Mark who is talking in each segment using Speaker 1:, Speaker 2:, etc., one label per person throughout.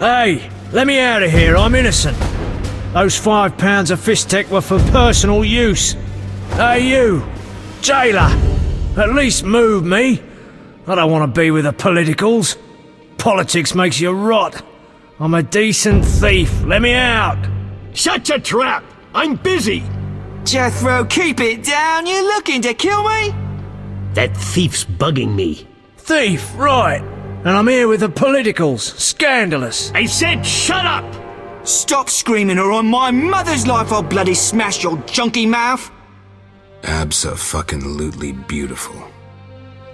Speaker 1: Hey, let me out of here, I'm innocent. Those £5 of fisstech were for personal use. Hey you, jailer, at least move me. I don't want to be with the politicals. Politics makes you rot. I'm a decent thief, let me out.
Speaker 2: Shut your trap! I'm busy!
Speaker 3: Jethro, keep it down, you're looking to kill me?
Speaker 2: That thief's bugging me.
Speaker 1: Thief, right. And I'm here with the politicals. Scandalous.
Speaker 2: I said shut up!
Speaker 3: Stop screaming or on my mother's life I'll bloody smash your junky mouth!
Speaker 4: Abso-fucking-lutely beautiful.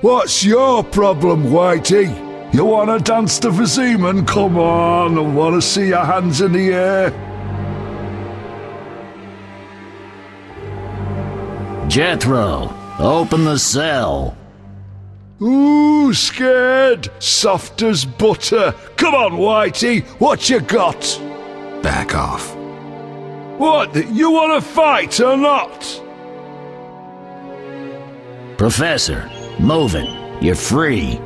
Speaker 5: What's your problem, Whitey? You wanna dance to Vizima? Come on, I wanna see your hands in the air.
Speaker 6: Jethro, open the cell.
Speaker 5: Ooh, scared? Soft as butter. Come on, Whitey, what you got?
Speaker 4: Back off.
Speaker 5: What, you wanna fight or not?
Speaker 6: Professor, move it. You're free.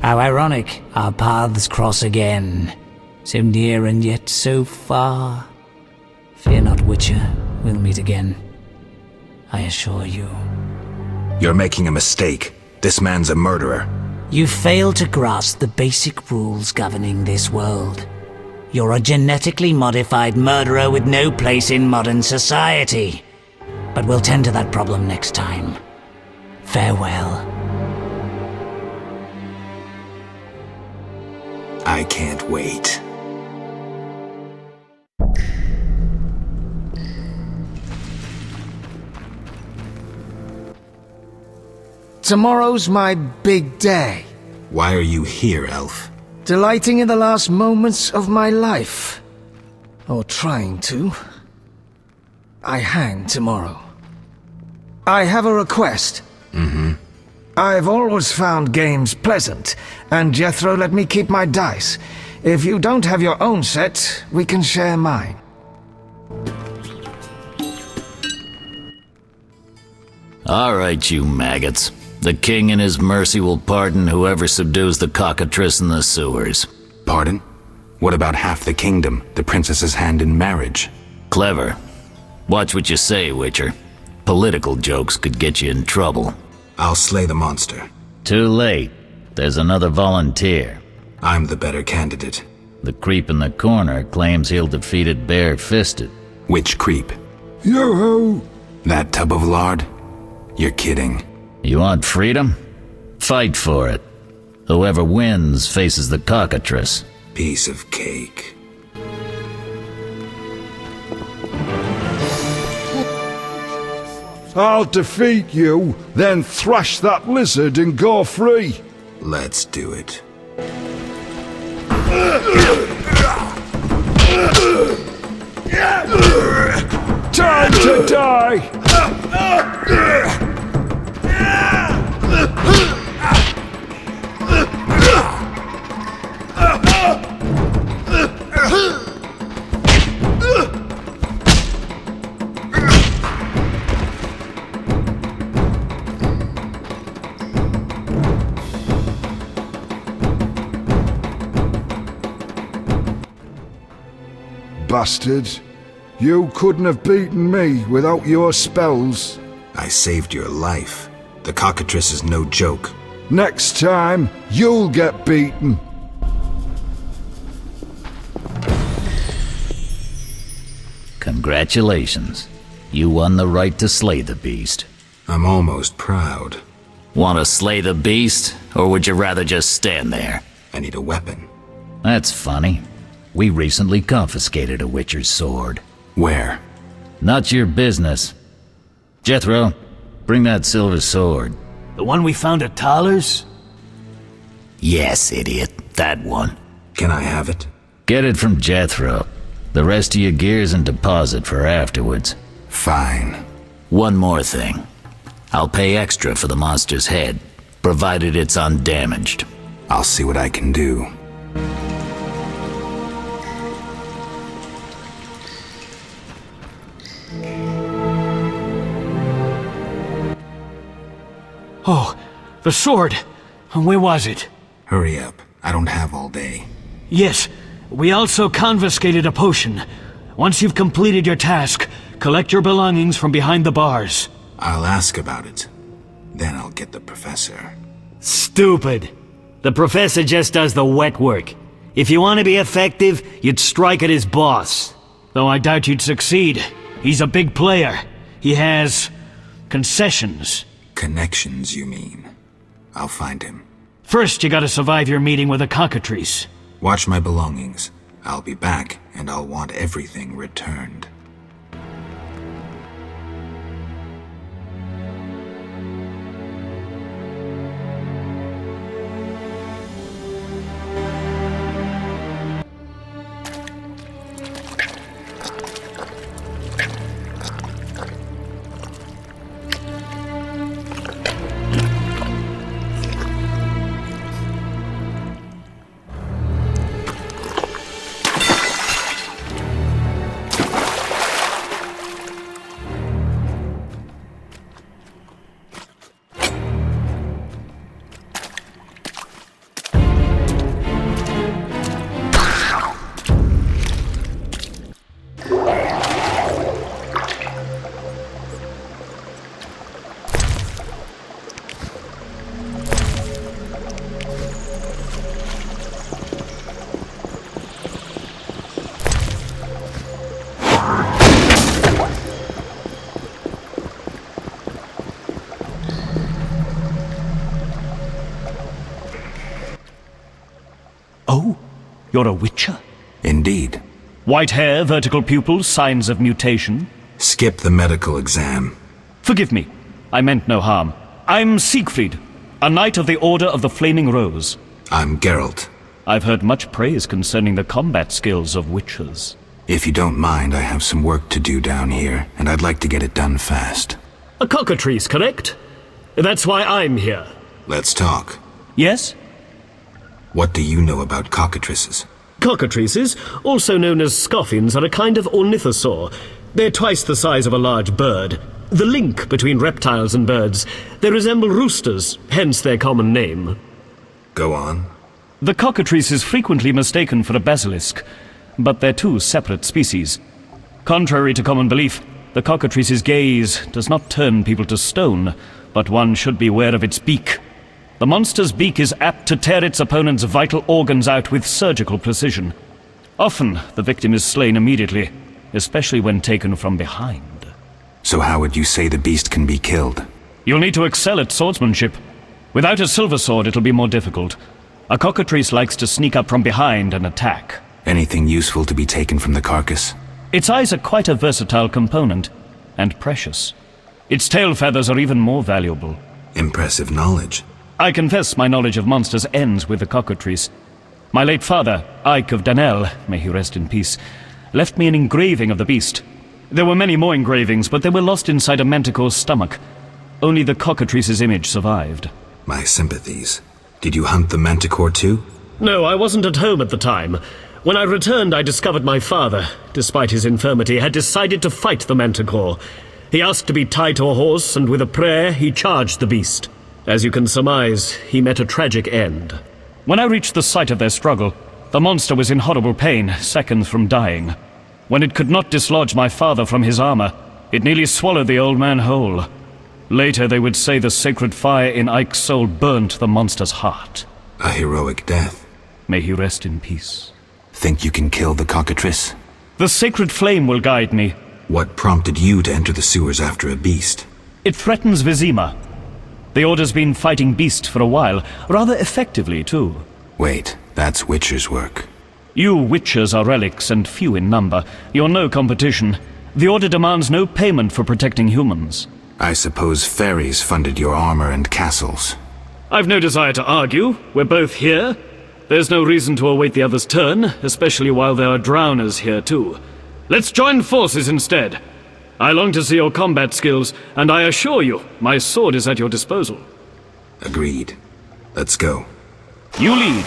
Speaker 7: How ironic, our paths cross again. So near and yet so far. Fear not, Witcher, we'll meet again. I assure you.
Speaker 4: You're making a mistake. This man's a murderer.
Speaker 7: You fail to grasp the basic rules governing this world. You're a genetically modified murderer with no place in modern society. But we'll tend to that problem next time. Farewell.
Speaker 4: I can't wait.
Speaker 8: Tomorrow's my big day.
Speaker 4: Why are you here, Elf?
Speaker 8: Delighting in the last moments of my life. Or trying to. I hang tomorrow. I have a request. I've always found games pleasant, and Jethro let me keep my dice. If you don't have your own set, we can share mine.
Speaker 6: All right, you maggots. The king in his mercy will pardon whoever subdues the cockatrice in the sewers.
Speaker 4: Pardon? What about half the kingdom, the princess's hand in marriage?
Speaker 6: Clever. Watch what you say, Witcher. Political jokes could get you in trouble.
Speaker 4: I'll slay the monster.
Speaker 6: Too late. There's another volunteer.
Speaker 4: I'm the better candidate.
Speaker 6: The creep in the corner claims he'll defeat it bare-fisted.
Speaker 4: Which creep?
Speaker 5: Yoo-hoo!
Speaker 4: That tub of lard? You're kidding.
Speaker 6: You want freedom? Fight for it. Whoever wins faces the cockatrice.
Speaker 4: Piece of cake.
Speaker 5: I'll defeat you, then thrash that lizard and go free.
Speaker 4: Let's do it.
Speaker 5: Time to die! Bastard. You couldn't have beaten me without your spells.
Speaker 4: I saved your life. The cockatrice is no joke.
Speaker 5: Next time, you'll get beaten.
Speaker 6: Congratulations. You won the right to slay the beast.
Speaker 4: I'm almost proud.
Speaker 6: Want to slay the beast, or would you rather just stand there?
Speaker 4: I need a weapon.
Speaker 6: That's funny. We recently confiscated a Witcher's sword.
Speaker 4: Where?
Speaker 6: Not your business. Jethro, bring that silver sword.
Speaker 2: The one we found at Thaler's?
Speaker 6: Yes, idiot. That one.
Speaker 4: Can I have it?
Speaker 6: Get it from Jethro. The rest of your gear's in deposit for afterwards.
Speaker 4: Fine.
Speaker 6: One more thing. I'll pay extra for the monster's head, provided it's undamaged.
Speaker 4: I'll see what I can do.
Speaker 8: Oh,
Speaker 2: The sword. Where was it?
Speaker 4: Hurry up. I don't have all day.
Speaker 2: Yes, we also confiscated a potion. Once you've completed your task, collect your belongings from behind the bars.
Speaker 4: I'll ask about it. Then I'll get the professor.
Speaker 2: Stupid. The professor just does the wet work. If you want to be effective, you'd strike at his boss. Though I doubt you'd succeed. He's a big player. He has concessions.
Speaker 4: Connections, you mean? I'll find him.
Speaker 2: First, you gotta survive your meeting with the cockatrice.
Speaker 4: Watch my belongings. I'll be back, and I'll want everything returned.
Speaker 2: Oh, you're a witcher?
Speaker 4: Indeed.
Speaker 2: White hair, vertical pupils, signs of mutation?
Speaker 4: Skip the medical exam.
Speaker 2: Forgive me. I meant no harm. I'm Siegfried, a knight of the Order of the Flaming Rose.
Speaker 4: I'm Geralt.
Speaker 2: I've heard much praise concerning the combat skills of witchers.
Speaker 4: If you don't mind, I have some work to do down here, and I'd like to get it done fast.
Speaker 2: A cockatrice, correct? That's why I'm here.
Speaker 4: Let's talk.
Speaker 2: Yes?
Speaker 4: What do you know about cockatrices?
Speaker 2: Cockatrices, also known as scoffins, are a kind of ornithosaur. They're twice the size of a large bird. The link between reptiles and birds. They resemble roosters, hence their common name.
Speaker 4: Go on.
Speaker 2: The cockatrice is frequently mistaken for a basilisk, but they're two separate species. Contrary to common belief, the cockatrice's gaze does not turn people to stone, but one should beware of its beak. The monster's beak is apt to tear its opponent's vital organs out with surgical precision. Often, the victim is slain immediately, especially when taken from behind.
Speaker 4: So how would you say the beast can be killed?
Speaker 2: You'll need to excel at swordsmanship. Without a silver sword, it'll be more difficult. A cockatrice likes to sneak up from behind and attack.
Speaker 4: Anything useful to be taken from the carcass?
Speaker 2: Its eyes are quite a versatile component, and precious. Its tail feathers are even more valuable.
Speaker 4: Impressive knowledge.
Speaker 2: I confess my knowledge of monsters ends with the cockatrice. My late father, Ike of Danel, may he rest in peace, left me an engraving of the beast. There were many more engravings, but they were lost inside a manticore's stomach. Only the cockatrice's image survived.
Speaker 4: My sympathies. Did you hunt the manticore too?
Speaker 2: No, I wasn't at home at the time. When I returned, I discovered my father, despite his infirmity, had decided to fight the manticore. He asked to be tied to a horse, and with a prayer, he charged the beast. As you can surmise, he met a tragic end. When I reached the site of their struggle, the monster was in horrible pain, seconds from dying. When it could not dislodge my father from his armor, it nearly swallowed the old man whole. Later they would say the sacred fire in Ike's soul burnt the monster's heart.
Speaker 4: A heroic death.
Speaker 2: May he rest in peace.
Speaker 4: Think you can kill the cockatrice?
Speaker 2: The sacred flame will guide me.
Speaker 4: What prompted you to enter the sewers after a beast?
Speaker 2: It threatens Vizima. The Order's been fighting beasts for a while, rather effectively too.
Speaker 4: Wait, that's Witcher's work.
Speaker 2: You Witchers are relics and few in number. You're no competition. The Order demands no payment for protecting humans.
Speaker 4: I suppose fairies funded your armor and castles.
Speaker 2: I've no desire to argue. We're both here. There's no reason to await the other's turn, especially while there are drowners here too. Let's join forces instead. I long to see your combat skills, and I assure you, my sword is at your disposal.
Speaker 4: Agreed. Let's go.
Speaker 2: You lead.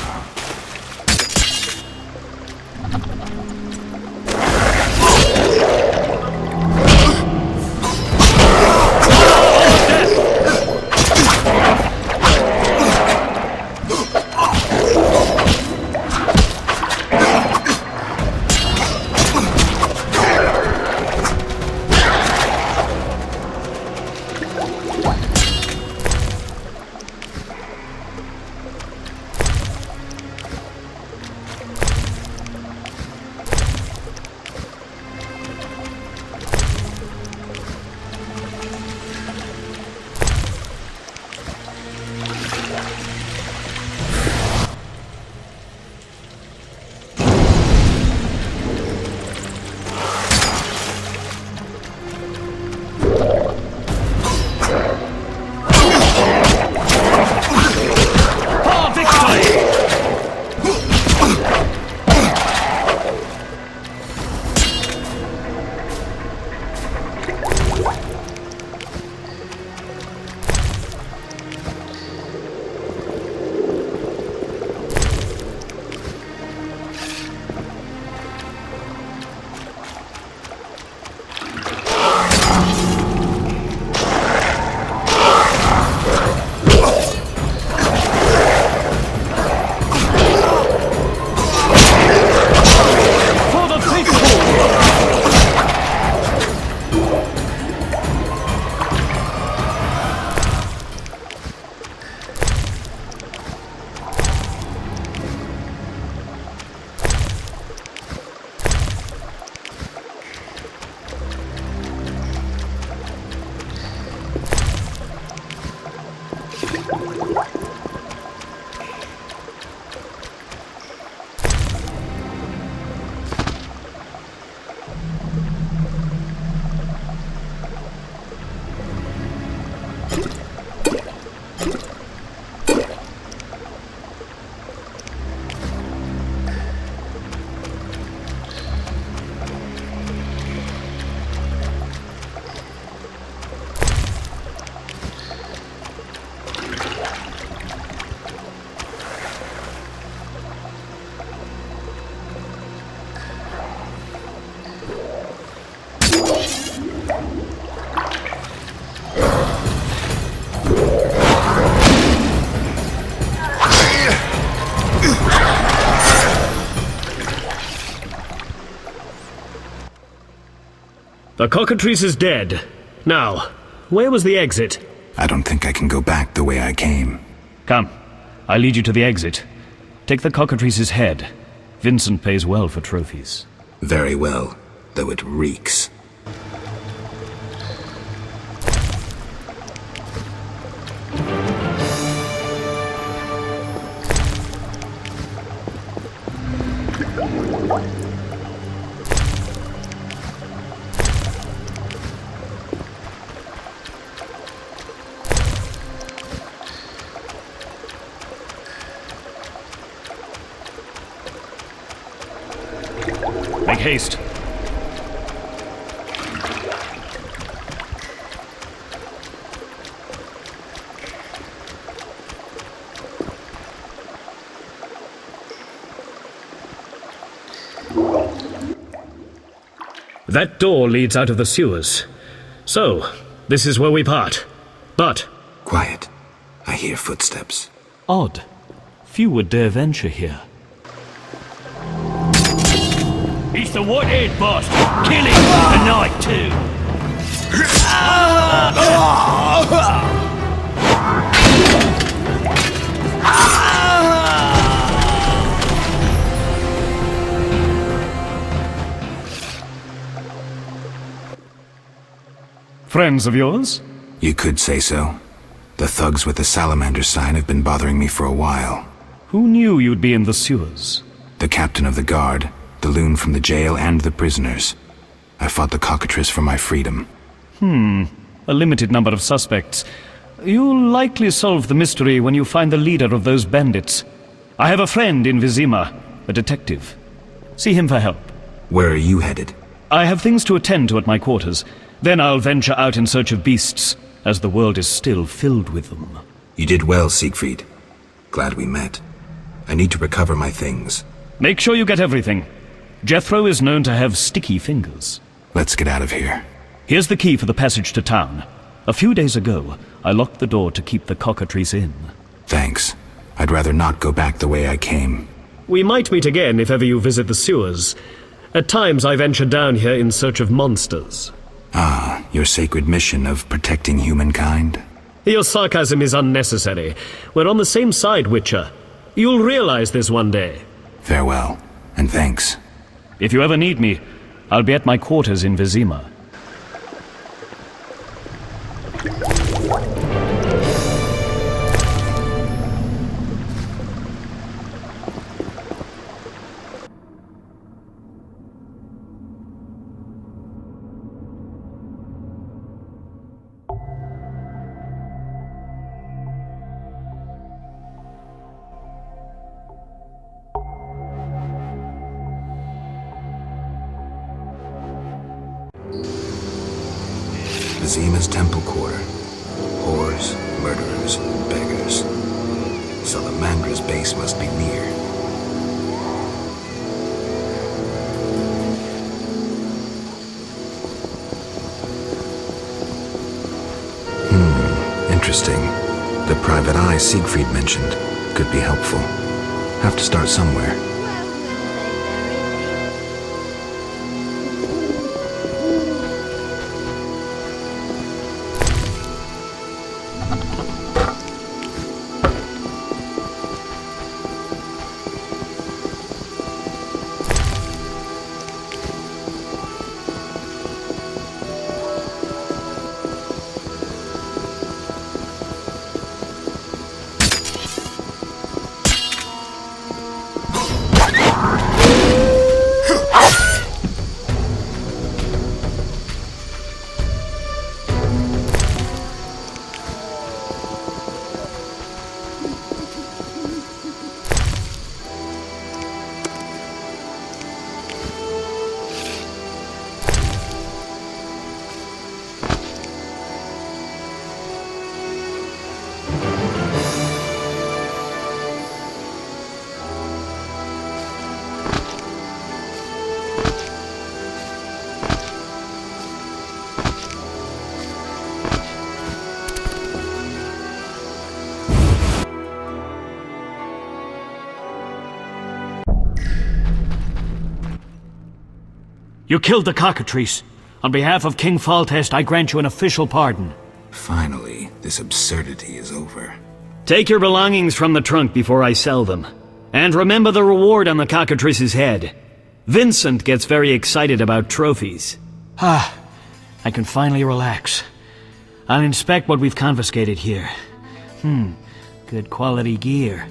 Speaker 2: The cockatrice is dead. Now, where was the exit?
Speaker 4: I don't think I can go back the way I came.
Speaker 9: Come, I lead you to the exit. Take the cockatrice's head. Vincent pays well for trophies.
Speaker 4: Very well, though it reeks.
Speaker 9: Make haste.
Speaker 2: That door leads out of the sewers. So, this is where we part. But...
Speaker 4: Quiet. I hear footsteps.
Speaker 9: Odd. Few would dare venture here.
Speaker 1: He's the white-haired bastard! Kill him! Tonight, too!
Speaker 9: Friends of yours?
Speaker 4: You could say so. The thugs with the salamander sign have been bothering me for a while.
Speaker 9: Who knew you'd be in the sewers?
Speaker 4: The captain of the guard, the loon from the jail, and the prisoners. I fought the cockatrice for my freedom.
Speaker 9: A limited number of suspects. You'll likely solve the mystery when you find the leader of those bandits. I have a friend in Vizima, a detective. See him for help.
Speaker 4: Where are you headed?
Speaker 9: I have things to attend to at my quarters. Then I'll venture out in search of beasts, as the world is still filled with them.
Speaker 4: You did well, Siegfried. Glad we met. I need to recover my things.
Speaker 9: Make sure you get everything. Jethro is known to have sticky fingers.
Speaker 4: Let's get out of here.
Speaker 9: Here's the key for the passage to town. A few days ago, I locked the door to keep the cockatrice in.
Speaker 4: Thanks. I'd rather not go back the way I came.
Speaker 2: we might meet again if ever you visit the sewers. At times I venture down here in search of monsters.
Speaker 4: Ah, your sacred mission of protecting humankind?
Speaker 2: Your sarcasm is unnecessary. We're on the same side, Witcher. You'll realize this one day.
Speaker 4: Farewell, and thanks.
Speaker 9: If you ever need me, I'll be at my quarters in Vizima.
Speaker 4: Vizima's temple quarter. Whores, murderers, beggars. Salamandra's base must be near. Interesting. The private eye Siegfried mentioned could be helpful. Have to start somewhere.
Speaker 1: You killed the cockatrice.
Speaker 9: On behalf of King Foltest, I grant you an official pardon.
Speaker 4: Finally, this absurdity is over.
Speaker 2: Take your belongings from the trunk before I sell them. And remember the reward on the cockatrice's head. Vincent gets very excited about trophies.
Speaker 9: I can finally relax. I'll inspect what we've confiscated here. Good quality gear.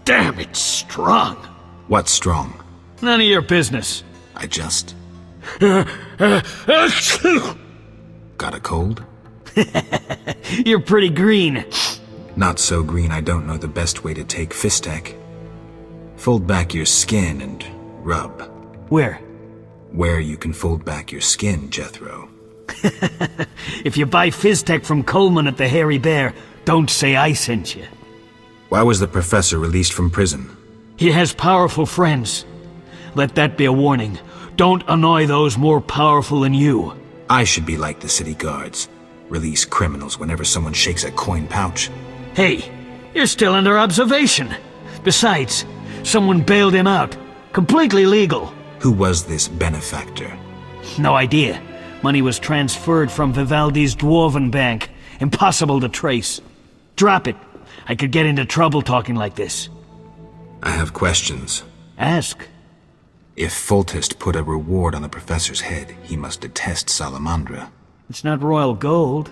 Speaker 2: Damn, it's strong.
Speaker 4: What's strong?
Speaker 9: None of your business.
Speaker 4: I just... Got a cold?
Speaker 9: You're pretty green.
Speaker 4: Not so green I don't know the best way to take Fistek. Fold back your skin and rub.
Speaker 9: Where?
Speaker 4: Where you can fold back your skin, Jethro.
Speaker 9: If you buy Fizztech from Coleman at the Hairy Bear, don't say I sent you.
Speaker 4: Why was the professor released from prison?
Speaker 9: He has powerful friends. Let that be a warning. Don't annoy those more powerful than you.
Speaker 4: I should be like the city guards. Release criminals whenever someone shakes a coin pouch.
Speaker 9: Hey, you're still under observation. Besides, someone bailed him out. Completely legal.
Speaker 4: Who was this benefactor?
Speaker 9: No idea. Money was transferred from Vivaldi's Dwarven Bank. Impossible to trace. Drop it. I could get into trouble talking like this.
Speaker 4: I have questions.
Speaker 9: Ask.
Speaker 4: If Foltest put a reward on the professor's head, he must detest Salamandra.
Speaker 9: It's not royal gold.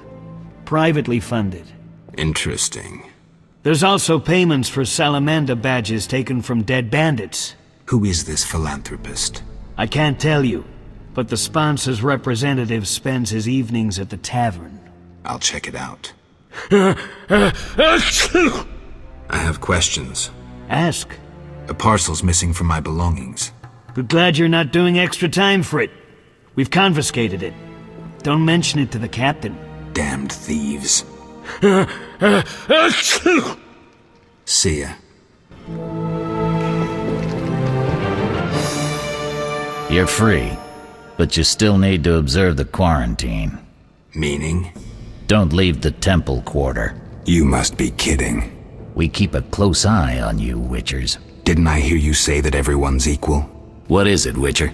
Speaker 9: Privately funded.
Speaker 4: Interesting.
Speaker 9: There's also payments for Salamander badges taken from dead bandits.
Speaker 4: Who is this philanthropist?
Speaker 9: I can't tell you, but the sponsor's representative spends his evenings at the tavern.
Speaker 4: I'll check it out. I have questions.
Speaker 9: Ask.
Speaker 4: A parcel's missing from my belongings.
Speaker 9: But glad you're not doing extra time for it. We've confiscated it. Don't mention it to the captain.
Speaker 4: Damned thieves. See ya.
Speaker 6: You're free, but you still need to observe the quarantine.
Speaker 4: Meaning?
Speaker 6: Don't leave the temple quarter.
Speaker 4: You must be kidding.
Speaker 6: We keep a close eye on you, Witchers.
Speaker 4: Didn't I hear you say that everyone's equal?
Speaker 6: What is it, Witcher?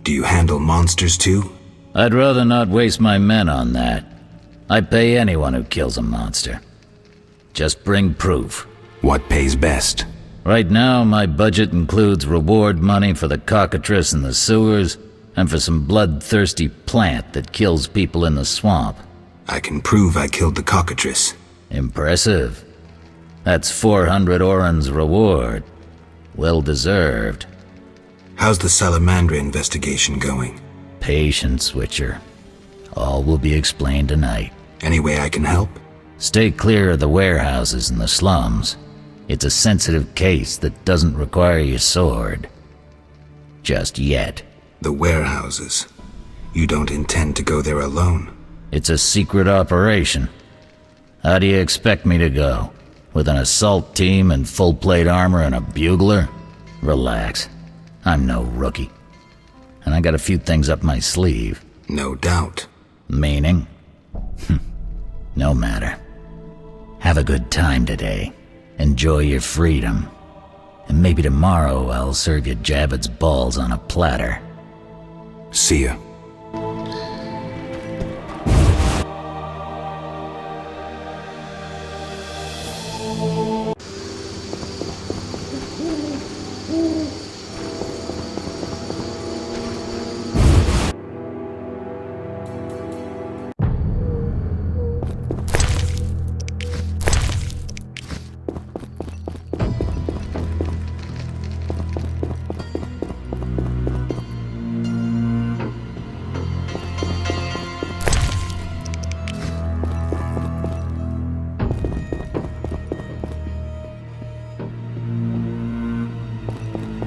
Speaker 4: Do you handle monsters too?
Speaker 6: I'd rather not waste my men on that. I pay anyone who kills a monster. Just bring proof.
Speaker 4: What pays best?
Speaker 6: Right now, my budget includes reward money for the cockatrice in the sewers, and for some bloodthirsty plant that kills people in the swamp.
Speaker 4: I can prove I killed the cockatrice.
Speaker 6: Impressive. That's 400 Oren's reward. Well deserved.
Speaker 4: How's the Salamandra investigation going?
Speaker 6: Patience, Witcher. All will be explained tonight.
Speaker 4: Any way I can help?
Speaker 6: Stay clear of the warehouses and the slums. It's a sensitive case that doesn't require your sword. Just yet.
Speaker 4: The warehouses. You don't intend to go there alone?
Speaker 6: It's a secret operation. How do you expect me to go? With an assault team and full plate armor and a bugler? Relax. I'm no rookie. And I got a few things up my sleeve.
Speaker 4: No doubt.
Speaker 6: Meaning? No matter. Have a good time today. Enjoy your freedom. And maybe tomorrow I'll serve you Javed's balls on a platter.
Speaker 4: See ya.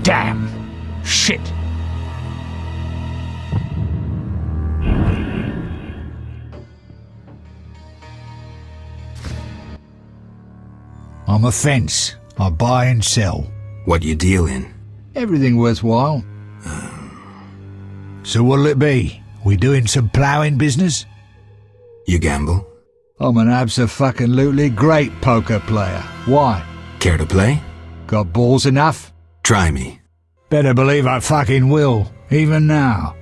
Speaker 1: Damn! Shit!
Speaker 10: I'm a fence. I buy and sell.
Speaker 4: What you deal in?
Speaker 10: Everything worthwhile. So what'll it be? We doing some ploughing business?
Speaker 4: You gamble?
Speaker 10: I'm an abso-fucking-lutely great poker player. Why?
Speaker 4: Care to play?
Speaker 10: Got balls enough?
Speaker 4: Try me.
Speaker 10: Better believe I fucking will, even now.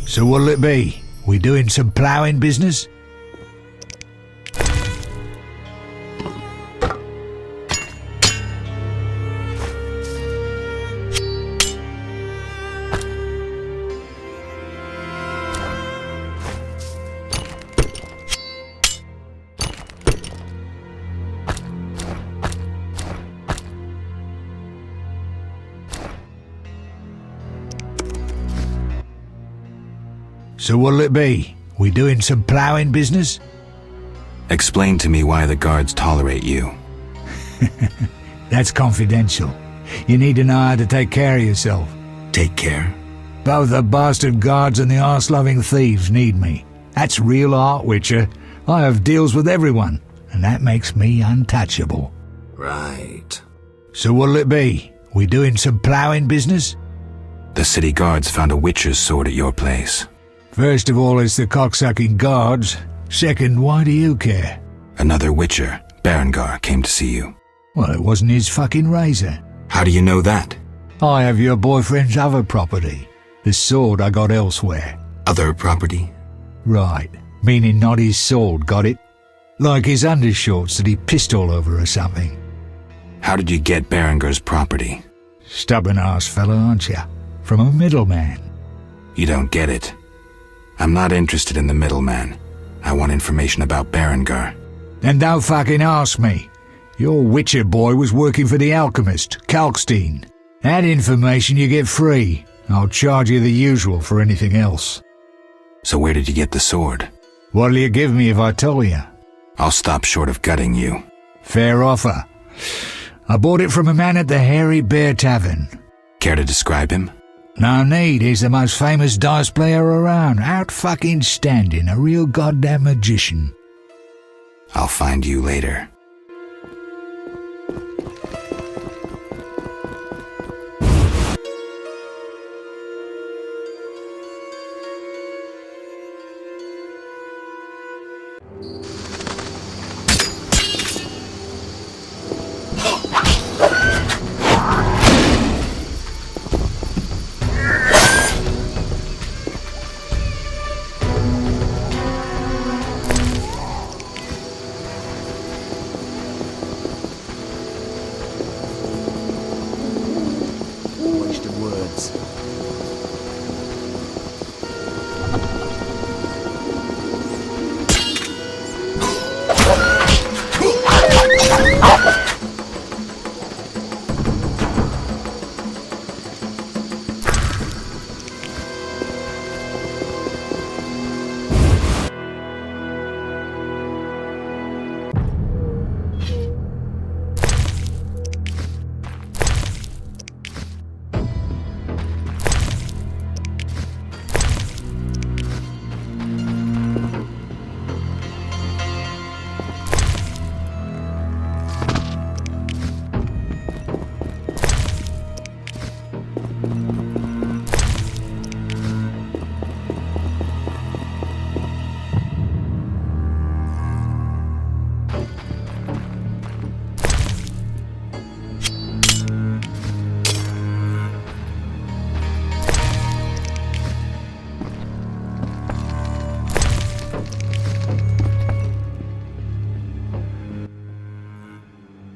Speaker 10: So what'll it be? We doing some ploughing business? So what'll it be? We doing some ploughing business?
Speaker 4: Explain to me why the guards tolerate you.
Speaker 10: That's confidential. You need to know how to take care of yourself.
Speaker 4: Take care?
Speaker 10: Both the bastard guards and the arse-loving thieves need me. That's real art, Witcher. I have deals with everyone, and that makes me untouchable.
Speaker 4: Right.
Speaker 10: So what'll it be? We doing some ploughing business?
Speaker 4: The city guards found a witcher's sword at your place.
Speaker 10: First of all, it's the cocksucking guards. Second, why do you care?
Speaker 4: Another witcher, Berengar, came to see you.
Speaker 10: Well, it wasn't his fucking razor.
Speaker 4: How do you know that?
Speaker 10: I have your boyfriend's other property. The sword I got elsewhere.
Speaker 4: Other property?
Speaker 10: Right. Meaning not his sword, got it? Like his undershorts that he pissed all over or something.
Speaker 4: How did you get Berengar's property?
Speaker 10: Stubborn-ass fellow, aren't you? From a middleman.
Speaker 4: You don't get it. I'm not interested in the middleman. I want information about Berengar.
Speaker 10: Then don't fucking ask me. Your Witcher boy was working for the alchemist, Kalkstein. That information you get free. I'll charge you the usual for anything else.
Speaker 4: So where did you get the sword?
Speaker 10: What'll you give me if I tell you?
Speaker 4: I'll stop short of gutting you.
Speaker 10: Fair offer. I bought it from a man at the Hairy Bear Tavern.
Speaker 4: Care to describe him?
Speaker 10: No need, he's the most famous dice player around. Out fucking standing, a real goddamn magician.
Speaker 4: I'll find you later.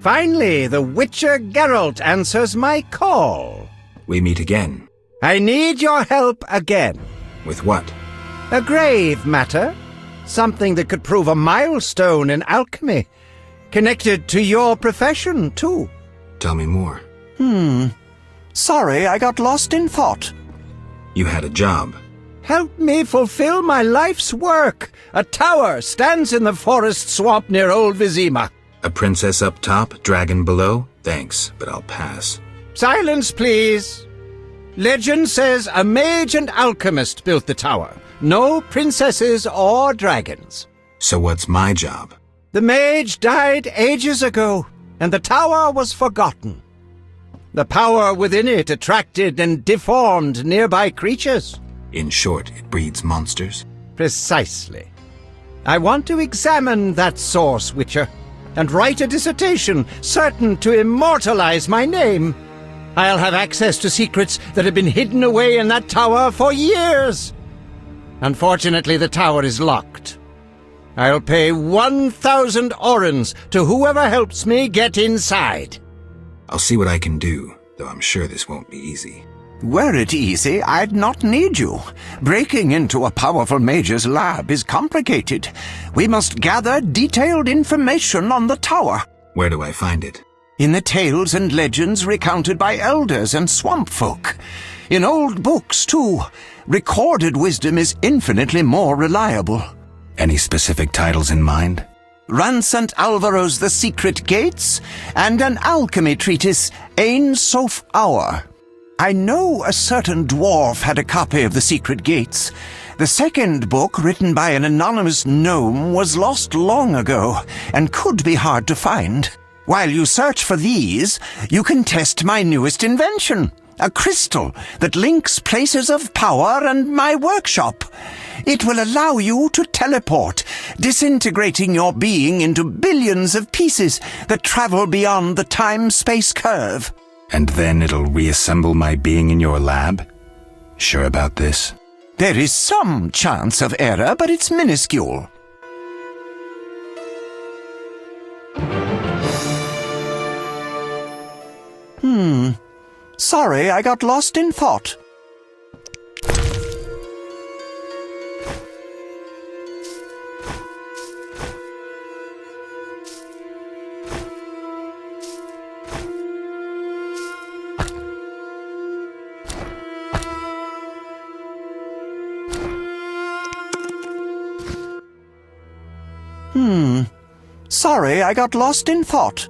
Speaker 11: Finally, the Witcher Geralt answers my call.
Speaker 4: We meet again.
Speaker 11: I need your help again.
Speaker 4: With what?
Speaker 11: A grave matter. Something that could prove a milestone in alchemy. Connected to your profession, too.
Speaker 4: Tell me more.
Speaker 11: Sorry, I got lost in thought.
Speaker 4: You had a job.
Speaker 11: Help me fulfill my life's work. A tower stands in the forest swamp near Old Vizima.
Speaker 4: A princess up top, dragon below? Thanks, but I'll pass.
Speaker 11: Silence, please. Legend says a mage and alchemist built the tower. No princesses or dragons.
Speaker 4: So what's my job?
Speaker 11: The mage died ages ago, and the tower was forgotten. The power within it attracted and deformed nearby creatures.
Speaker 4: In short, it breeds monsters?
Speaker 11: Precisely. I want to examine that source, Witcher, and write a dissertation certain to immortalize my name. I'll have access to secrets that have been hidden away in that tower for years. Unfortunately, the tower is locked. I'll pay 1,000 orens to whoever helps me get inside.
Speaker 4: I'll see what I can do, though I'm sure this won't be easy.
Speaker 3: Were it easy, I'd not need you. Breaking into a powerful mage's lab is complicated. We must gather detailed information on the tower.
Speaker 4: Where do I find it?
Speaker 3: In the tales and legends recounted by elders and swamp folk. In old books, too. Recorded wisdom is infinitely more reliable.
Speaker 4: Any specific titles in mind?
Speaker 3: Ransant Alvaro's The Secret Gates, and an alchemy treatise, Ain Soph Hour. I know a certain dwarf had a copy of The Secret Gates. The second book, written by an anonymous gnome, was lost long ago, and could be hard to find. While you search for these, you can test my newest invention, a crystal that links places of power and my workshop. It will allow you to teleport, disintegrating your being into billions of pieces that travel beyond the time-space curve.
Speaker 4: And then it'll reassemble my being in your lab? Sure about this?
Speaker 3: There is some chance of error, but it's minuscule. Sorry, I got lost in thought. Sorry, I got lost in thought.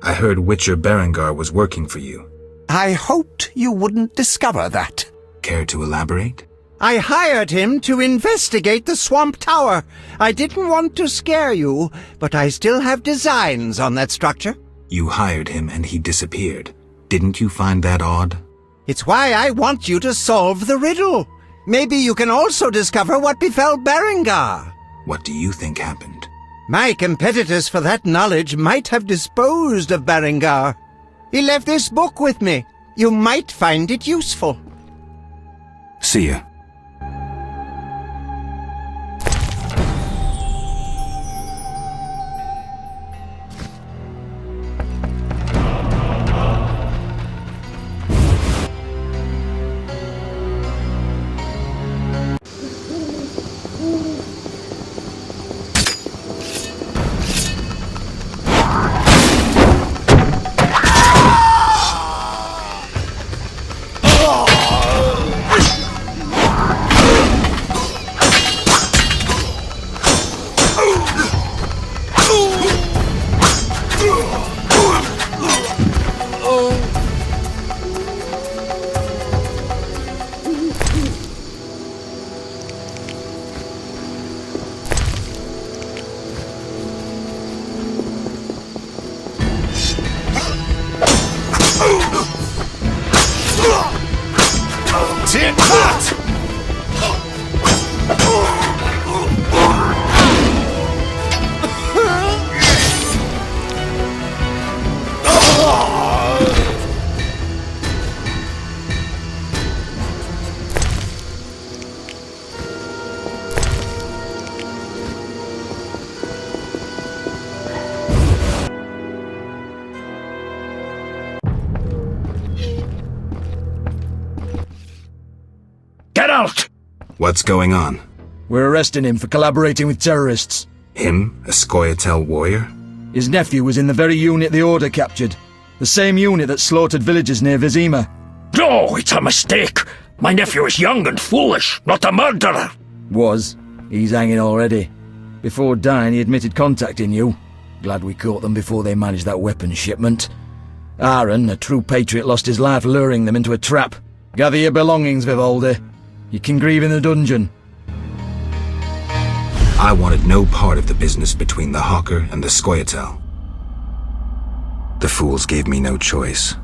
Speaker 4: I heard Witcher Berengar was working for you.
Speaker 3: I hoped you wouldn't discover that.
Speaker 4: Care to elaborate?
Speaker 11: I hired him to investigate the Swamp Tower. I didn't want to scare you, but I still have designs on that structure.
Speaker 4: You hired him and he disappeared. Didn't you find that odd?
Speaker 11: It's why I want you to solve the riddle. Maybe you can also discover what befell Berengar.
Speaker 4: What do you think happened?
Speaker 11: My competitors for that knowledge might have disposed of Berengar. He left this book with me. You might find it useful.
Speaker 4: See ya. What's going on?
Speaker 12: We're arresting him for collaborating with terrorists.
Speaker 4: Him? A Scoia'tael warrior?
Speaker 12: His nephew was in the very unit the Order captured. The same unit that slaughtered villagers near Vizima.
Speaker 13: No, it's a mistake. My nephew is young and foolish, not a murderer.
Speaker 12: Was. He's hanging already. Before dying, he admitted contacting you. Glad we caught them before they managed that weapons shipment. Aaron, a true patriot, lost his life luring them into a trap. Gather your belongings, Vivaldi. You can grieve in the dungeon.
Speaker 4: I wanted no part of the business between the Hawker and the Scoia'tael. The fools gave me no choice.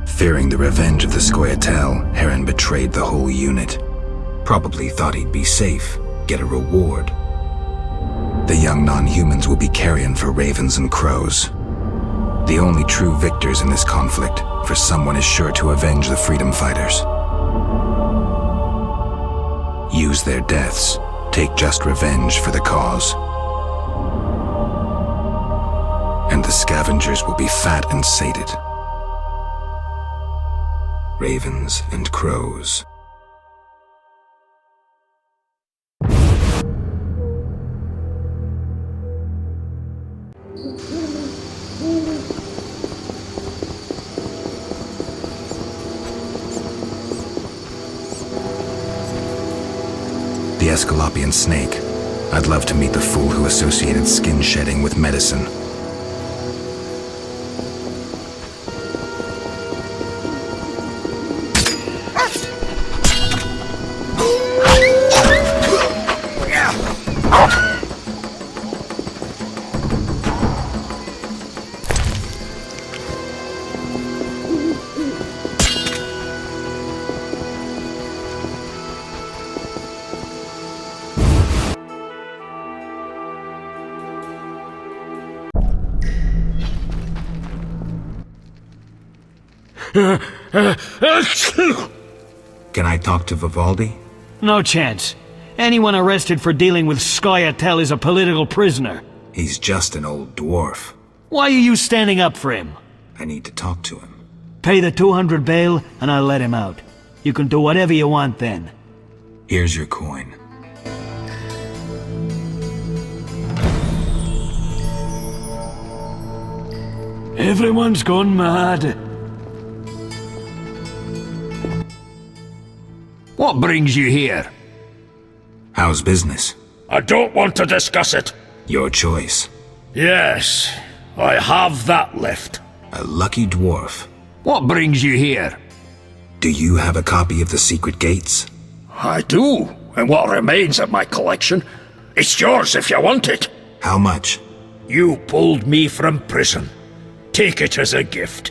Speaker 4: Fearing the revenge of the Scoia'tael, Heron betrayed the whole unit. Probably thought he'd be safe, get a reward. The young non-humans will be carrion for ravens and crows. The only true victors in this conflict, for someone is sure to avenge the freedom fighters. Use their deaths, take just revenge for the cause. And the scavengers will be fat and sated. Ravens and crows. The Escalopian snake. I'd love to meet the fool who associated skin shedding with medicine. Can I talk to Vivaldi?
Speaker 1: No chance. Anyone arrested for dealing with Scoia'tael is a political prisoner.
Speaker 4: He's just an old dwarf.
Speaker 1: Why are you standing up for him?
Speaker 4: I need to talk to him.
Speaker 1: Pay the 200 bail, and I'll let him out. You can do whatever you want then.
Speaker 4: Here's your coin.
Speaker 1: Everyone's gone mad.
Speaker 13: What brings you here?
Speaker 4: How's business?
Speaker 13: I don't want to discuss it.
Speaker 4: Your choice.
Speaker 13: Yes, I have that left.
Speaker 4: A lucky dwarf.
Speaker 13: What brings you here?
Speaker 4: Do you have a copy of the secret gates?
Speaker 13: I do, and what remains of my collection. It's yours if you want it.
Speaker 4: How much?
Speaker 13: You pulled me from prison. Take it as a gift.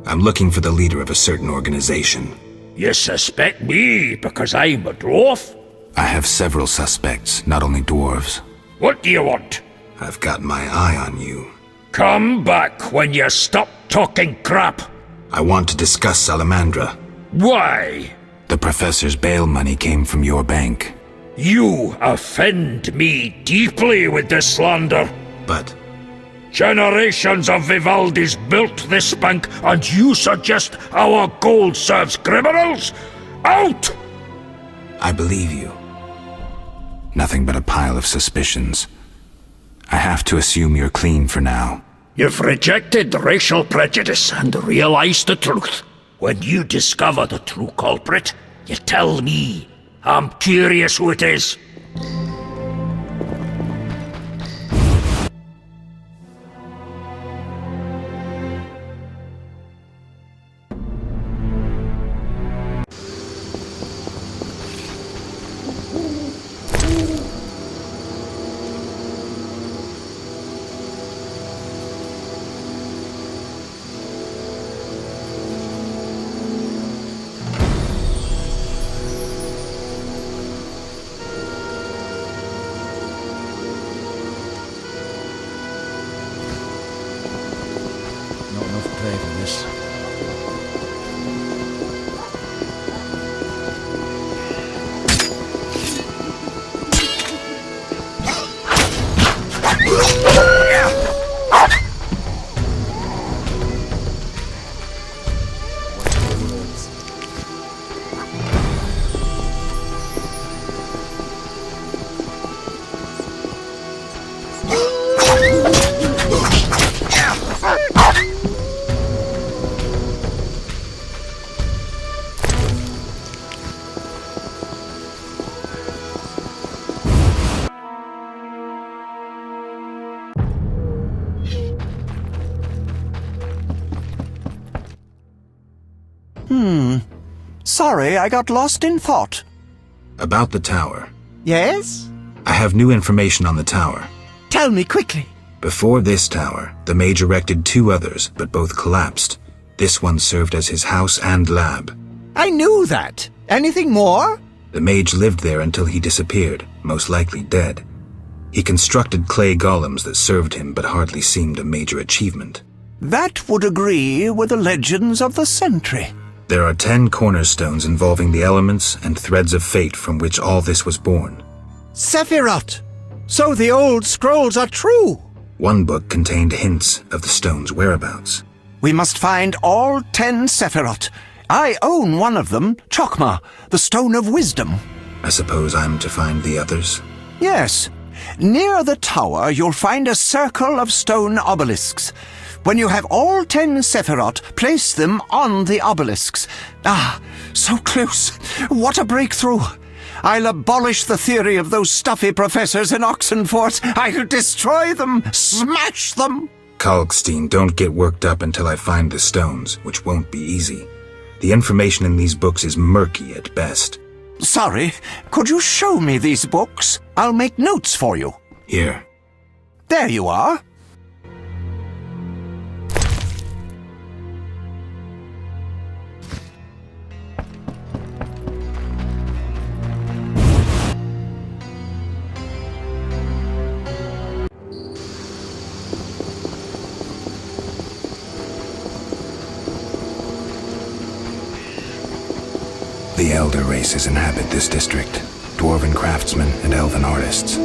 Speaker 4: I'm looking for the leader of a certain organization.
Speaker 13: You suspect me because I'm a dwarf?
Speaker 4: I have several suspects, not only dwarves.
Speaker 13: What do you want?
Speaker 4: I've got my eye on you.
Speaker 13: Come back when you stop talking crap.
Speaker 4: I want to discuss Salamandra.
Speaker 13: Why?
Speaker 4: The professor's bail money came from your bank.
Speaker 13: You offend me deeply with this slander.
Speaker 4: But...
Speaker 13: generations of Vivaldis built this bank, and you suggest our gold serves criminals? Out!
Speaker 4: I believe you. Nothing but a pile of suspicions. I have to assume you're clean for now.
Speaker 13: You've rejected racial prejudice and realized the truth. When you discover the true culprit, you tell me. I'm curious who it is.
Speaker 3: Sorry, I got lost in thought.
Speaker 4: About the tower.
Speaker 11: Yes?
Speaker 4: I have new information on the tower.
Speaker 11: Tell me quickly.
Speaker 4: Before this tower, the mage erected 2 others, but both collapsed. This one served as his house and lab.
Speaker 11: I knew that. Anything more?
Speaker 4: The mage lived there until he disappeared, most likely dead. He constructed clay golems that served him but hardly seemed a major achievement.
Speaker 3: That would agree with the legends of the Sentry.
Speaker 4: There are 10 cornerstones involving the elements and threads of fate from which all this was born.
Speaker 11: Sephiroth! So the old scrolls are true!
Speaker 4: One book contained hints of the stone's whereabouts.
Speaker 3: We must find all 10 Sephiroth. I own one of them, Chokmah, the Stone of Wisdom.
Speaker 4: I suppose I'm to find the others?
Speaker 3: Yes. Near the tower, you'll find a circle of stone obelisks. When you have all 10 Sephiroth, place them on the obelisks. Ah, so close. What a breakthrough. I'll abolish the theory of those stuffy professors in Oxenfort. I'll destroy them, smash them.
Speaker 4: Kalkstein, don't get worked up until I find the stones, which won't be easy. The information in these books is murky at best.
Speaker 3: Sorry, could you show me these books? I'll make notes for you.
Speaker 4: Here.
Speaker 3: There you are.
Speaker 4: The elder races inhabit this district. Dwarven craftsmen and elven artists.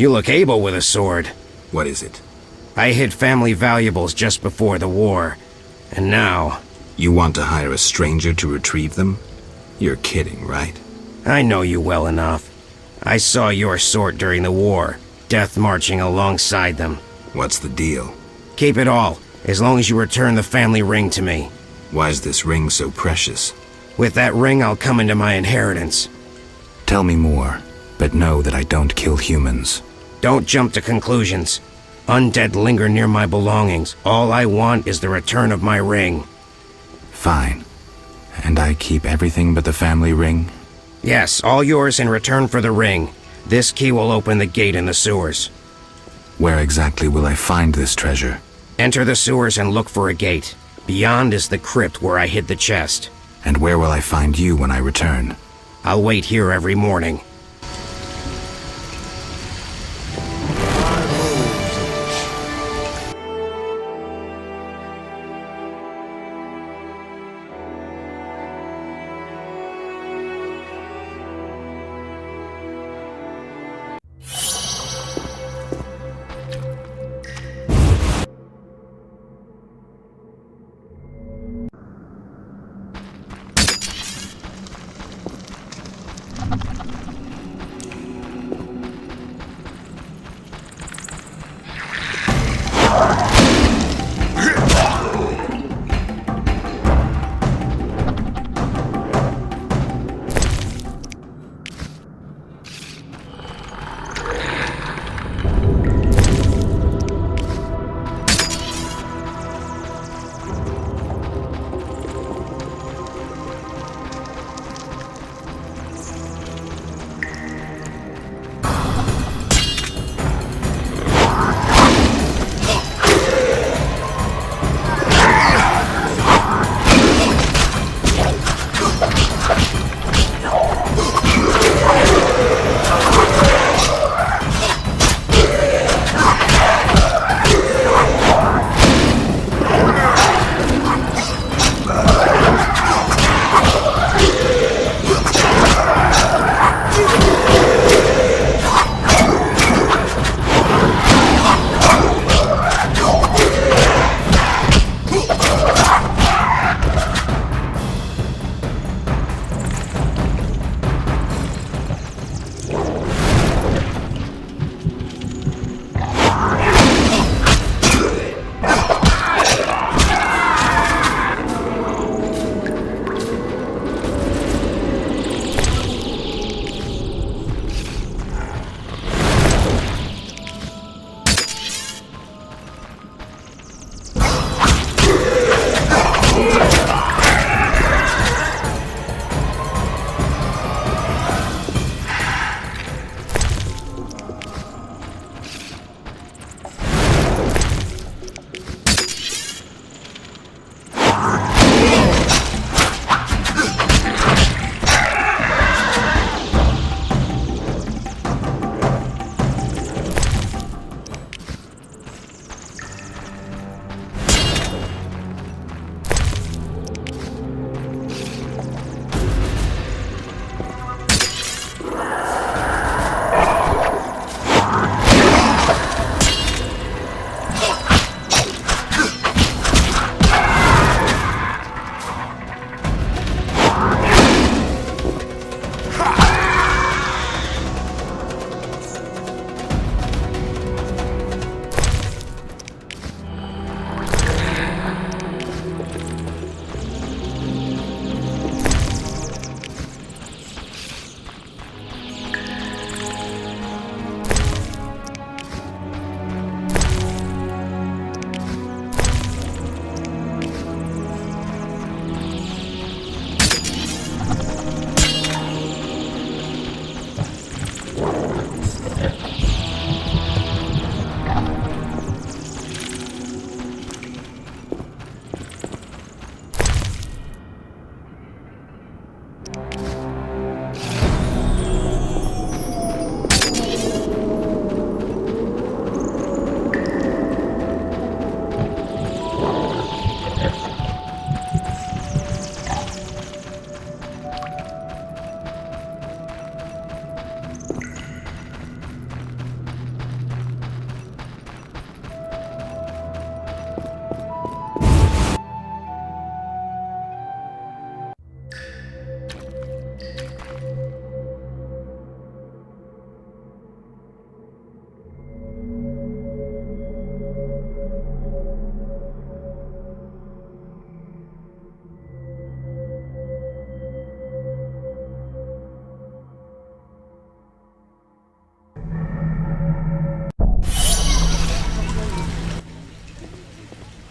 Speaker 11: You look able with a sword.
Speaker 4: What is it?
Speaker 11: I hid family valuables just before the war. And now...
Speaker 4: You want to hire a stranger to retrieve them? You're kidding, right?
Speaker 11: I know you well enough. I saw your sort during the war, death marching alongside them.
Speaker 4: What's the deal?
Speaker 11: Keep it all, as long as you return the family ring to me.
Speaker 4: Why is this ring so precious?
Speaker 11: With that ring, I'll come into my inheritance.
Speaker 4: Tell me more, but know that I don't kill humans.
Speaker 11: Don't jump to conclusions. Undead linger near my belongings. All I want is the return of my ring.
Speaker 4: Fine. And I keep everything but the family ring?
Speaker 11: Yes, all yours in return for the ring. This key will open the gate in the sewers.
Speaker 4: Where exactly will I find this treasure?
Speaker 11: Enter the sewers and look for a gate. Beyond is the crypt where I hid the chest.
Speaker 4: And where will I find you when I return?
Speaker 11: I'll wait here every morning.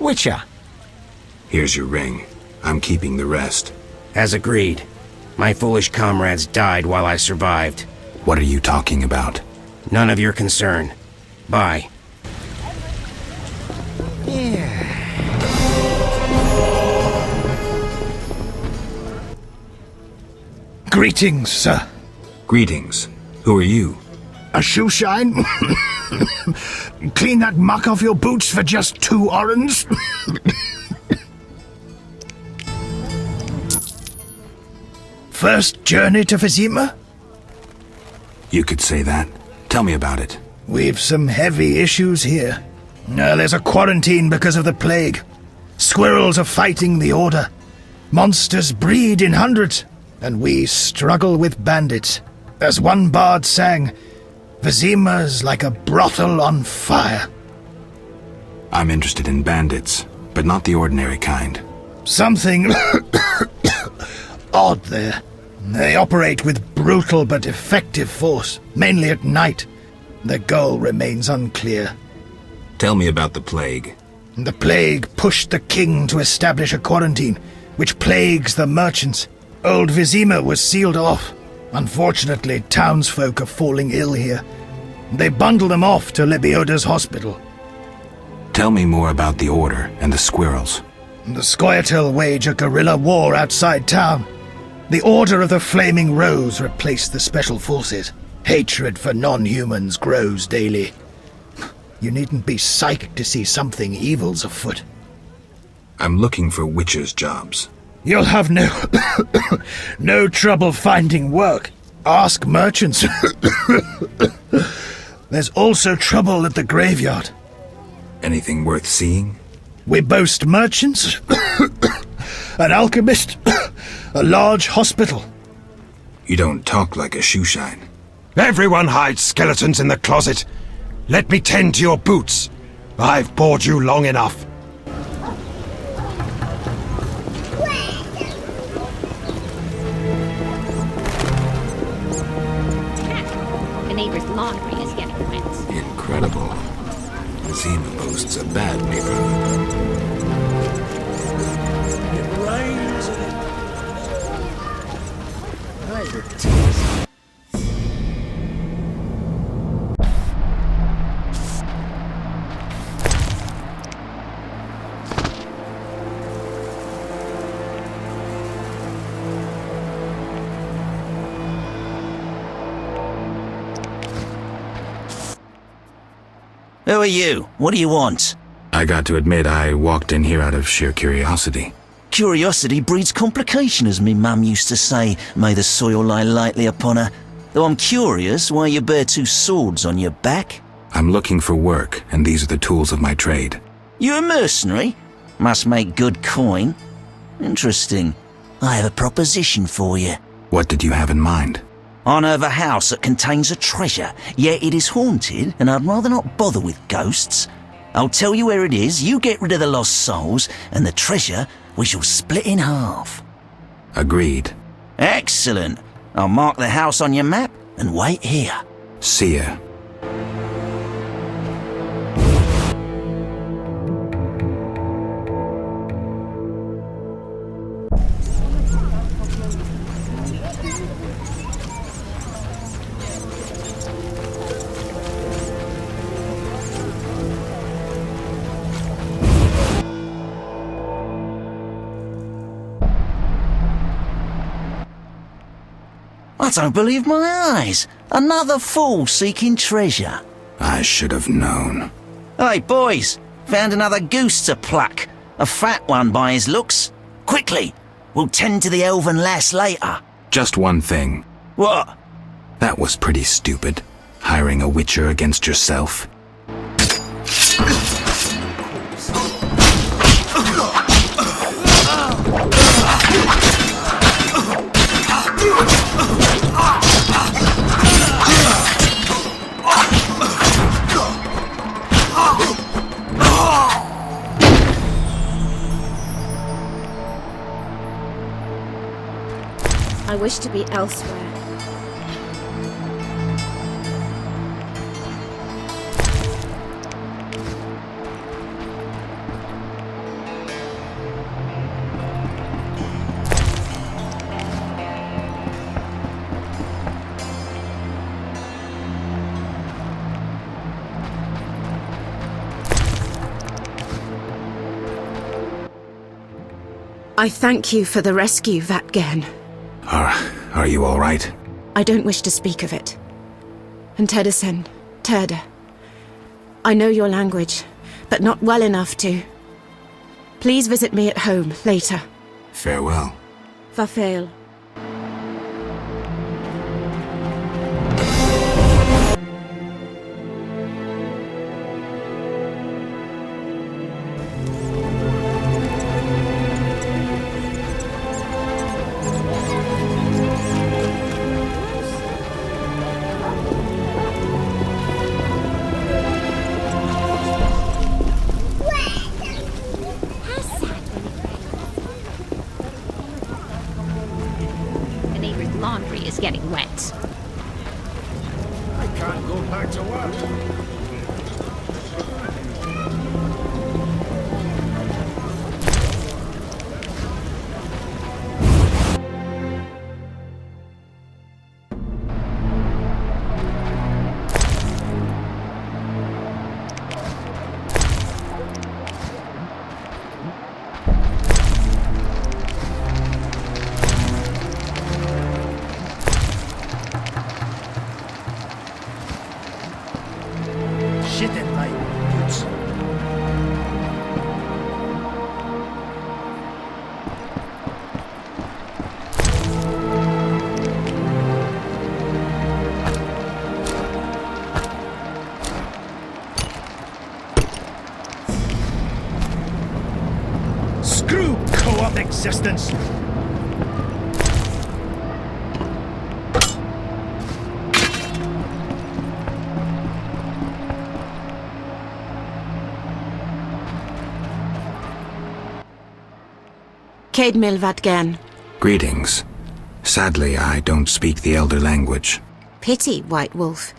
Speaker 11: Witcher.
Speaker 4: Here's your ring. I'm keeping the rest.
Speaker 14: As agreed. My foolish comrades died while I survived.
Speaker 4: What are you talking about?
Speaker 14: None of your concern. Bye.
Speaker 15: Greetings, sir.
Speaker 4: Greetings. Who are you?
Speaker 15: A shoe shine? Clean that muck off your boots for just 2 orens? First journey to Vizima?
Speaker 4: You could say that. Tell me about it.
Speaker 15: We've some heavy issues here. There's a quarantine because of the plague. Squirrels are fighting the Order. Monsters breed in hundreds, and we struggle with bandits. As one bard sang, Vizima's like a brothel on fire.
Speaker 4: I'm interested in bandits, but not the ordinary kind.
Speaker 15: Something odd there. They operate with brutal but effective force, mainly at night. Their goal remains unclear.
Speaker 4: Tell me about the plague.
Speaker 15: The plague pushed the king to establish a quarantine, which plagues the merchants. Old Vizima was sealed off. Unfortunately, townsfolk are falling ill here. They bundle them off to Lebioda's hospital.
Speaker 4: Tell me more about the Order and the squirrels.
Speaker 15: The Scoia'tael wage a guerrilla war outside town. The Order of the Flaming Rose replaced the Special Forces. Hatred for non-humans grows daily. You needn't be psychic to see something evil's afoot.
Speaker 4: I'm looking for witchers' jobs.
Speaker 15: You'll have no trouble finding work. Ask merchants. There's also trouble at the graveyard.
Speaker 4: Anything worth seeing?
Speaker 15: We boast merchants, an alchemist, a large hospital.
Speaker 4: You don't talk like a shoeshine.
Speaker 16: Everyone hides skeletons in the closet. Let me tend to your boots. I've bored you long enough.
Speaker 17: The neighbor's laundry is getting wet.
Speaker 4: Incredible. Vizima boasts a bad neighborhood.
Speaker 1: It rains
Speaker 6: Who are you? What do you want?
Speaker 4: I got to admit, I walked in here out of sheer curiosity.
Speaker 6: Curiosity breeds complication, as me mum used to say. May the soil lie lightly upon her. Though I'm curious why you bear 2 swords on your back.
Speaker 4: I'm looking for work, and these are the tools of my trade.
Speaker 6: You a mercenary? Must make good coin. Interesting. I have a proposition for you.
Speaker 4: What did you have in mind?
Speaker 6: I unearth a house that contains a treasure, yet it is haunted, and I'd rather not bother with ghosts. I'll tell you where it is, you get rid of the lost souls, and the treasure we shall split in half.
Speaker 4: Agreed.
Speaker 6: Excellent. I'll mark the house on your map and wait here.
Speaker 4: See ya.
Speaker 6: I don't believe my eyes. Another fool seeking treasure.
Speaker 4: I should have known.
Speaker 6: Hey, boys. Found another goose to pluck. A fat one by his looks. Quickly. We'll tend to the elven lass later.
Speaker 4: Just one thing.
Speaker 6: What?
Speaker 4: That was pretty stupid. Hiring a witcher against yourself.
Speaker 17: I wish to be elsewhere.
Speaker 18: I thank you for the rescue, Vatgen.
Speaker 4: Are you all right?
Speaker 18: I don't wish to speak of it. And Tedesen, Terda. I know your language, but not well enough to. Please visit me at home later.
Speaker 4: Farewell.
Speaker 18: Farfail.
Speaker 17: The neighbor's laundry is getting wet.
Speaker 5: I can't go back to work.
Speaker 15: Shit in my boots. Screw co-op existence.
Speaker 18: Caedmil Vatgen.
Speaker 4: Greetings. Sadly, I don't speak the Elder language.
Speaker 18: Pity, White Wolf.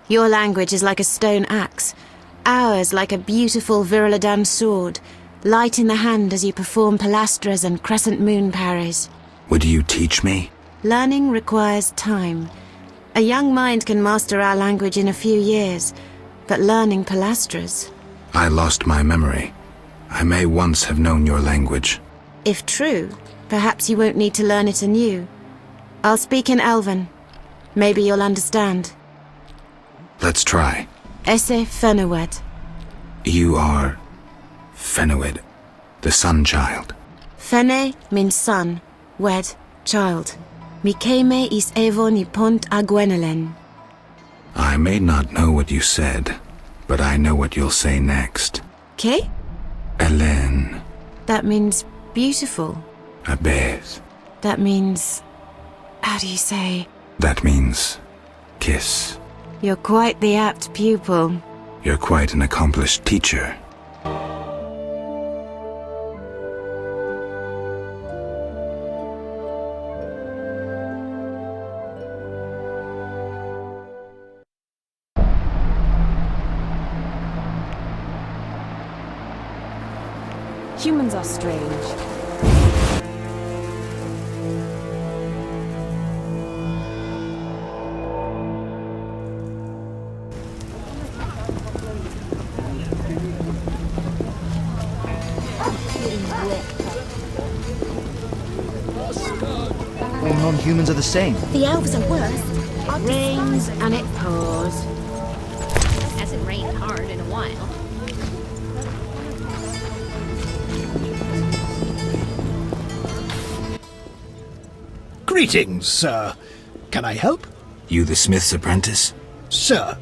Speaker 18: Your language is like a stone axe. Ours like a beautiful Virilidan sword, light in the hand as you perform pilastras and crescent moon parries.
Speaker 4: Would you teach me?
Speaker 18: Learning requires time. A young mind can master our language in a few years, but learning pilastras...
Speaker 4: I lost my memory. I may once have known your language.
Speaker 18: If true, perhaps you won't need to learn it anew. I'll speak in Elven. Maybe you'll understand.
Speaker 4: Let's try.
Speaker 18: Esse Fenowed.
Speaker 4: You are... Fenowed, the Sun Child.
Speaker 18: Fene means son, wed, child. Mikeme is Evon I Pont a Gwenelen.
Speaker 4: I may not know what you said, but I know what you'll say next.
Speaker 18: Ke?
Speaker 4: Hélène.
Speaker 18: That means beautiful.
Speaker 4: Abez.
Speaker 18: That means... how do you say?
Speaker 4: That means... kiss.
Speaker 18: You're quite the apt pupil.
Speaker 4: You're quite an accomplished teacher.
Speaker 19: Humans are strange.
Speaker 20: All non-humans are the same.
Speaker 17: The elves are worse.
Speaker 18: It rains and it pours.
Speaker 17: Hasn't rained hard in a while.
Speaker 15: Greetings, sir. Can I help?
Speaker 4: You the smith's apprentice?
Speaker 15: Sir,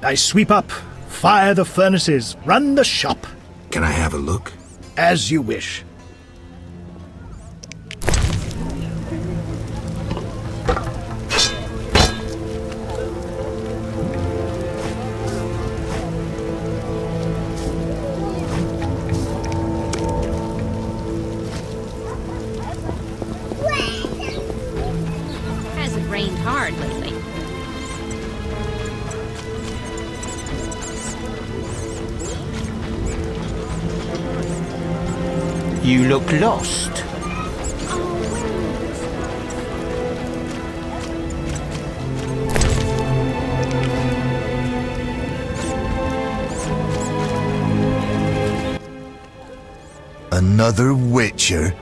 Speaker 15: I sweep up, fire the furnaces, run the shop.
Speaker 4: Can I have a look?
Speaker 15: As you wish.
Speaker 17: Hasn't rained hard lately.
Speaker 3: You look lost.
Speaker 5: Another Witcher?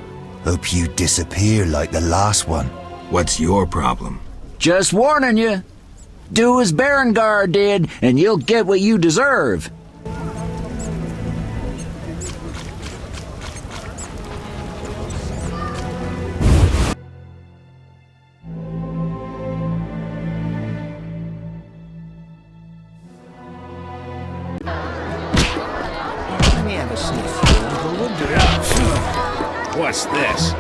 Speaker 3: Hope you disappear like the last one.
Speaker 4: What's your problem?
Speaker 21: Just warning you. Do as Berengar did, and you'll get what you deserve.
Speaker 11: Let me have a sniff.
Speaker 14: What's this?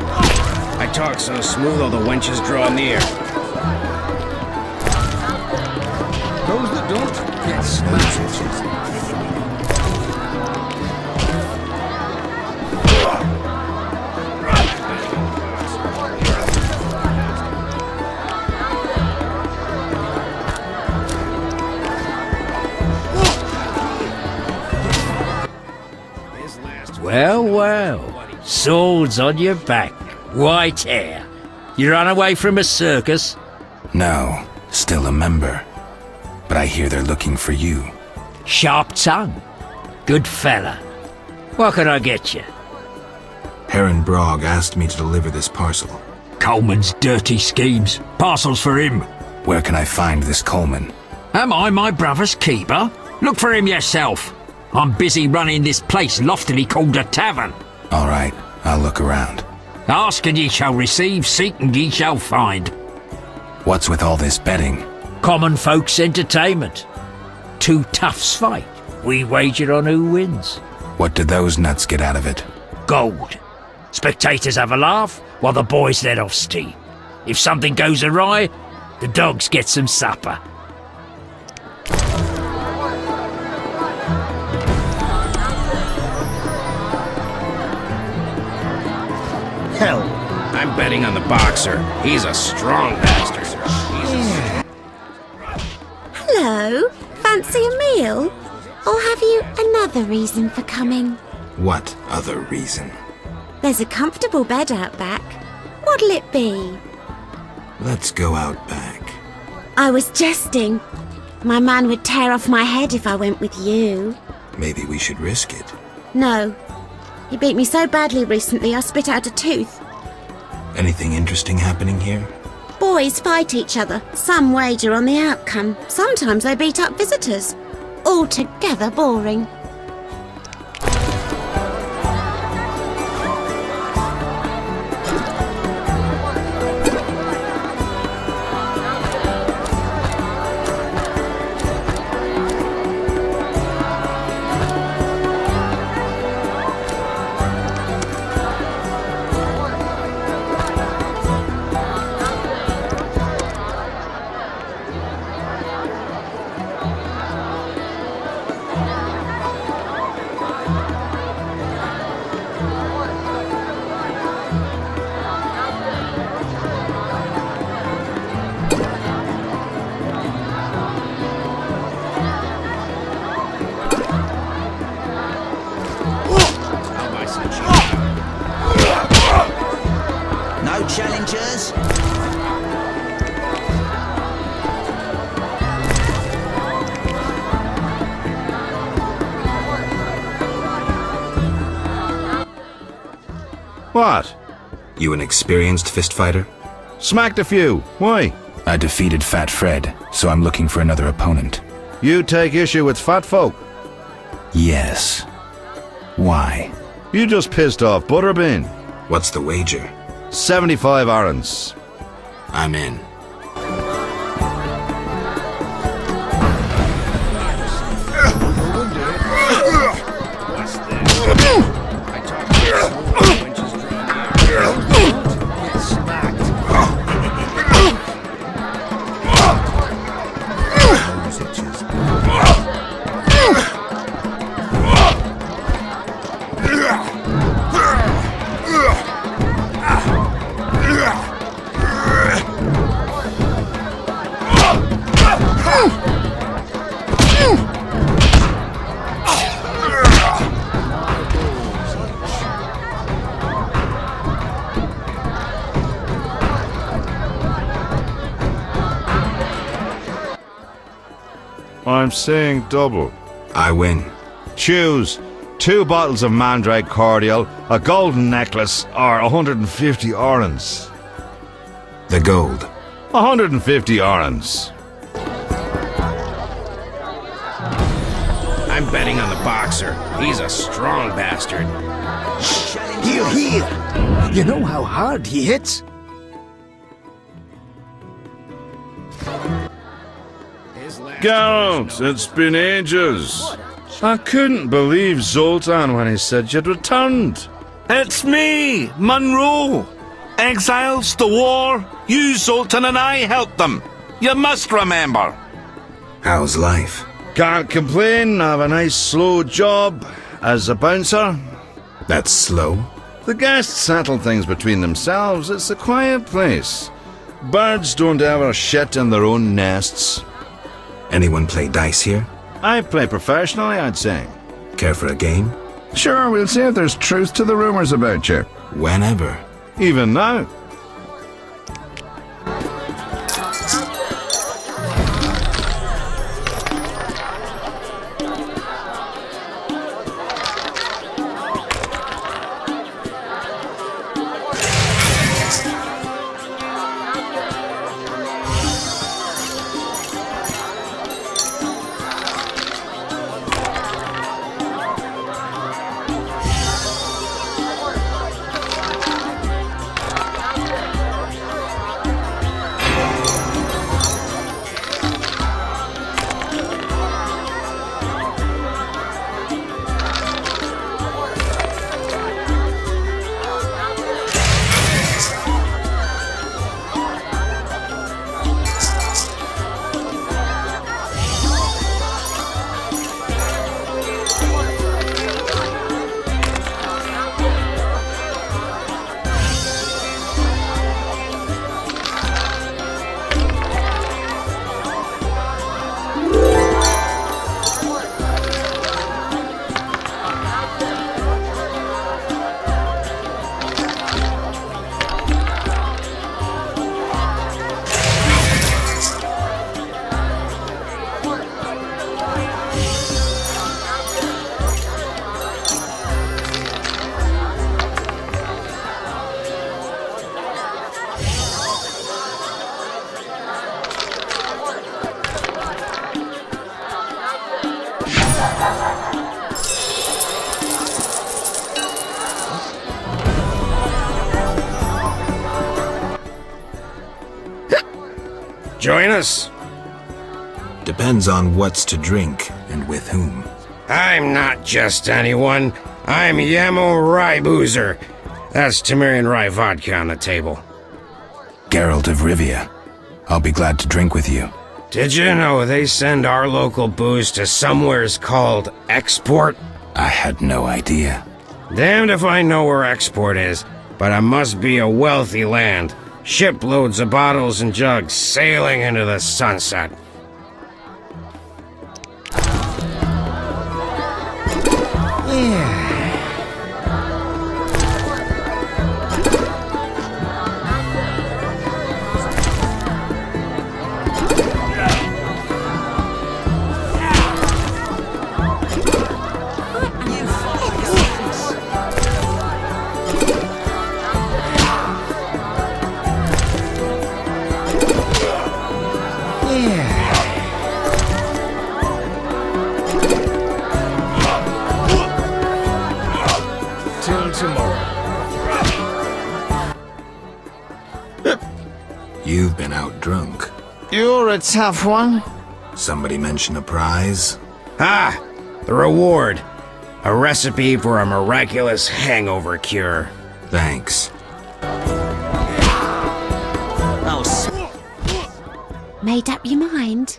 Speaker 14: I talk so smooth all the wenches draw near.
Speaker 11: Those that don't get smashed.
Speaker 13: Well, well. Swords on your back. White hair. You run away from a circus?
Speaker 4: No, still a member. But I hear they're looking for you.
Speaker 13: Sharp tongue. Good fella. What can I get you?
Speaker 4: Heron Brog asked me to deliver this parcel.
Speaker 13: Coleman's dirty schemes. Parcels for him.
Speaker 4: Where can I find this Coleman?
Speaker 13: Am I my brother's keeper? Look for him yourself. I'm busy running this place loftily called a tavern.
Speaker 4: All right, I'll look around.
Speaker 13: Ask and ye shall receive, seek and ye shall find.
Speaker 4: What's with all this betting?
Speaker 13: Common folks' entertainment. Two toughs fight. We wager on who wins.
Speaker 4: What do those nuts get out of it?
Speaker 13: Gold. Spectators have a laugh while the boys let off steam. If something goes awry, the dogs get some supper.
Speaker 14: Hell, I'm betting on the boxer. He's a strong bastard.
Speaker 18: Hello, fancy a meal? Or have you another reason for coming?
Speaker 4: What other reason?
Speaker 18: There's a comfortable bed out back. What'll it be?
Speaker 4: Let's go out back.
Speaker 18: I was jesting. My man would tear off my head if I went with you.
Speaker 4: Maybe we should risk it.
Speaker 18: No. He beat me so badly recently I spit out a tooth.
Speaker 4: Anything interesting happening here?
Speaker 18: Boys fight each other. Some wager on the outcome. Sometimes they beat up visitors. Altogether boring.
Speaker 3: No challengers?
Speaker 16: What?
Speaker 4: You an experienced fist fighter?
Speaker 16: Smacked a few. Why?
Speaker 4: I defeated Fat Fred, so I'm looking for another opponent.
Speaker 16: You take issue with fat folk?
Speaker 4: Yes. Why?
Speaker 16: You just pissed off Butterbean.
Speaker 4: What's the wager?
Speaker 16: 75 arons.
Speaker 4: I'm in.
Speaker 14: What's this? I talk so smooth all the wenches draw near.
Speaker 11: Get smacked. Those itches.
Speaker 16: I'm saying double.
Speaker 4: I win.
Speaker 16: Choose.
Speaker 7: 2 bottles of mandrake cordial, a golden necklace, or 150 orens.
Speaker 4: The gold.
Speaker 7: 150 orens.
Speaker 14: I'm betting on the boxer. He's a strong bastard.
Speaker 8: Here, here! You know how hard he hits?
Speaker 5: Geralt, it's been ages. I couldn't believe Zoltan when he said you'd returned.
Speaker 22: It's me, Monroe. Exiles, the war. You, Zoltan, and I helped them. You must remember.
Speaker 4: How's life?
Speaker 7: Can't complain, I have a nice slow job as a bouncer.
Speaker 4: That's slow?
Speaker 7: The guests settle things between themselves. It's a quiet place. Birds don't ever shit in their own nests.
Speaker 4: Anyone play dice here?
Speaker 7: I play professionally, I'd say.
Speaker 4: Care for a game?
Speaker 5: Sure, we'll see if there's truth to the rumors about you.
Speaker 4: Whenever.
Speaker 7: Even now.
Speaker 14: Join us?
Speaker 4: Depends on what's to drink and with whom.
Speaker 14: I'm not just anyone. I'm Yamo Rye Boozer. That's Temerian Rye vodka on the table.
Speaker 4: Geralt of Rivia. I'll be glad to drink with you.
Speaker 14: Did you know they send our local booze to somewheres called Export?
Speaker 4: I had no idea.
Speaker 14: Damned if I know where Export is, but it must be a wealthy land. Shiploads of bottles and jugs sailing into the sunset.
Speaker 4: You've been out drunk.
Speaker 11: You're a tough one.
Speaker 4: Somebody mention a prize?
Speaker 14: Ah! The reward. A recipe for a miraculous hangover cure.
Speaker 4: Thanks.
Speaker 18: Made up your mind?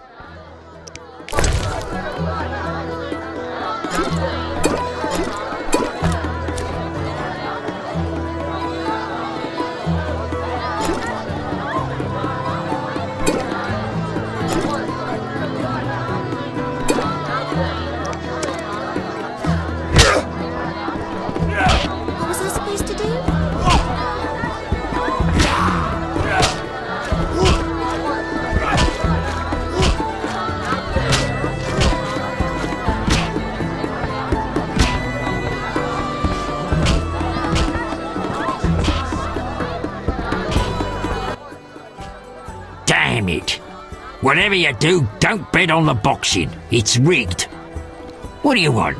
Speaker 18: What was I supposed to do?
Speaker 13: Whatever you do, don't bet on the boxing. It's rigged. What do you want?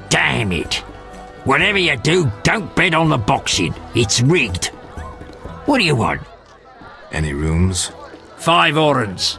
Speaker 13: Damn it. Whatever you do, don't bet on the boxing. It's rigged. What do you want?
Speaker 4: Any rooms?
Speaker 13: 5 orens.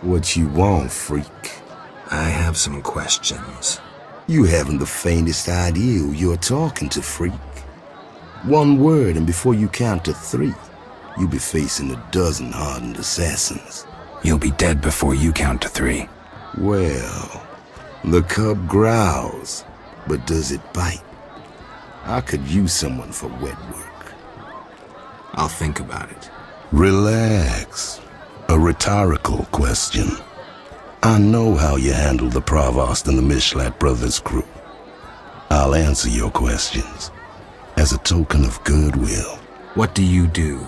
Speaker 2: What you want, freak?
Speaker 4: I have some questions.
Speaker 2: You haven't the faintest idea who you're talking to, freak. One word, and before you count to 3, you'll be facing a dozen hardened assassins.
Speaker 4: You'll be dead before you count to 3.
Speaker 2: Well, the cub growls, but does it bite? I could use someone for wet work.
Speaker 4: I'll think about it.
Speaker 2: Relax. A rhetorical question. I know how you handle the Provost and the Mishlat brothers' crew. I'll answer your questions as a token of goodwill.
Speaker 4: What do you do?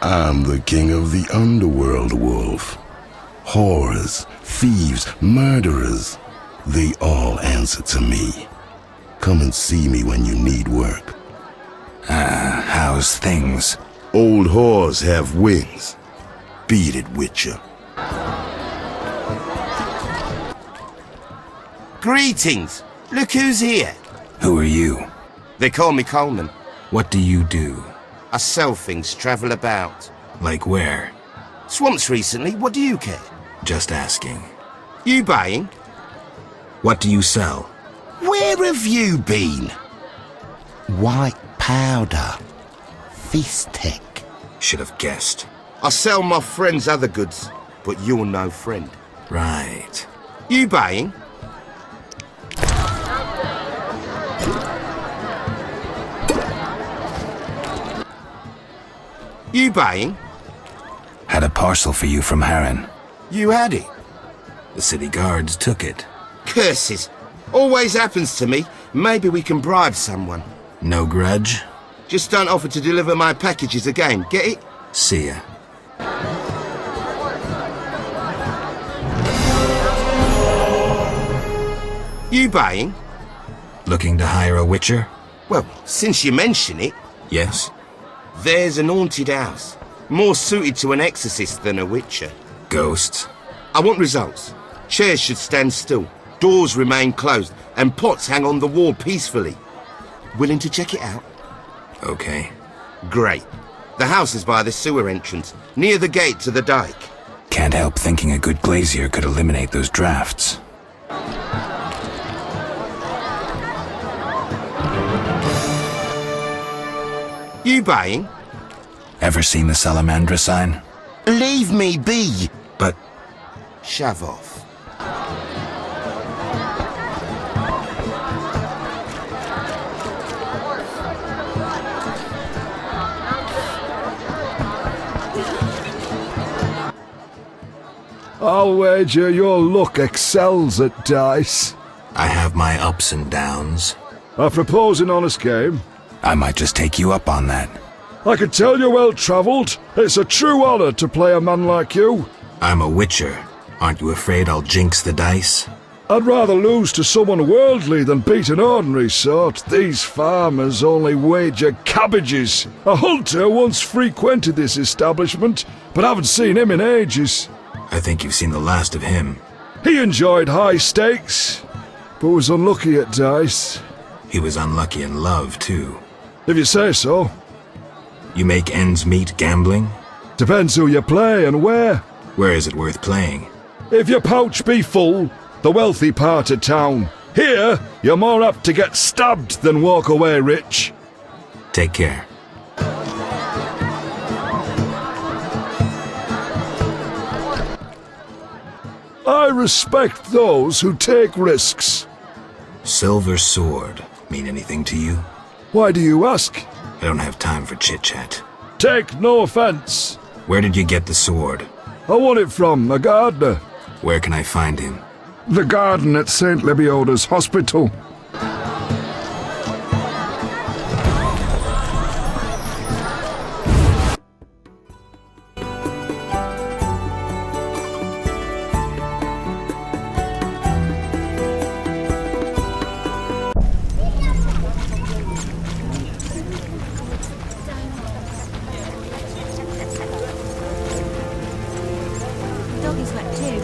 Speaker 2: I'm the king of the underworld, Wolf. Whores, thieves, murderers, they all answer to me. Come and see me when you need work.
Speaker 4: How's things?
Speaker 2: Old whores have wings. Beat it, Witcher.
Speaker 9: Greetings! Look who's here.
Speaker 4: Who are you?
Speaker 9: They call me Coleman.
Speaker 4: What do you do?
Speaker 9: I sell things, travel about.
Speaker 4: Like where?
Speaker 9: Swamps recently, what do you care?
Speaker 4: Just asking.
Speaker 9: You buying?
Speaker 4: What do you sell?
Speaker 9: Where have you been?
Speaker 2: White powder. Fist tech.
Speaker 4: Should have guessed.
Speaker 9: I sell my friends other goods, but you're no friend.
Speaker 4: Right.
Speaker 9: You buying? You buying?
Speaker 4: Had a parcel for you from Harren.
Speaker 9: You had it?
Speaker 4: The city guards took it.
Speaker 9: Curses. Always happens to me. Maybe we can bribe someone.
Speaker 4: No grudge?
Speaker 9: Just don't offer to deliver my packages again, get it?
Speaker 4: See ya.
Speaker 9: You buying?
Speaker 4: Looking to hire a witcher?
Speaker 9: Well, since you mention it...
Speaker 4: Yes?
Speaker 9: There's an haunted house. More suited to an exorcist than a witcher.
Speaker 4: Ghosts?
Speaker 9: I want results. Chairs should stand still. Doors remain closed. And pots hang on the wall peacefully. Willing to check it out?
Speaker 4: Okay.
Speaker 9: Great. The house is by the sewer entrance, near the gate to the dike.
Speaker 4: Can't help thinking a good glazier could eliminate those drafts.
Speaker 9: You buying?
Speaker 4: Ever seen the Salamandra sign?
Speaker 9: Leave me be!
Speaker 4: But...
Speaker 9: Shove off.
Speaker 5: I'll wager your luck excels at dice.
Speaker 4: I have my ups and downs.
Speaker 5: I propose an honest game.
Speaker 4: I might just take you up on that.
Speaker 5: I can tell you're well-travelled. It's a true honor to play a man like you.
Speaker 4: I'm a witcher. Aren't you afraid I'll jinx the dice?
Speaker 5: I'd rather lose to someone worldly than beat an ordinary sort. These farmers only wager cabbages. A hunter once frequented this establishment, but I haven't seen him in ages.
Speaker 4: I think you've seen the last of him.
Speaker 5: He enjoyed high stakes, but was unlucky at dice.
Speaker 4: He was unlucky in love, too.
Speaker 5: If you say so.
Speaker 4: You make ends meet gambling?
Speaker 5: Depends who you play and where.
Speaker 4: Where is it worth playing?
Speaker 5: If your pouch be full, the wealthy part of town. Here, you're more apt to get stabbed than walk away rich.
Speaker 4: Take care.
Speaker 5: I respect those who take risks.
Speaker 4: Silver sword mean anything to you?
Speaker 5: Why do you ask?
Speaker 4: I don't have time for chit-chat.
Speaker 5: Take no offense.
Speaker 4: Where did you get the sword?
Speaker 5: I won it from a gardener.
Speaker 4: Where can I find him?
Speaker 5: The garden at St. Lebioda's hospital.
Speaker 17: Doggy's wet too.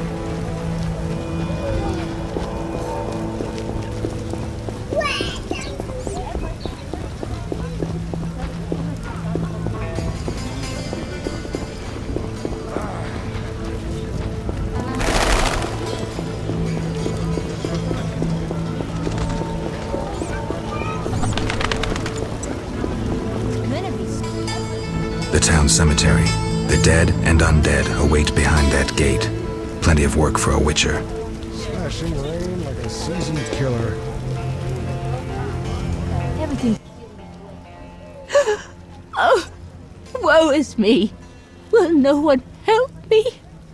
Speaker 4: The town cemetery. The dead and undead await behind that gate. Plenty of work for a witcher.
Speaker 15: Slashing rain like a seasoned killer.
Speaker 10: Everything. Oh, woe is me. Will no one help me?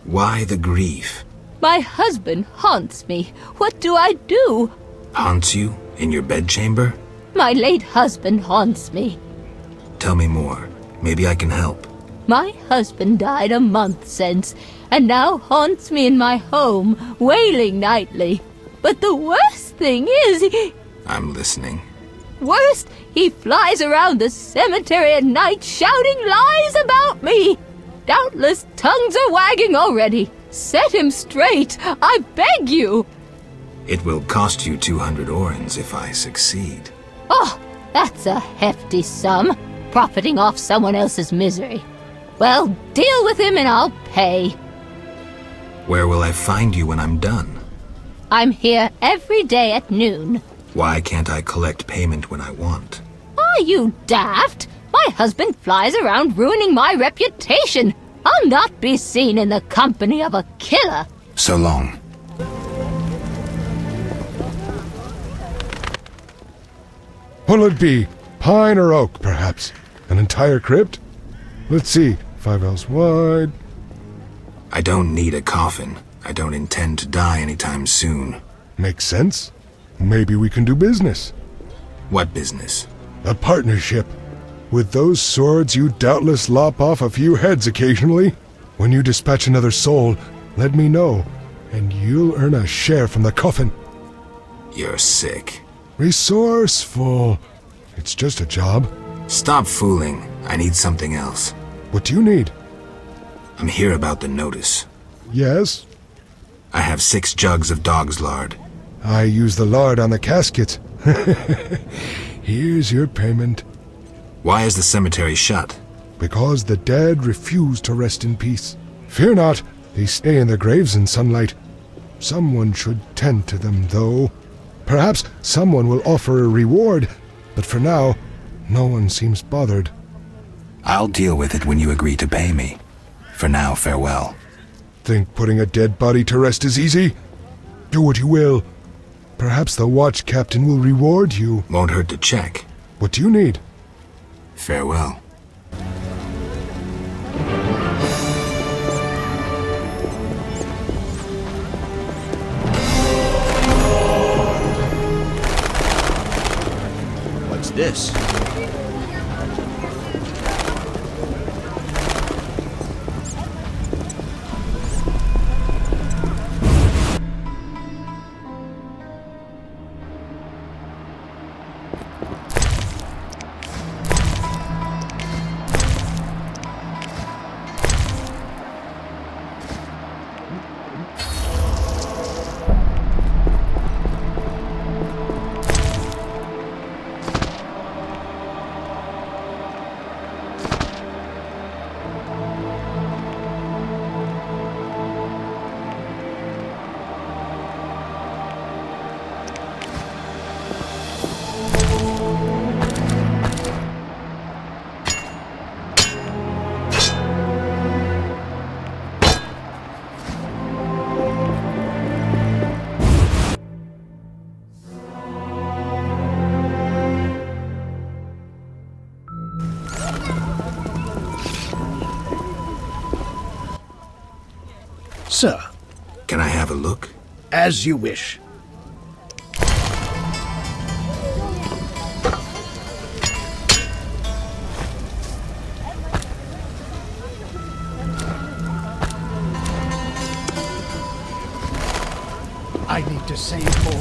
Speaker 4: Why the grief?
Speaker 10: My husband haunts me. What do I do?
Speaker 4: Haunts you? In your bedchamber?
Speaker 10: My late husband haunts me.
Speaker 4: Tell me more. Maybe I can help.
Speaker 10: My husband died a month since, and now haunts me in my home, wailing nightly. But the worst thing is,
Speaker 4: I'm listening.
Speaker 10: worst, he flies around the cemetery at night shouting lies about me. Doubtless tongues are wagging already. Set him straight, I beg you.
Speaker 4: It will cost you 200 orens if I succeed.
Speaker 10: Oh, that's a hefty sum, profiting off someone else's misery. Well, deal with him and I'll pay.
Speaker 4: Where will I find you when I'm done?
Speaker 10: I'm here every day at noon.
Speaker 4: Why can't I collect payment when I want?
Speaker 10: Are you daft? My husband flies around ruining my reputation. I'll not be seen in the company of a killer.
Speaker 4: So long.
Speaker 12: What'll it be? Pine or oak, perhaps? An entire crypt? Let's see. 5 ells wide.
Speaker 4: I don't need a coffin. I don't intend to die anytime soon.
Speaker 12: Makes sense. Maybe we can do business.
Speaker 4: What business?
Speaker 12: A partnership. With those swords, you doubtless lop off a few heads occasionally. When you dispatch another soul, let me know, and you'll earn a share from the coffin.
Speaker 4: You're sick.
Speaker 12: Resourceful. It's just a job.
Speaker 4: Stop fooling. I need something else.
Speaker 12: What do you need?
Speaker 4: I'm here about the notice.
Speaker 12: Yes?
Speaker 4: I have 6 jugs of dog's lard.
Speaker 12: I use the lard on the casket. Here's your payment.
Speaker 4: Why is the cemetery shut?
Speaker 12: Because the dead refuse to rest in peace. Fear not, they stay in their graves in sunlight. Someone should tend to them, though. Perhaps someone will offer a reward, but for now, no one seems bothered.
Speaker 4: I'll deal with it when you agree to pay me. For now, farewell.
Speaker 12: Think putting a dead body to rest is easy? Do what you will. Perhaps the watch captain will reward you.
Speaker 4: Won't hurt to check.
Speaker 12: What do you need?
Speaker 4: Farewell.
Speaker 21: this?
Speaker 15: Sir.
Speaker 4: Can I have a look?
Speaker 15: As you wish. I need to save more.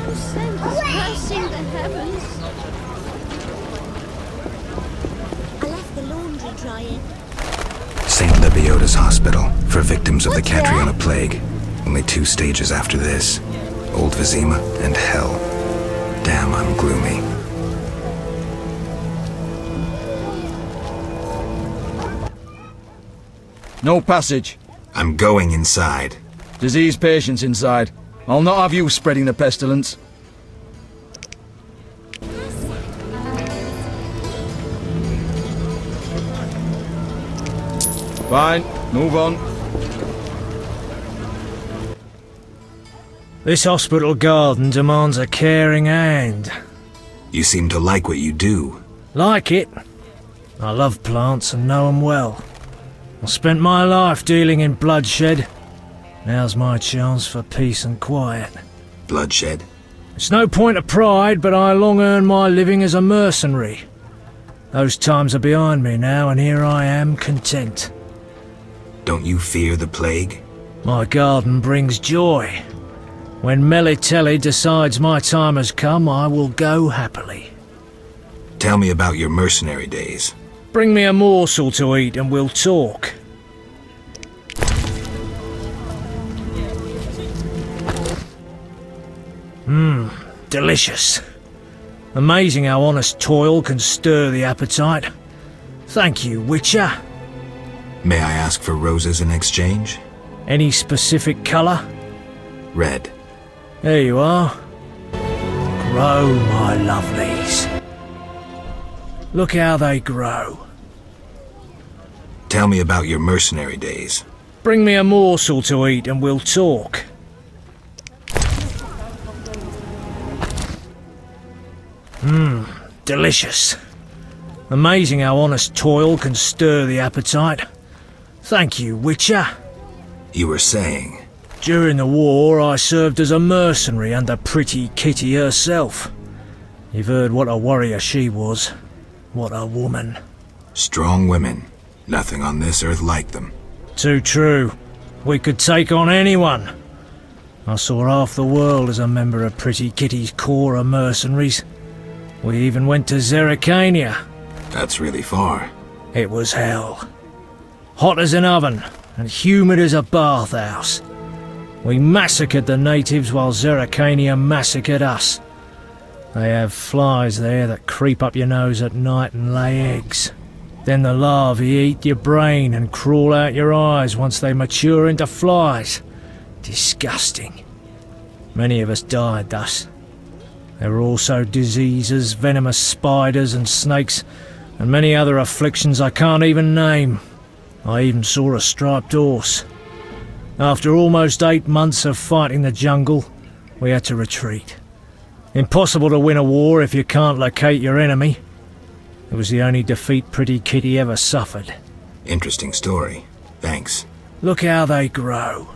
Speaker 10: Who sends cursing the heavens?
Speaker 17: I left the laundry drying.
Speaker 4: St. Lebioda's hospital for victims of the Catriona plague. Only 2 stages after this. Old Vizima and hell. Damn, I'm gloomy.
Speaker 1: No passage.
Speaker 4: I'm going inside.
Speaker 1: Disease patients inside. I'll not have you spreading the pestilence. Fine, move on.
Speaker 8: This hospital garden demands a caring hand.
Speaker 4: You seem to like what you do.
Speaker 8: Like it? I love plants and know them well. I spent my life dealing in bloodshed. Now's my chance for peace and quiet.
Speaker 4: Bloodshed?
Speaker 8: It's no point of pride, but I long earned my living as a mercenary. Those times are behind me now, and here I am, content.
Speaker 4: Don't you fear the plague?
Speaker 8: My garden brings joy. When Melitelli decides my time has come, I will go happily.
Speaker 4: Tell me about your mercenary days.
Speaker 8: Bring me a morsel to eat and we'll talk. Delicious. Amazing how honest toil can stir the appetite. Thank you, Witcher.
Speaker 4: May I ask for roses in exchange?
Speaker 8: Any specific colour?
Speaker 4: Red.
Speaker 8: There you are. Grow, my lovelies. Look how they grow.
Speaker 4: Tell me about your mercenary days.
Speaker 8: Bring me a morsel to eat and we'll talk. Delicious. Amazing how honest toil can stir the appetite. Thank you, Witcher.
Speaker 4: You were saying?
Speaker 8: During the war, I served as a mercenary under Pretty Kitty herself. You've heard what a warrior she was. What a woman.
Speaker 4: Strong women. Nothing on this earth like them.
Speaker 8: Too true. We could take on anyone. I saw half the world as a member of Pretty Kitty's corps of mercenaries. We even went to Zerrikania.
Speaker 4: That's really far.
Speaker 8: It was hell. Hot as an oven, and humid as a bathhouse. We massacred the natives while Zerrikania massacred us. They have flies there that creep up your nose at night and lay eggs. Then the larvae eat your brain and crawl out your eyes once they mature into flies. Disgusting. Many of us died thus. There were also diseases, venomous spiders and snakes, and many other afflictions I can't even name. I even saw a striped horse. After almost 8 months of fighting the jungle, we had to retreat. Impossible to win a war if you can't locate your enemy. It was the only defeat Pretty Kitty ever suffered.
Speaker 4: Interesting story. Thanks.
Speaker 8: Look how they grow.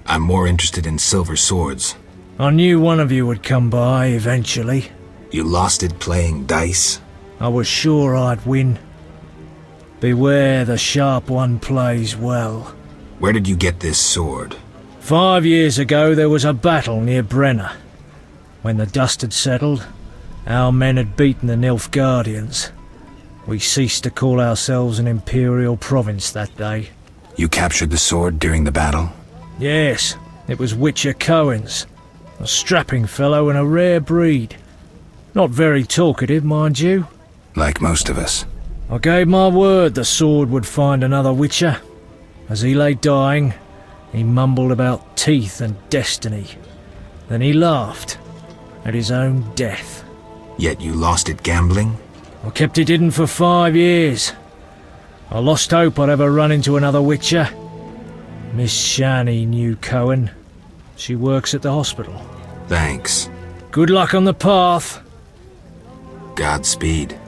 Speaker 4: I'm more interested in silver swords.
Speaker 8: I knew one of you would come by eventually.
Speaker 4: You lost it playing dice?
Speaker 8: I was sure I'd win. Beware the sharp one plays well.
Speaker 4: Where did you get this sword?
Speaker 8: 5 years ago there was a battle near Brenner. When the dust had settled, our men had beaten the Nilfgaardians. We ceased to call ourselves an imperial province that day.
Speaker 4: You captured the sword during the battle?
Speaker 8: Yes, it was Witcher Cohen's. A strapping fellow and a rare breed. Not very talkative, mind you.
Speaker 4: Like most of us.
Speaker 8: I gave my word the sword would find another Witcher. As he lay dying, he mumbled about teeth and destiny. Then he laughed at his own death.
Speaker 4: Yet you lost it gambling?
Speaker 8: I kept it hidden for 5 years. I lost hope I'd ever run into another Witcher. Miss Shani knew Cohen. She works at the hospital.
Speaker 4: Thanks.
Speaker 8: Good luck on the path.
Speaker 4: Godspeed.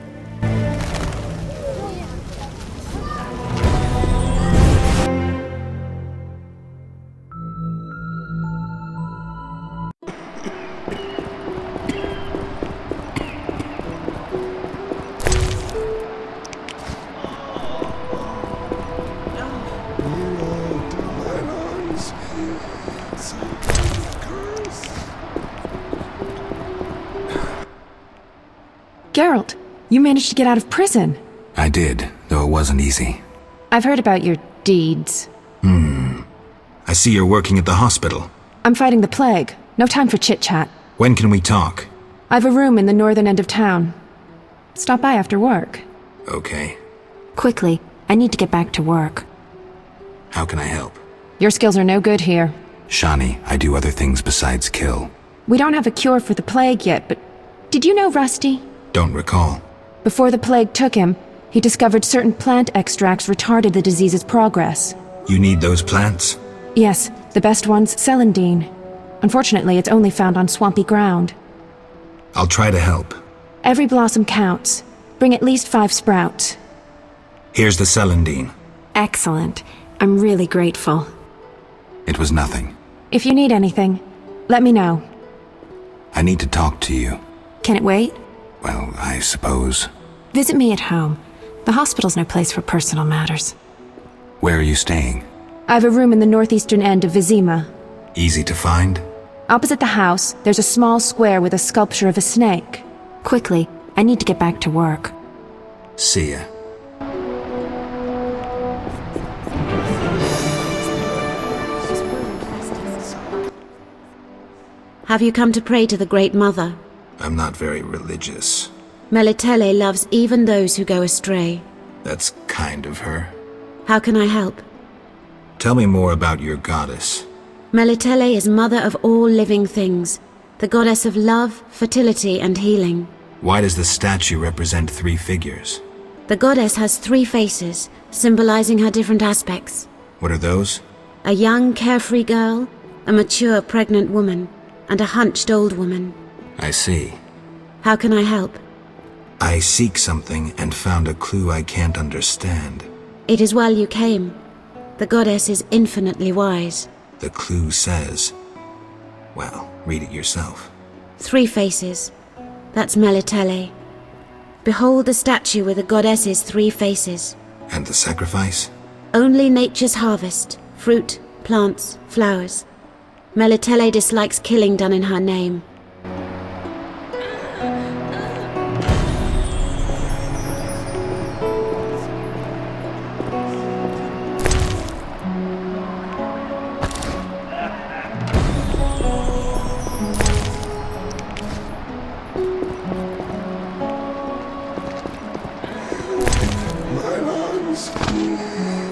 Speaker 6: Geralt, you managed to get out of prison.
Speaker 4: I did, though it wasn't easy.
Speaker 6: I've heard about your deeds.
Speaker 4: I see you're working at the hospital.
Speaker 6: I'm fighting the plague. No time for chit-chat.
Speaker 4: When can we talk?
Speaker 6: I've a room in the northern end of town. Stop by after work.
Speaker 4: Okay.
Speaker 6: Quickly, I need to get back to work.
Speaker 4: How can I help?
Speaker 6: Your skills are no good here.
Speaker 4: Shani, I do other things besides kill.
Speaker 6: We don't have a cure for the plague yet, but did you know Rusty?
Speaker 4: Don't recall.
Speaker 6: Before the plague took him, he discovered certain plant extracts retarded the disease's progress.
Speaker 4: You need those plants?
Speaker 6: Yes, the best one's celandine. Unfortunately, it's only found on swampy ground.
Speaker 4: I'll try to help.
Speaker 6: Every blossom counts. Bring at least 5 sprouts.
Speaker 4: Here's the celandine.
Speaker 6: Excellent. I'm really grateful.
Speaker 4: It was nothing.
Speaker 6: If you need anything, let me know.
Speaker 4: I need to talk to you.
Speaker 6: Can it wait?
Speaker 4: Well, I suppose.
Speaker 6: Visit me at home. The hospital's no place for personal matters.
Speaker 4: Where are you staying?
Speaker 6: I have a room in the northeastern end of Vizima.
Speaker 4: Easy to find?
Speaker 6: Opposite the house, there's a small square with a sculpture of a snake. Quickly, I need to get back to work.
Speaker 4: See ya.
Speaker 18: Have you come to pray to the Great Mother?
Speaker 4: I'm not very religious.
Speaker 18: Melitele loves even those who go astray.
Speaker 4: That's kind of her.
Speaker 18: How can I help?
Speaker 4: Tell me more about your goddess.
Speaker 18: Melitele is mother of all living things, the goddess of love, fertility, and healing.
Speaker 4: Why does the statue represent 3 figures?
Speaker 18: The goddess has 3 faces, symbolizing her different aspects.
Speaker 4: What are those?
Speaker 18: A young, carefree girl, a mature, pregnant woman, and a hunched old woman.
Speaker 4: I see.
Speaker 18: How can I help?
Speaker 4: I seek something and found a clue I can't understand.
Speaker 18: It is well you came. The goddess is infinitely wise.
Speaker 4: The clue says... Well, read it yourself.
Speaker 18: 3 faces. That's Melitele. Behold the statue with the goddess's 3 faces.
Speaker 4: And the sacrifice?
Speaker 18: Only nature's harvest. Fruit, plants, flowers. Melitele dislikes killing done in her name.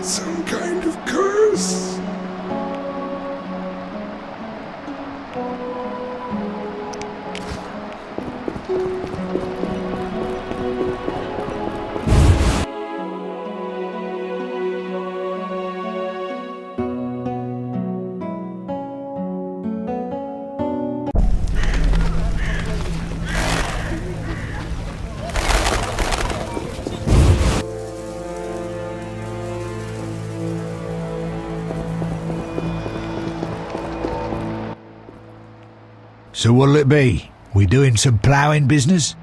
Speaker 12: Some kind of curse.
Speaker 19: So what'll it be? We doing some ploughing business?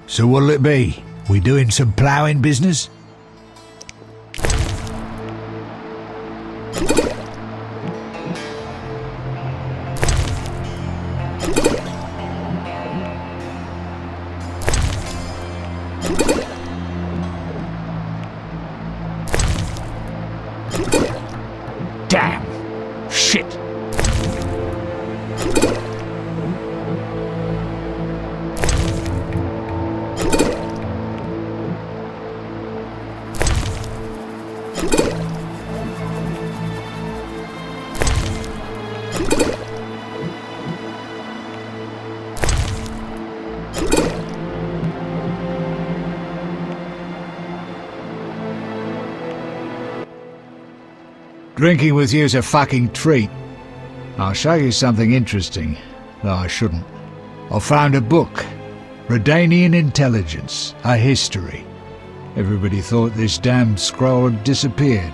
Speaker 19: So what'll it be? We doing some ploughing business?
Speaker 13: Damn! Shit!
Speaker 19: Drinking with you's a fucking treat. I'll show you something interesting, though I shouldn't. I found a book, Redanian Intelligence, a history. Everybody thought this damned scroll had disappeared.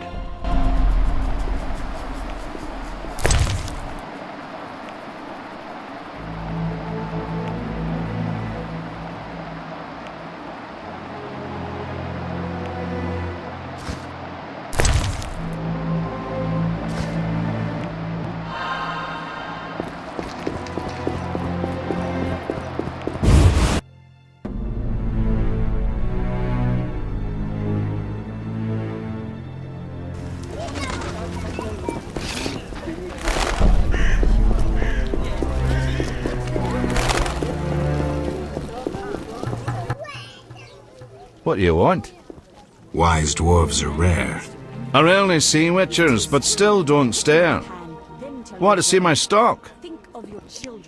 Speaker 7: What do you want?
Speaker 4: Wise dwarves are rare.
Speaker 7: I rarely see witchers, but still don't stare. Want to see my stock?
Speaker 20: Think of your children.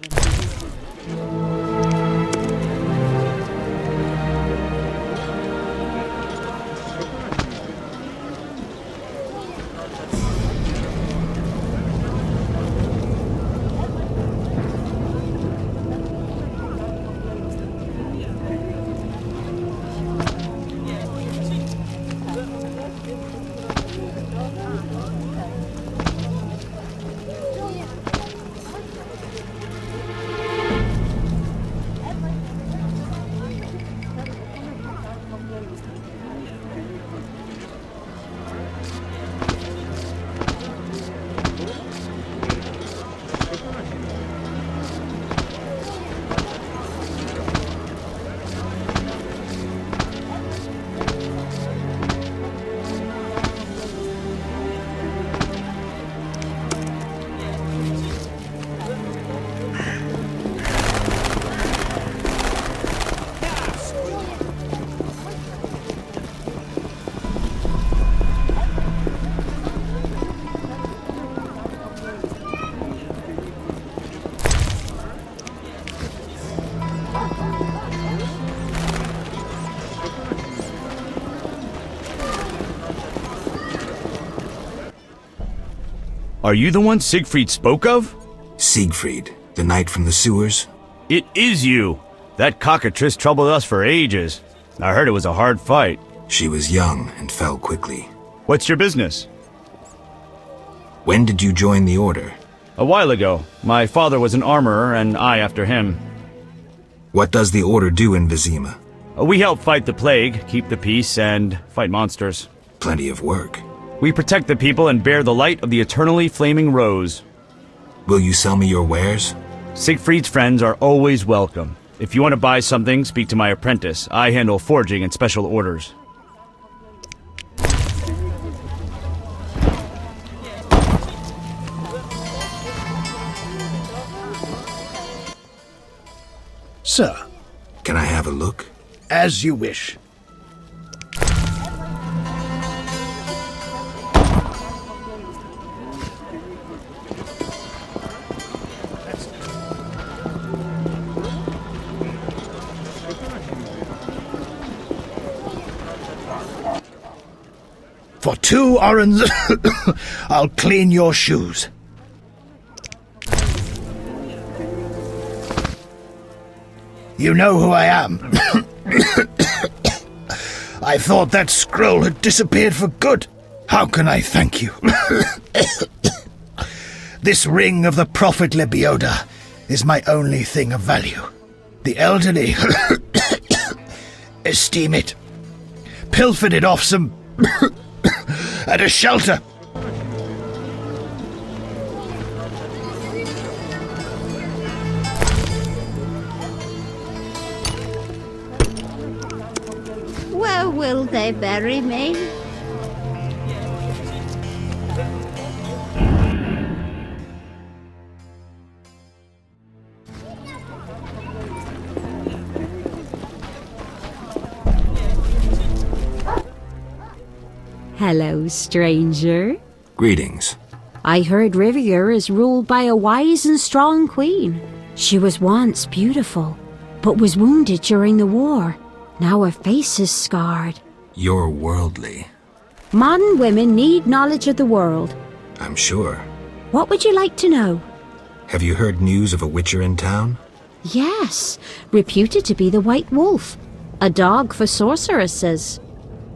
Speaker 1: Are you the one Siegfried spoke of?
Speaker 4: Siegfried, the knight from the sewers?
Speaker 1: It is you. That cockatrice troubled us for ages. I heard it was a hard fight.
Speaker 4: She was young and fell quickly.
Speaker 1: What's your business?
Speaker 4: When did you join the order?
Speaker 1: A while ago. My father was an armorer, and I after him.
Speaker 4: What does the order do in Vizima?
Speaker 1: We help fight the plague, keep the peace, and fight monsters.
Speaker 4: Plenty of work.
Speaker 1: We protect the people and bear the light of the eternally flaming rose.
Speaker 4: Will you sell me your wares?
Speaker 1: Siegfried's friends are always welcome. If you want to buy something, speak to my apprentice. I handle forging and special orders.
Speaker 15: Sir.
Speaker 4: Can I have a look?
Speaker 15: As you wish. For 2 orens, I'll clean your shoes. You know who I am. I thought that scroll had disappeared for good. How can I thank you? This ring of the prophet Lebioda is my only thing of value. The elderly esteem it. Pilfered it off some at a shelter.
Speaker 17: Where will they bury me?
Speaker 3: Hello, stranger.
Speaker 4: Greetings.
Speaker 3: I heard Riviera is ruled by a wise and strong queen. She was once beautiful, but was wounded during the war. Now her face is scarred.
Speaker 4: You're worldly.
Speaker 3: Modern women need knowledge of the world.
Speaker 4: I'm sure.
Speaker 3: What would you like to know?
Speaker 4: Have you heard news of a witcher in town?
Speaker 3: Yes, reputed to be the White Wolf. A dog for sorceresses.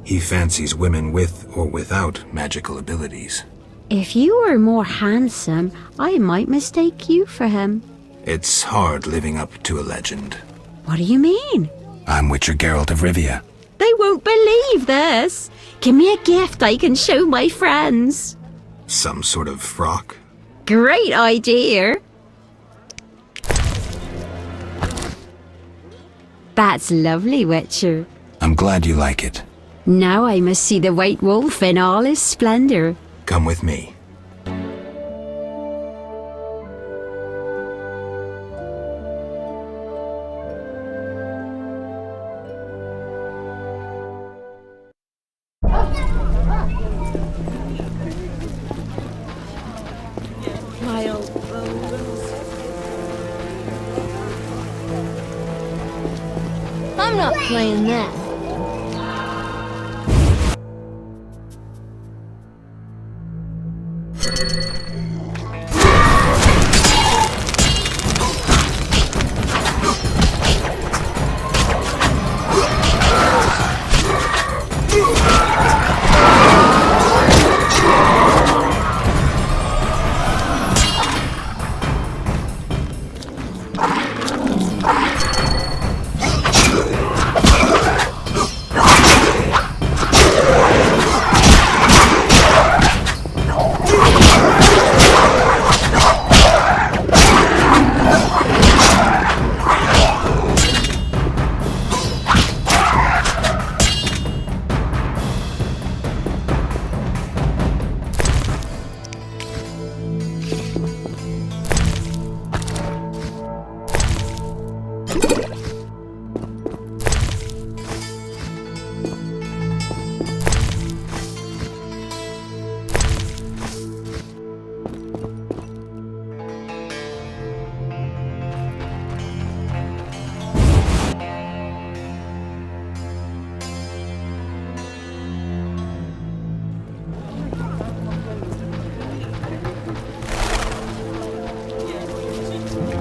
Speaker 4: He fancies women with or without magical abilities.
Speaker 3: If you were more handsome, I might mistake you for him.
Speaker 4: It's hard living up to a legend.
Speaker 3: What do you mean?
Speaker 4: I'm Witcher Geralt of Rivia.
Speaker 3: They won't believe this. Give me a gift I can show my friends.
Speaker 4: Some sort of frock?
Speaker 3: Great idea. That's lovely, Witcher.
Speaker 4: I'm glad you like it.
Speaker 3: Now I must see the White Wolf in all his splendor.
Speaker 4: Come with me.
Speaker 10: My old bones. I'm not playing that.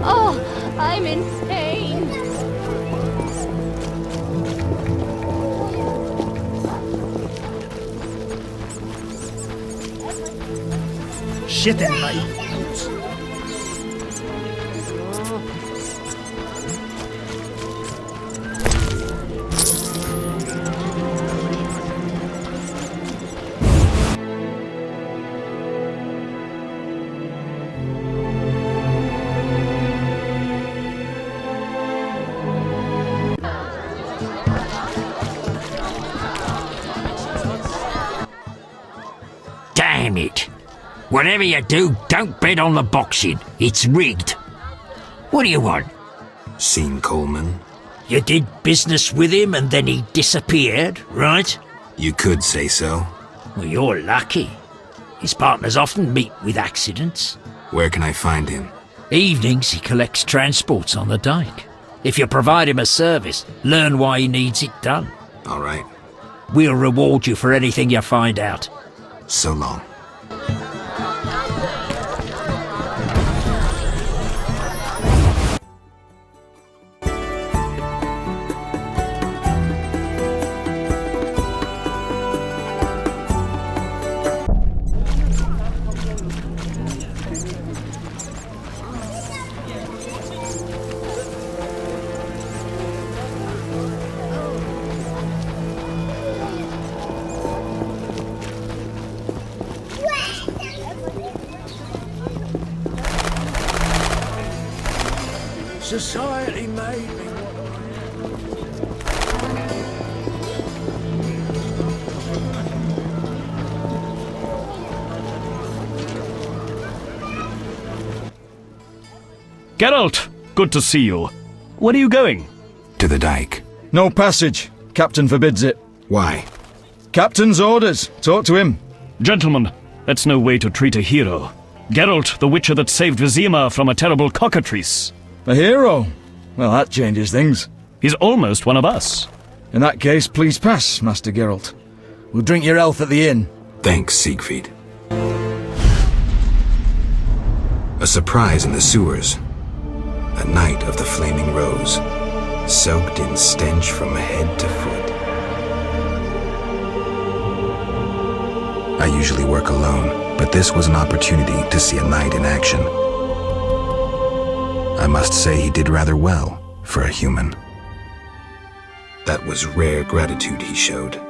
Speaker 10: Oh, I'm insane.
Speaker 15: Shit in my boots.
Speaker 13: Damn it. Whatever you do, don't bet on the boxing. It's rigged. What do you want?
Speaker 4: Seen Coleman?
Speaker 13: You did business with him and then he disappeared, right?
Speaker 4: You could say so.
Speaker 13: Well, you're lucky. His partners often meet with accidents.
Speaker 4: Where can I find him?
Speaker 13: Evenings he collects transports on the dike. If you provide him a service, learn why he needs it done.
Speaker 4: All right.
Speaker 13: We'll reward you for anything you find out.
Speaker 4: So long.
Speaker 15: Society made me
Speaker 1: Geralt, good to see you. Where are you going?
Speaker 4: To the dike.
Speaker 16: No passage. Captain forbids it.
Speaker 4: Why?
Speaker 16: Captain's orders. Talk to him.
Speaker 1: Gentlemen, that's no way to treat a hero. Geralt, the witcher that saved Vizima from a terrible cockatrice.
Speaker 16: A hero? Well, that changes things.
Speaker 1: He's almost one of us.
Speaker 16: In that case, please pass, Master Geralt. We'll drink your health at the inn.
Speaker 4: Thanks, Siegfried. A surprise in the sewers. A night of the Flaming Rose, soaked in stench from head to foot. I usually work alone, but this was an opportunity to see a knight in action. I must say he did rather well for a human. That was rare gratitude he showed.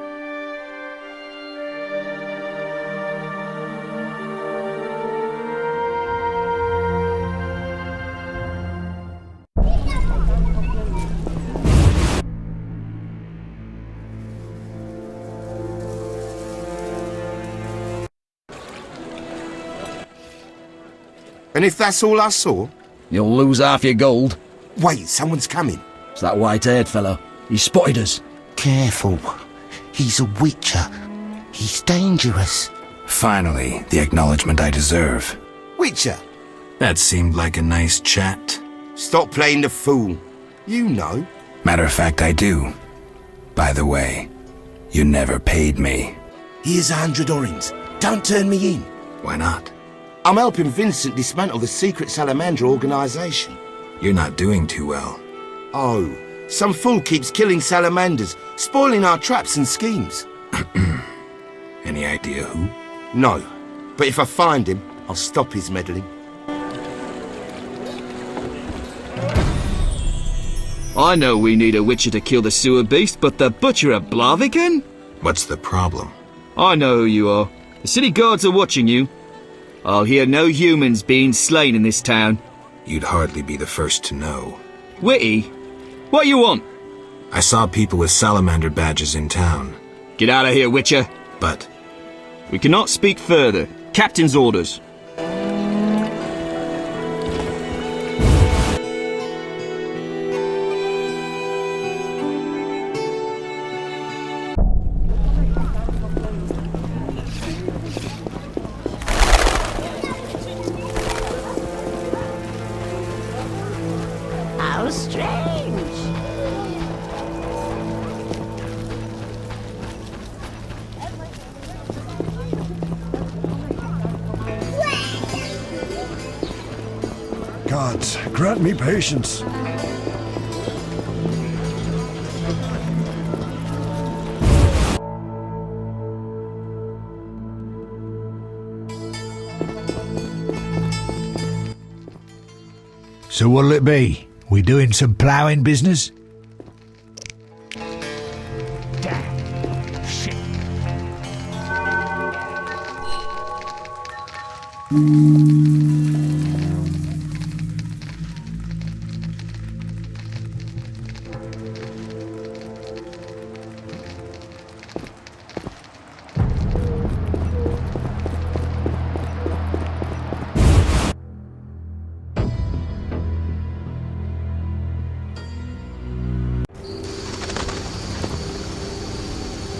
Speaker 9: And if that's all I saw?
Speaker 16: You'll lose half your gold.
Speaker 9: Wait, someone's coming.
Speaker 16: It's that white-haired fellow. He spotted us.
Speaker 9: Careful. He's a witcher. He's dangerous.
Speaker 4: Finally, the acknowledgement I deserve.
Speaker 9: Witcher?
Speaker 4: That seemed like a nice chat.
Speaker 9: Stop playing the fool. You know.
Speaker 4: Matter of fact, I do. By the way, you never paid me.
Speaker 9: Here's 100 orins. Don't turn me in.
Speaker 4: Why not?
Speaker 9: I'm helping Vincent dismantle the secret salamander organization.
Speaker 4: You're not doing too well.
Speaker 9: Oh, some fool keeps killing salamanders, spoiling our traps and schemes.
Speaker 4: Any idea who?
Speaker 9: No, but if I find him, I'll stop his meddling.
Speaker 20: I know we need a witcher to kill the sewer beast, but the butcher of Blaviken?
Speaker 4: What's the problem?
Speaker 20: I know who you are. The city guards are watching you. I'll hear no humans being slain in this town.
Speaker 4: You'd hardly be the first to know.
Speaker 20: Witty? What you want?
Speaker 4: I saw people with salamander badges in town.
Speaker 20: Get out of here, Witcher.
Speaker 4: But...
Speaker 20: we cannot speak further. Captain's orders.
Speaker 17: How strange.
Speaker 5: Gods, grant me patience.
Speaker 19: So what'll it be? We doing some ploughing business?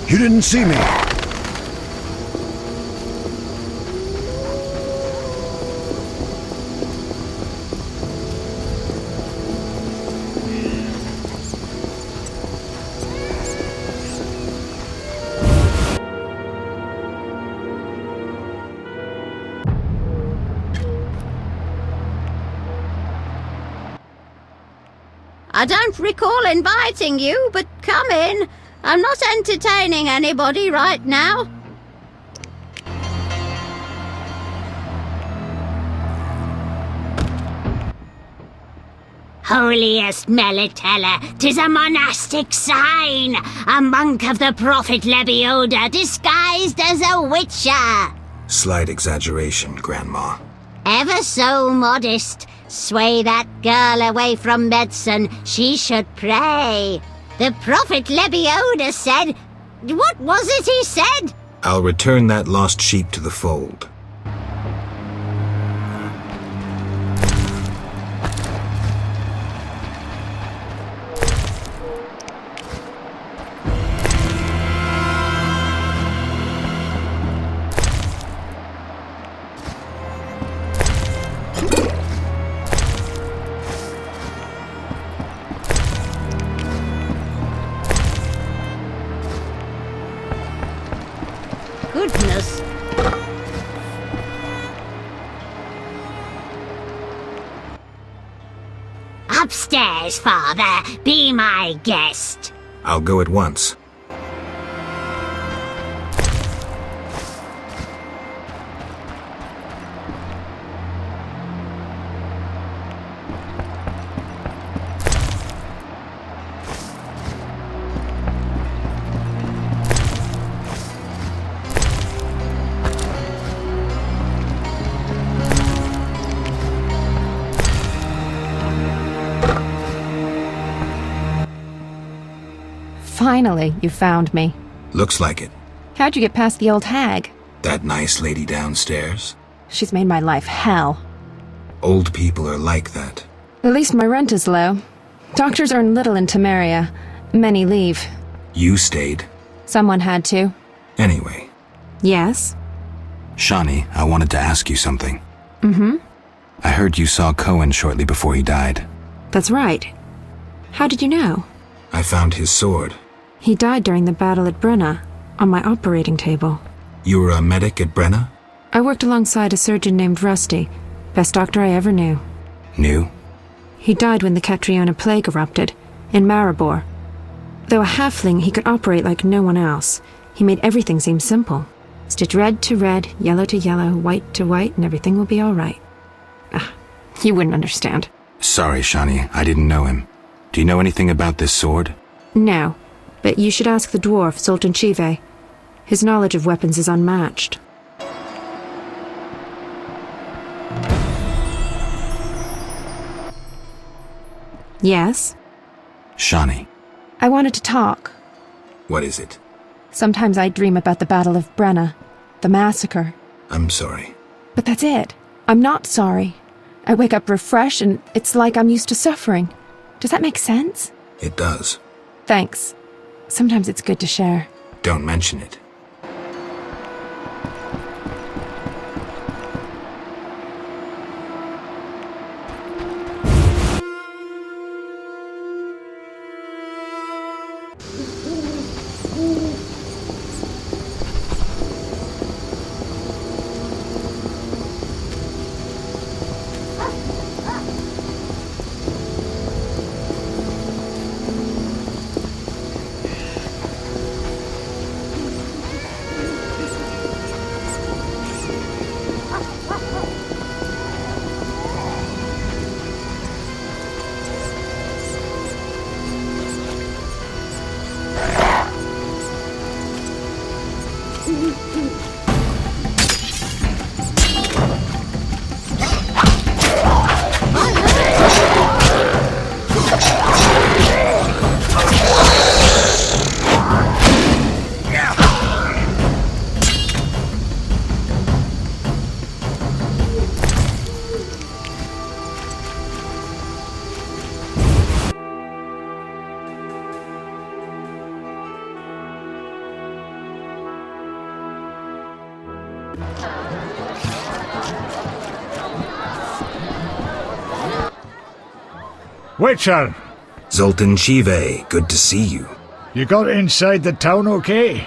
Speaker 5: You didn't see me.
Speaker 3: I don't recall inviting you, but come in. I'm not entertaining anybody right now.
Speaker 23: Holiest Melitella, 'tis a monastic sign, a monk of the prophet Lebioda disguised as a witcher.
Speaker 4: Slight exaggeration, Grandma.
Speaker 23: Ever so modest. Sway that girl away from medicine. She should pray. The prophet Lebioda said... What was it he said?
Speaker 4: I'll return that lost sheep to the fold.
Speaker 23: Goodness. Upstairs, Father. Be my guest.
Speaker 4: I'll go at once.
Speaker 6: Finally, you found me.
Speaker 4: Looks like it.
Speaker 6: How'd you get past the old hag?
Speaker 4: That nice lady downstairs?
Speaker 6: She's made my life hell.
Speaker 4: Old people are like that.
Speaker 6: At least my rent is low. Doctors earn little in Temeria. Many leave.
Speaker 4: You stayed.
Speaker 6: Someone had to.
Speaker 4: Anyway.
Speaker 6: Yes?
Speaker 4: Shawnee, I wanted to ask you something.
Speaker 6: Mm-hmm.
Speaker 4: I heard you saw Cohen shortly before he died.
Speaker 6: That's right. How did you know?
Speaker 4: I found his sword.
Speaker 6: He died during the battle at Brenna, on my operating table.
Speaker 4: You were a medic at Brenna?
Speaker 6: I worked alongside a surgeon named Rusty, best doctor I ever knew.
Speaker 4: Knew?
Speaker 6: He died when the Catriona plague erupted, in Maribor. Though a halfling, he could operate like no one else. He made everything seem simple. Stitch red to red, yellow to yellow, white to white, and everything will be all right. You wouldn't understand.
Speaker 4: Sorry, Shawnee, I didn't know him. Do you know anything about this sword?
Speaker 6: No, but you should ask the dwarf, Zoltan Chive. His knowledge of weapons is unmatched. Yes?
Speaker 4: Shawnee.
Speaker 6: I wanted to talk.
Speaker 4: What is it?
Speaker 6: Sometimes I dream about the Battle of Brenna, the massacre.
Speaker 4: I'm sorry.
Speaker 6: But that's it. I'm not sorry. I wake up refreshed and it's like I'm used to suffering. Does that make sense?
Speaker 4: It does.
Speaker 6: Thanks. Sometimes it's good to share.
Speaker 4: Don't mention it.
Speaker 19: Witcher!
Speaker 4: Zoltan Chive, good to see you.
Speaker 19: You got inside the town okay?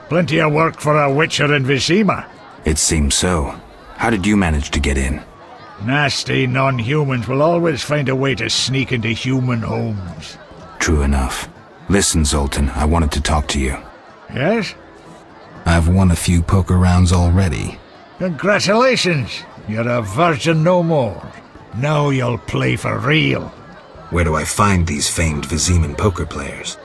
Speaker 19: Plenty of work for a Witcher in Vizima.
Speaker 4: It seems so. How did you manage to get in?
Speaker 19: Nasty non-humans will always find a way to sneak into human homes.
Speaker 4: True enough. Listen, Zoltan, I wanted to talk to you.
Speaker 19: Yes?
Speaker 4: I've won a few poker rounds already.
Speaker 19: Congratulations! You're a virgin no more. Now you'll play for real.
Speaker 4: Where do I find these famed Viziman poker players?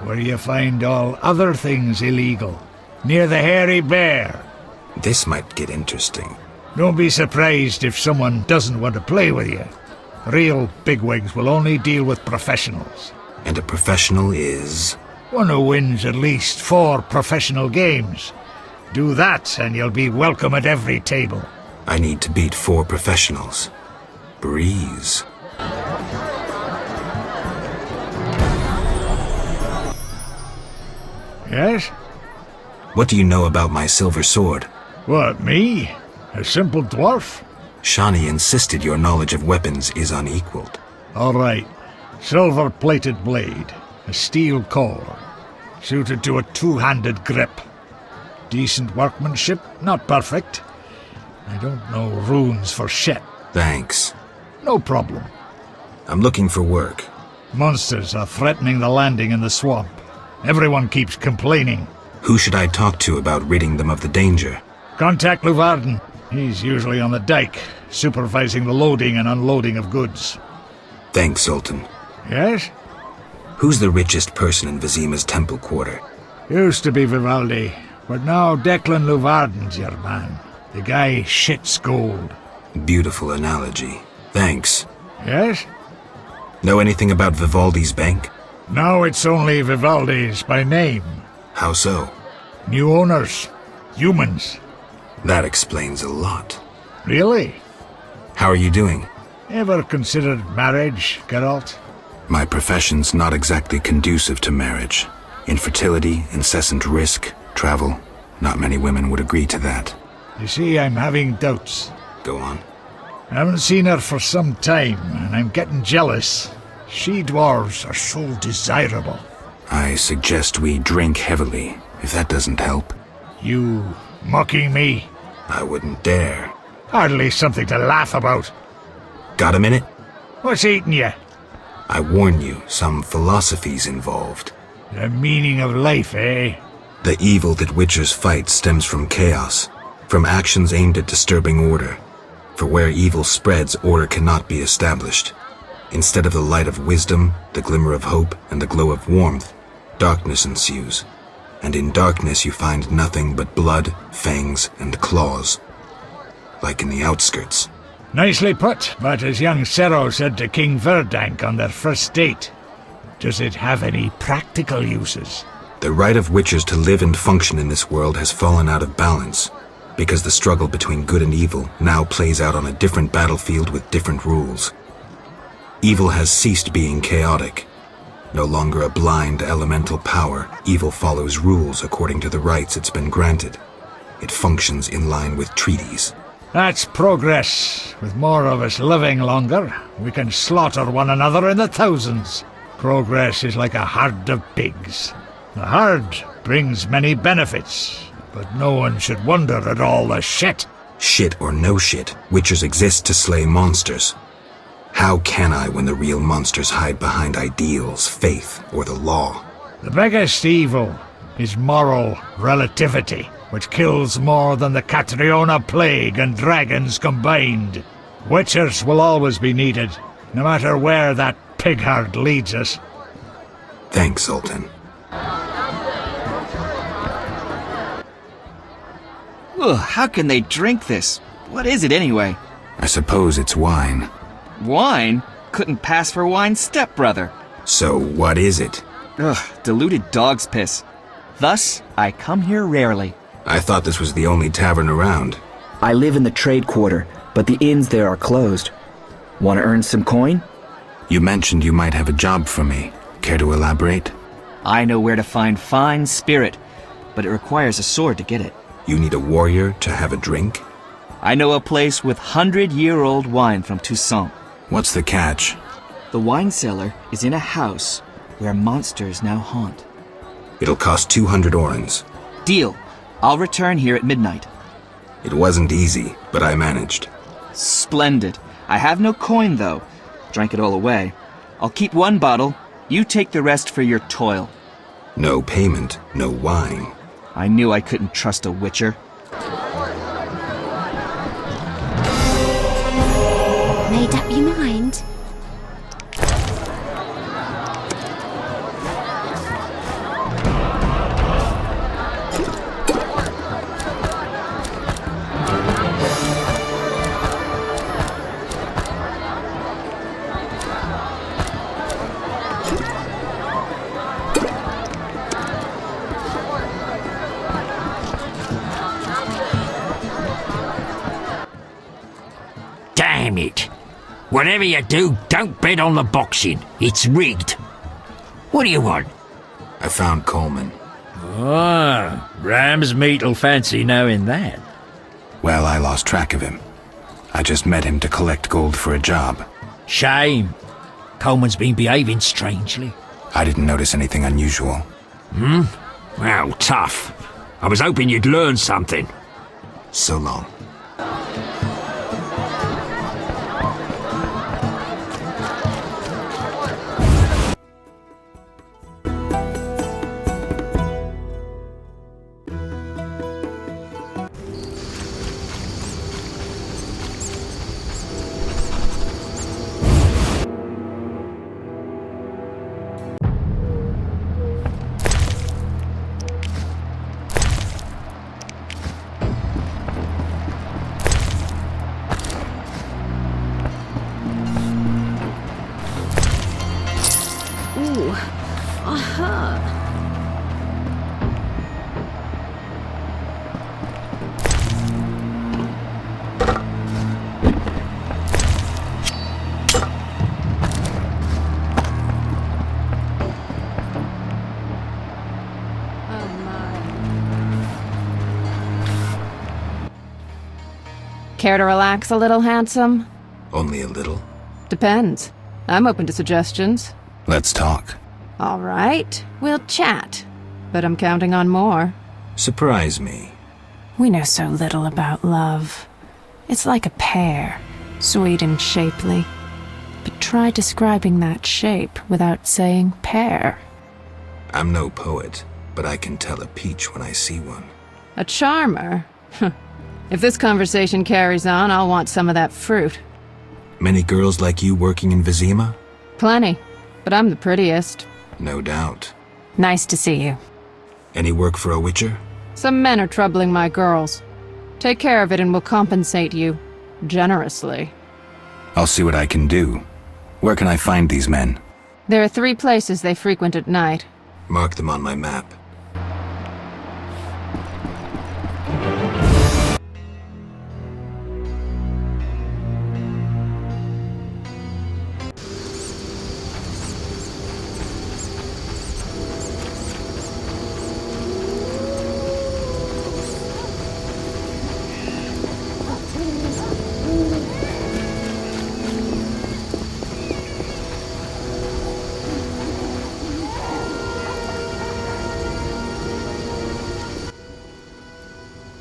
Speaker 19: Where you find all other things illegal. Near the hairy bear.
Speaker 4: This might get interesting.
Speaker 19: Don't be surprised if someone doesn't want to play with you. Real bigwigs will only deal with professionals.
Speaker 4: And a professional is?
Speaker 19: One who wins at least 4 professional games. Do that, and you'll be welcome at every table.
Speaker 4: I need to beat 4 professionals. Breeze.
Speaker 19: Yes?
Speaker 4: What do you know about my silver sword?
Speaker 19: What, me? A simple dwarf?
Speaker 4: Shawnee insisted your knowledge of weapons is unequaled.
Speaker 19: All right. Silver-plated blade. A steel core. Suited to a 2-handed grip. Decent workmanship, not perfect. I don't know runes for shit.
Speaker 4: Thanks.
Speaker 19: No problem.
Speaker 4: I'm looking for work.
Speaker 19: Monsters are threatening the landing in the swamp. Everyone keeps complaining.
Speaker 4: Who should I talk to about ridding them of the danger?
Speaker 19: Contact Luvarden. He's usually on the dike, supervising the loading and unloading of goods.
Speaker 4: Thanks, Sultan.
Speaker 19: Yes?
Speaker 4: Who's the richest person in Vizima's temple quarter?
Speaker 19: Used to be Vivaldi, but now Declan Luvarden's your man. The guy shits gold.
Speaker 4: Beautiful analogy. Thanks.
Speaker 19: Yes?
Speaker 4: Know anything about Vivaldi's bank?
Speaker 19: Now it's only Vivaldi's by name.
Speaker 4: How so?
Speaker 19: New owners. Humans.
Speaker 4: That explains a lot.
Speaker 19: Really?
Speaker 4: How are you doing?
Speaker 19: Ever considered marriage, Geralt?
Speaker 4: My profession's not exactly conducive to marriage. Infertility, incessant risk, travel. Not many women would agree to that.
Speaker 19: You see, I'm having doubts.
Speaker 4: Go on.
Speaker 19: I haven't seen her for some time, and I'm getting jealous. She-dwarves are so desirable.
Speaker 4: I suggest we drink heavily, if that doesn't help.
Speaker 19: You mocking me?
Speaker 4: I wouldn't dare.
Speaker 19: Hardly something to laugh about.
Speaker 4: Got a minute?
Speaker 19: What's eating you?
Speaker 4: I warn you, some philosophy's involved.
Speaker 19: The meaning of life, eh?
Speaker 4: The evil that witchers fight stems from chaos, from actions aimed at disturbing order. For where evil spreads, order cannot be established. Instead of the light of wisdom, the glimmer of hope, and the glow of warmth, darkness ensues. And in darkness you find nothing but blood, fangs, and claws. Like in the outskirts.
Speaker 19: Nicely put, but as young Sero said to King Verdank on their first date, does it have any practical uses?
Speaker 4: The right of witchers to live and function in this world has fallen out of balance, because the struggle between good and evil now plays out on a different battlefield with different rules. Evil has ceased being chaotic. No longer a blind elemental power, evil follows rules according to the rights it's been granted. It functions in line with treaties.
Speaker 19: That's progress. With more of us living longer, we can slaughter one another in the thousands. Progress is like a herd of pigs. The herd brings many benefits, but no one should wonder at all the shit.
Speaker 4: Shit or no shit, witchers exist to slay monsters. How can I when the real monsters hide behind ideals, faith, or the law?
Speaker 19: The biggest evil is moral relativity, which kills more than the Catriona plague and dragons combined. Witchers will always be needed, no matter where that pig herd leads us.
Speaker 4: Thanks, Sultan.
Speaker 20: Ugh, how can they drink this? What is it anyway?
Speaker 4: I suppose it's wine.
Speaker 20: Wine? Couldn't pass for wine's stepbrother.
Speaker 4: So what is it?
Speaker 20: Ugh, diluted dog's piss. Thus, I come here rarely.
Speaker 4: I thought this was the only tavern around.
Speaker 11: I live in the trade quarter, but the inns there are closed. Want to earn some coin?
Speaker 4: You mentioned you might have a job for me. Care to elaborate?
Speaker 20: I know where to find fine spirit, but it requires a sword to get it.
Speaker 4: You need a warrior to have a drink?
Speaker 20: I know a place with 100-year-old wine from Toussaint.
Speaker 4: What's the catch?
Speaker 20: The wine cellar is in a house where monsters now haunt.
Speaker 4: It'll cost 200 orens.
Speaker 20: Deal. I'll return here at midnight.
Speaker 4: It wasn't easy, but I managed.
Speaker 20: Splendid. I have no coin, though. Drank it all away. I'll keep one bottle. You take the rest for your toil.
Speaker 4: No payment, no wine.
Speaker 20: I knew I couldn't trust a witcher.
Speaker 18: Made up your mind?
Speaker 13: Whatever you do, don't bet on the boxing. It's rigged. What do you want?
Speaker 4: I found Coleman.
Speaker 13: Ah, ram's meat'll fancy knowing that.
Speaker 4: Well, I lost track of him. I just met him to collect gold for a job.
Speaker 13: Shame. Coleman's been behaving strangely.
Speaker 4: I didn't notice anything unusual.
Speaker 13: Well, tough. I was hoping you'd learn something.
Speaker 4: So long.
Speaker 6: Care to relax a little, handsome?
Speaker 4: Only a little.
Speaker 6: Depends. I'm open to suggestions.
Speaker 4: Let's talk.
Speaker 6: All right, we'll chat. But I'm counting on more.
Speaker 4: Surprise me.
Speaker 6: We know so little about love. It's like a pear, sweet and shapely. But try describing that shape without saying pear.
Speaker 4: I'm no poet, but I can tell a peach when I see one.
Speaker 6: A charmer? If this conversation carries on, I'll want some of that fruit.
Speaker 4: Many girls like you working in Vizima?
Speaker 6: Plenty, but I'm the prettiest.
Speaker 4: No doubt.
Speaker 6: Nice to see you.
Speaker 4: Any work for a witcher?
Speaker 6: Some men are troubling my girls. Take care of it and we'll compensate you. Generously.
Speaker 4: I'll see what I can do. Where can I find these men?
Speaker 6: There are 3 places they frequent at night.
Speaker 4: Mark them on my map.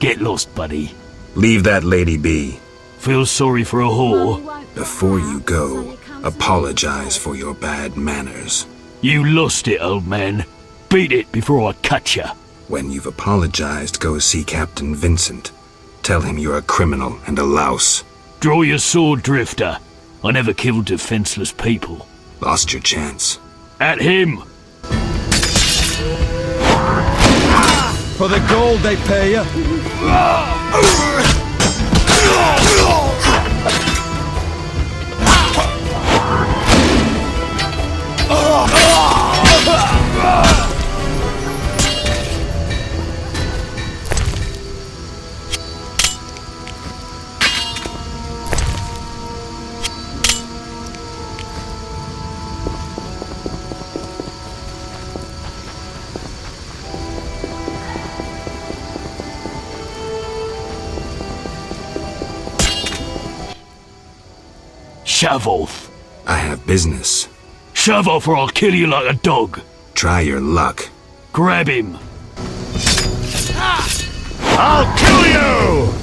Speaker 1: Get lost, buddy.
Speaker 4: Leave that lady be.
Speaker 1: Feel sorry for a whore?
Speaker 4: Before you go, apologize for your bad manners.
Speaker 1: You lost it, old man. Beat it before I cut ya.
Speaker 4: When you've apologized, go see Captain Vincent. Tell him you're a criminal and a louse.
Speaker 1: Draw your sword, Drifter. I never killed defenseless people.
Speaker 4: Lost your chance.
Speaker 1: At him!
Speaker 16: For the gold they pay you.
Speaker 1: Shove off.
Speaker 4: I have business.
Speaker 1: Shove off or I'll kill you like a dog.
Speaker 4: Try your luck.
Speaker 1: Grab him.
Speaker 5: I'll kill you!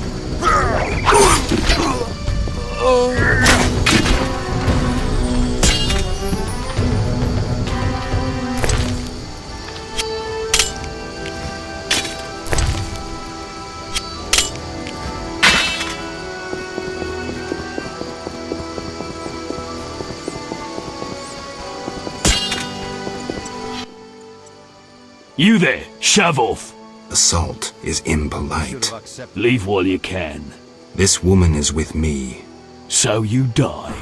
Speaker 1: You there, shove off.
Speaker 4: Assault is impolite.
Speaker 1: Leave while you can.
Speaker 4: This woman is with me.
Speaker 1: So you die.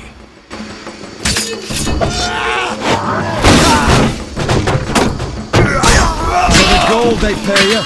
Speaker 16: For the gold they pay you.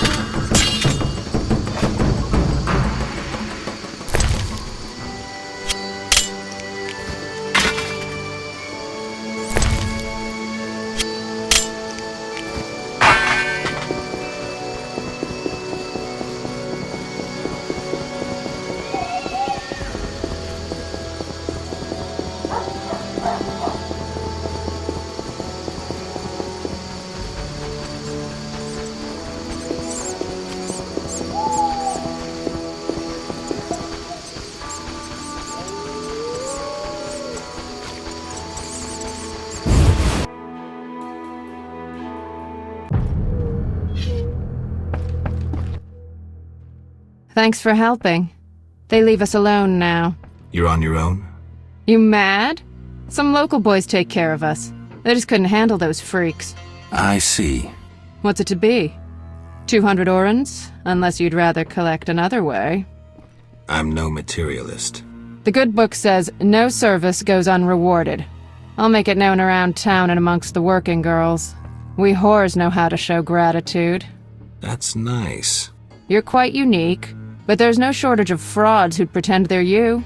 Speaker 6: Thanks for helping. They leave us alone now.
Speaker 4: You're on your own?
Speaker 6: You mad? Some local boys take care of us. They just couldn't handle those freaks.
Speaker 4: I see.
Speaker 6: What's it to be? 200 orens? Unless you'd rather collect another way.
Speaker 4: I'm no materialist.
Speaker 6: The good book says no service goes unrewarded. I'll make it known around town and amongst the working girls. We whores know how to show gratitude.
Speaker 4: That's nice.
Speaker 6: You're quite unique, but there's no shortage of frauds who'd pretend they're you.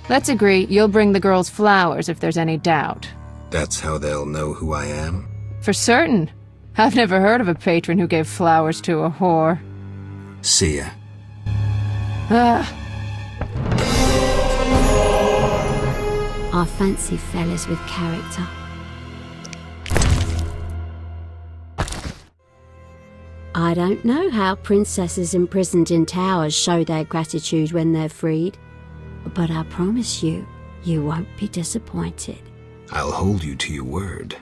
Speaker 6: Let's agree you'll bring the girls flowers if there's any doubt.
Speaker 4: That's how they'll know who I am?
Speaker 6: For certain. I've never heard of a patron who gave flowers to a whore.
Speaker 4: See ya.
Speaker 3: I fancy fellas with character. I don't know how princesses imprisoned in towers show their gratitude when they're freed, but I promise you, you won't be disappointed.
Speaker 4: I'll hold you to your word.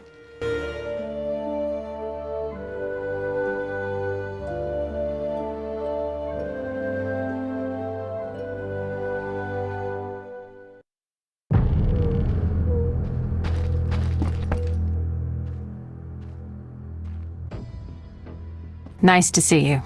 Speaker 6: Nice to see you.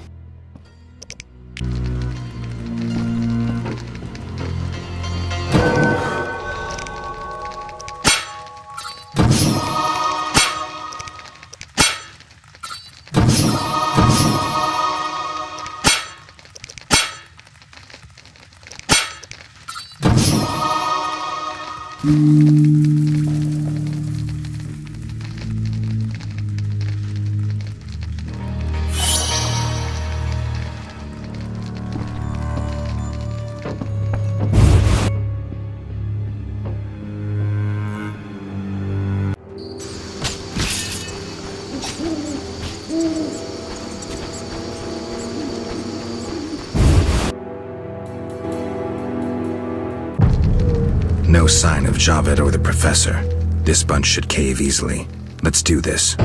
Speaker 4: No sign of Javed or the Professor. This bunch should cave easily. Let's do this.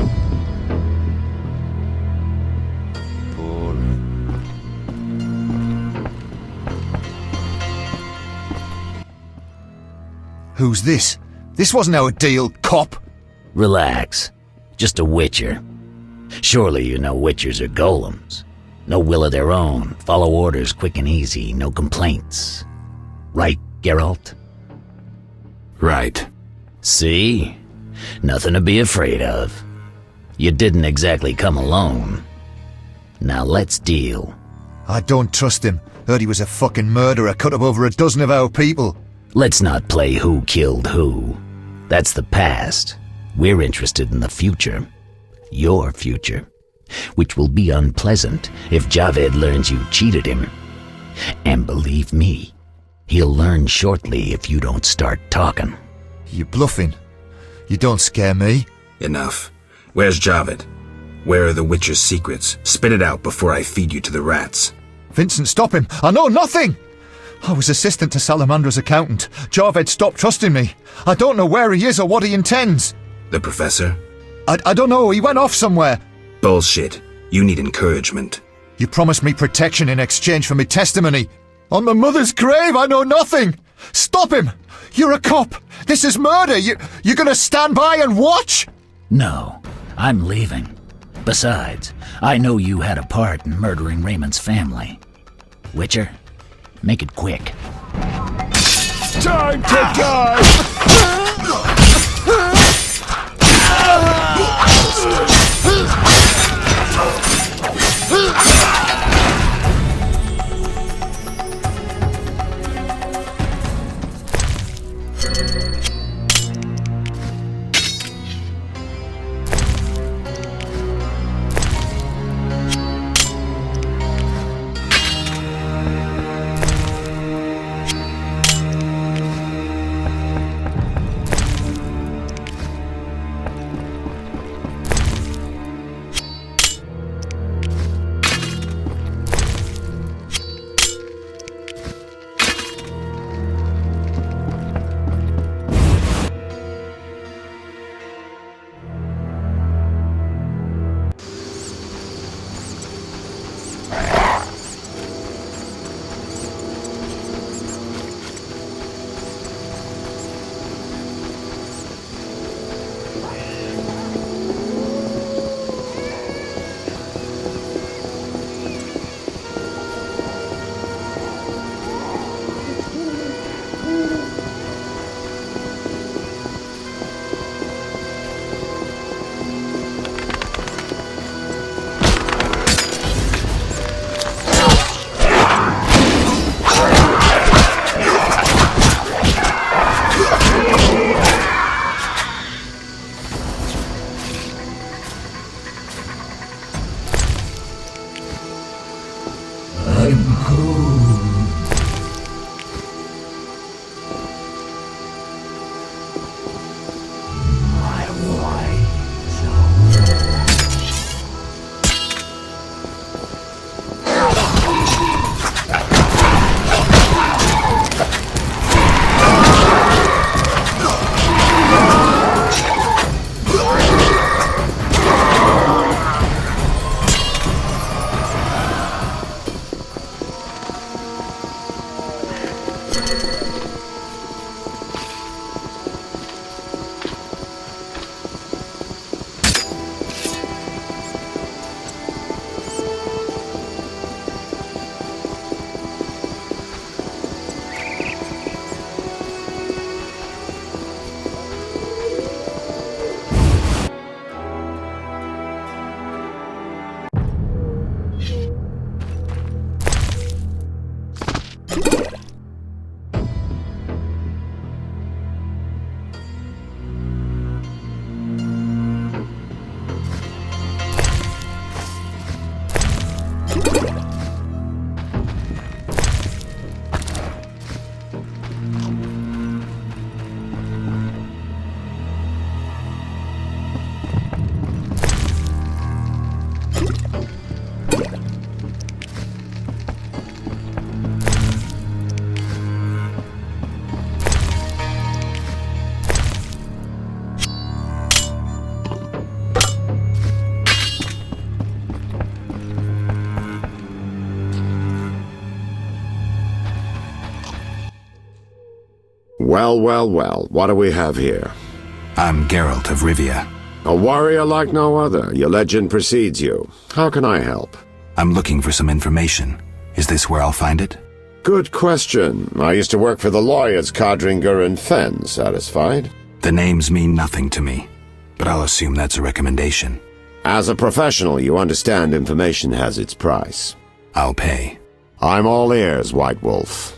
Speaker 2: Who's this? This wasn't our deal, cop.
Speaker 21: Relax. Just a witcher. Surely you know witchers are golems. No will of their own, follow orders quick and easy, no complaints. Right, Geralt?
Speaker 4: Right.
Speaker 21: See? Nothing to be afraid of. You didn't exactly come alone. Now let's deal.
Speaker 2: I don't trust him. Heard he was a fucking murderer, cut up over a dozen of our people.
Speaker 21: Let's not play who killed who. That's the past. We're interested in the future. Your future. Which will be unpleasant if Javed learns you cheated him. And believe me, he'll learn shortly if you don't start talking.
Speaker 2: You bluffing? You don't scare me.
Speaker 4: Enough. Where's Javed? Where are the Witcher's secrets? Spit it out before I feed you to the rats.
Speaker 2: Vincent, stop him! I know nothing! I was assistant to Salamandra's accountant. Javed stopped trusting me. I don't know where he is or what he intends.
Speaker 4: The Professor?
Speaker 2: I don't know, he went off somewhere.
Speaker 4: Bullshit. You need encouragement.
Speaker 2: You promised me protection in exchange for my testimony. On my mother's grave, I know nothing! Stop him! You're a cop! This is murder! You're gonna stand by and watch?
Speaker 21: No, I'm leaving. Besides, I know you had a part in murdering Raymond's family. Witcher, make it quick.
Speaker 5: Time to die!
Speaker 8: Well, well, well. What do we have here?
Speaker 4: I'm Geralt of Rivia.
Speaker 8: A warrior like no other. Your legend precedes you. How can I help?
Speaker 4: I'm looking for some information. Is this where I'll find it?
Speaker 8: Good question. I used to work for the lawyers Codringer and Fenn. Satisfied?
Speaker 4: The names mean nothing to me, but I'll assume that's a recommendation.
Speaker 8: As a professional, you understand information has its price.
Speaker 4: I'll pay.
Speaker 8: I'm all ears, White Wolf.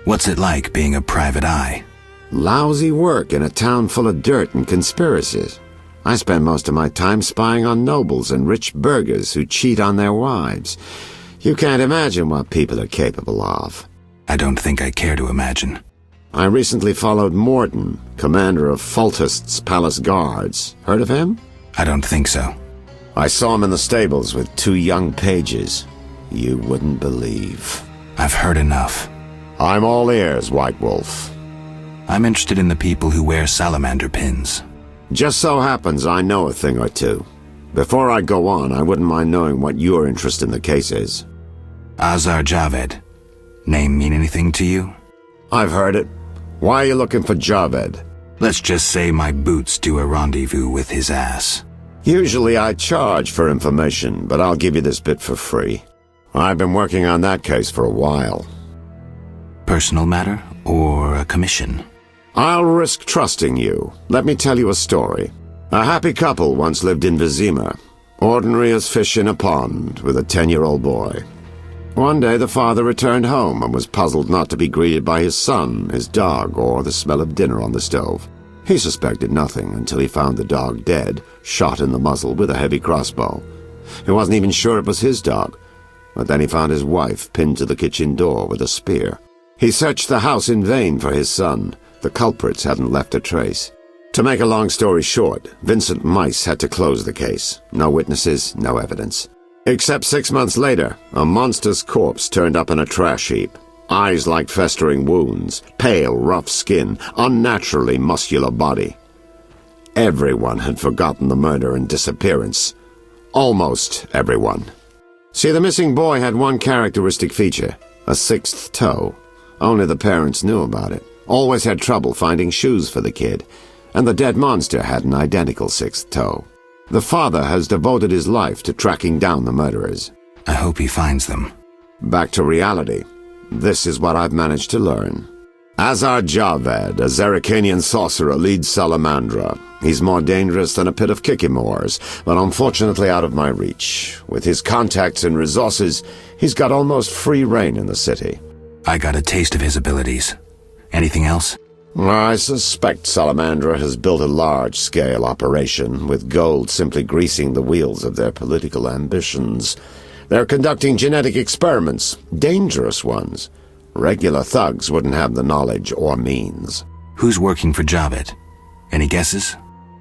Speaker 4: What's it like being a private eye?
Speaker 8: Lousy work in a town full of dirt and conspiracies. I spend most of my time spying on nobles and rich burghers who cheat on their wives. You can't imagine what people are capable of.
Speaker 4: I don't think I care to imagine.
Speaker 8: I recently followed Morton, commander of Foltest's palace guards. Heard of him?
Speaker 4: I don't think so.
Speaker 8: I saw him in the stables with 2 young pages. You wouldn't believe.
Speaker 4: I've heard enough.
Speaker 8: I'm all ears, White Wolf.
Speaker 4: I'm interested in the people who wear salamander pins.
Speaker 8: Just so happens I know a thing or two. Before I go on, I wouldn't mind knowing what your interest in the case is.
Speaker 4: Azar Javed. Name mean anything to you?
Speaker 8: I've heard it. Why are you looking for Javed?
Speaker 4: Let's just say my boots do a rendezvous with his ass.
Speaker 8: Usually I charge for information, but I'll give you this bit for free. I've been working on that case for a while.
Speaker 4: Personal matter or a commission?
Speaker 8: I'll risk trusting you. Let me tell you a story. A happy couple once lived in Vizima, ordinary as fish in a pond, with a 10-year-old boy. One day the father returned home and was puzzled not to be greeted by his son, his dog, or the smell of dinner on the stove. He suspected nothing until he found the dog dead, shot in the muzzle with a heavy crossbow. He wasn't even sure it was his dog, but then he found his wife pinned to the kitchen door with a spear. He searched the house in vain for his son. The culprits hadn't left a trace. To make a long story short, Vincent Mice had to close the case. No witnesses, no evidence. Except 6 months later, a monster's corpse turned up in a trash heap. Eyes like festering wounds, pale, rough skin, unnaturally muscular body. Everyone had forgotten the murder and disappearance. Almost everyone. See, the missing boy had one characteristic feature, a 6th toe. Only the parents knew about it. Always had trouble finding shoes for the kid, and the dead monster had an identical 6th toe. The father has devoted his life to tracking down the murderers.
Speaker 4: I hope he finds them.
Speaker 8: Back to reality. This is what I've managed to learn. Azar Javed, a Zerrikanian sorcerer, leads Salamandra. He's more dangerous than a pit of Kikimores, but unfortunately out of my reach. With his contacts and resources, he's got almost free reign in the city.
Speaker 4: I got a taste of his abilities. Anything else?
Speaker 8: I suspect Salamandra has built a large-scale operation, with gold simply greasing the wheels of their political ambitions. They're conducting genetic experiments, dangerous ones. Regular thugs wouldn't have the knowledge or means.
Speaker 4: Who's working for Javed? Any guesses?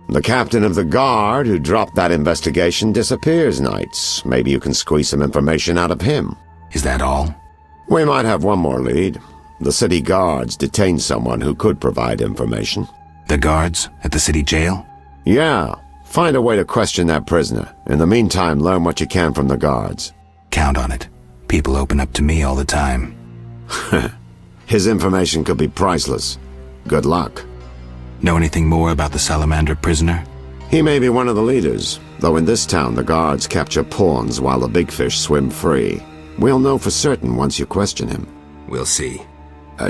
Speaker 8: The captain of the guard who dropped that investigation disappears nights. Maybe you can squeeze some information out of him.
Speaker 4: Is that all?
Speaker 8: We might have one more lead. The city guards detained someone who could provide information.
Speaker 4: The guards at the city jail?
Speaker 8: Yeah. Find a way to question that prisoner. In the meantime, learn what you can from the guards.
Speaker 4: Count on it. People open up to me all the time.
Speaker 8: His information could be priceless. Good luck.
Speaker 4: Know anything more about the salamander prisoner?
Speaker 8: He may be one of the leaders, though in this town the guards capture pawns while the big fish swim free. We'll know for certain once you question him.
Speaker 4: We'll see.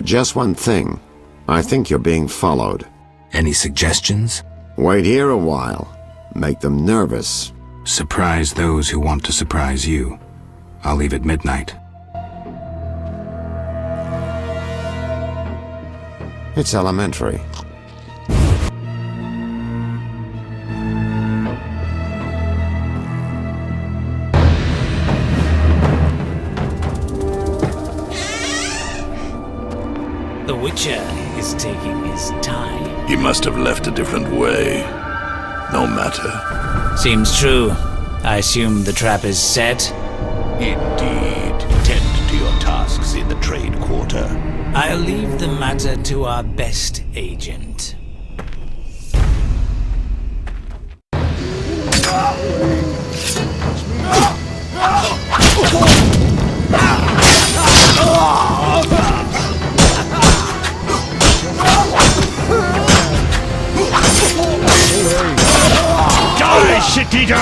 Speaker 8: Just one thing. I think you're being followed.
Speaker 4: Any suggestions?
Speaker 8: Wait here a while. Make them nervous.
Speaker 4: Surprise those who want to surprise you. I'll leave at midnight.
Speaker 8: It's elementary.
Speaker 14: The Witcher is taking his time.
Speaker 22: He must have left a different way. No matter.
Speaker 14: Seems true. I assume the trap is set?
Speaker 22: Indeed. Tend to your tasks in the trade quarter.
Speaker 14: I'll leave the matter to our best agent.
Speaker 7: shit-eater!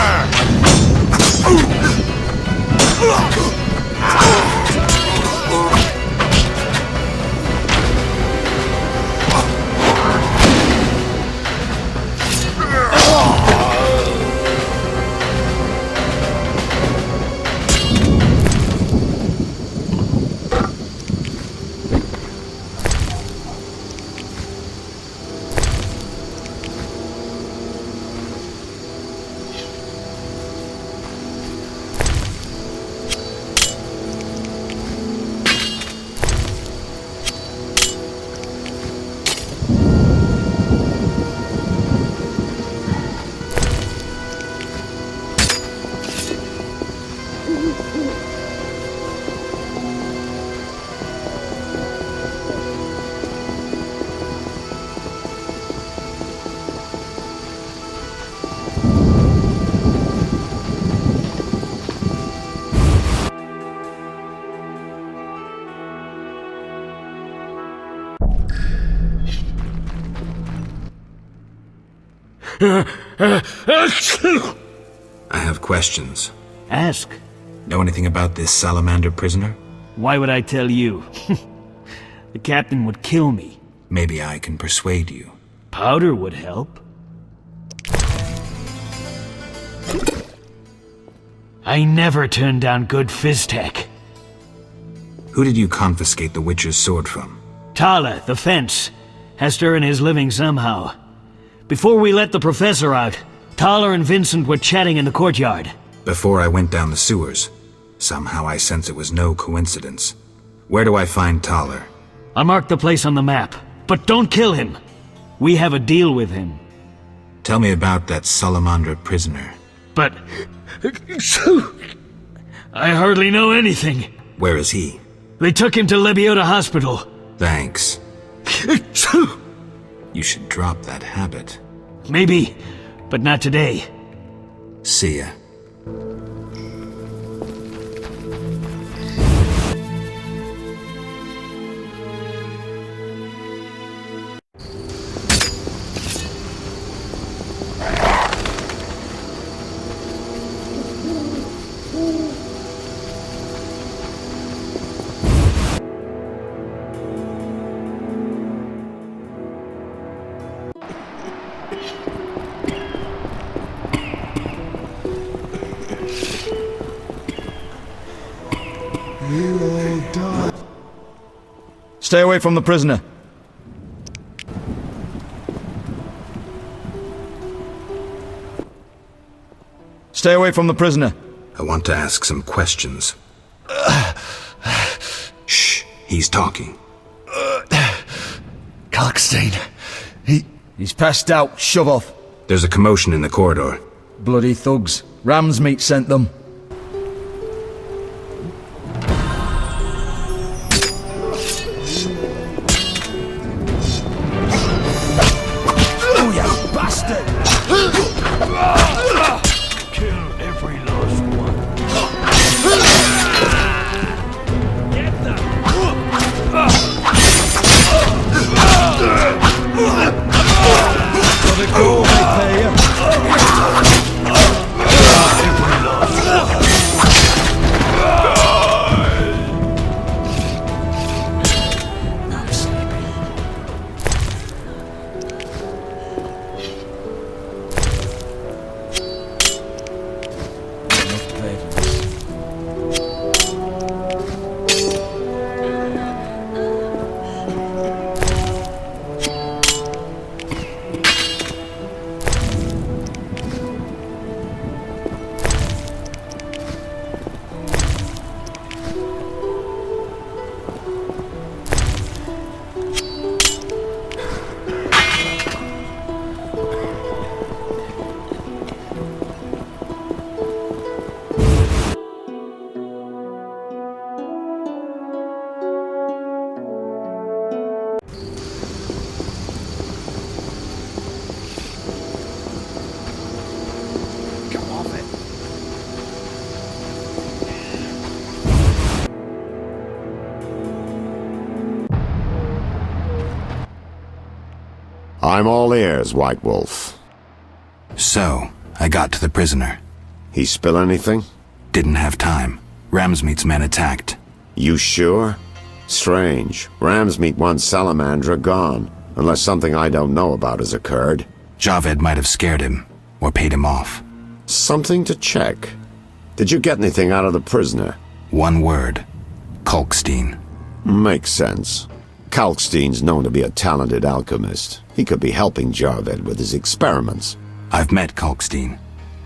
Speaker 4: I have questions.
Speaker 10: Ask.
Speaker 4: Know anything about this salamander prisoner?
Speaker 10: Why would I tell you? The captain would kill me.
Speaker 4: Maybe I can persuade you.
Speaker 10: Powder would help. I never turn down good Fizztech.
Speaker 4: Who did you confiscate the Witcher's sword from?
Speaker 10: Tala, the fence. Has to earn his living somehow. Before we let the professor out, Tala and Vincent were chatting in the courtyard.
Speaker 4: Before I went down the sewers. Somehow I sense it was no coincidence. Where do I find Thaler?
Speaker 10: I marked the place on the map, but don't kill him. We have a deal with him.
Speaker 4: Tell me about that salamander prisoner.
Speaker 10: But... I hardly know anything.
Speaker 4: Where is he?
Speaker 10: They took him to Lebiota Hospital.
Speaker 4: Thanks. You should drop that habit.
Speaker 10: Maybe, but not today.
Speaker 4: See ya.
Speaker 16: Stay away from the prisoner. Stay away from the prisoner.
Speaker 4: I want to ask some questions. Shh, he's talking.
Speaker 19: Kalkstein,
Speaker 16: He's passed out. Shove off.
Speaker 4: There's a commotion in the corridor.
Speaker 16: Bloody thugs. Ram's meat sent them.
Speaker 8: I'm all ears, White Wolf.
Speaker 4: So, I got to the prisoner.
Speaker 8: He spill anything?
Speaker 4: Didn't have time. Ramsmeat's men attacked.
Speaker 8: You sure? Strange. Ramsmeat wants Salamandra gone, unless something I don't know about has occurred.
Speaker 4: Javed might have scared him, or paid him off.
Speaker 8: Something to check. Did you get anything out of the prisoner?
Speaker 4: One word. Kalkstein.
Speaker 8: Makes sense. Kalkstein's known to be a talented alchemist. He could be helping Javed with his experiments.
Speaker 4: I've met Kalkstein.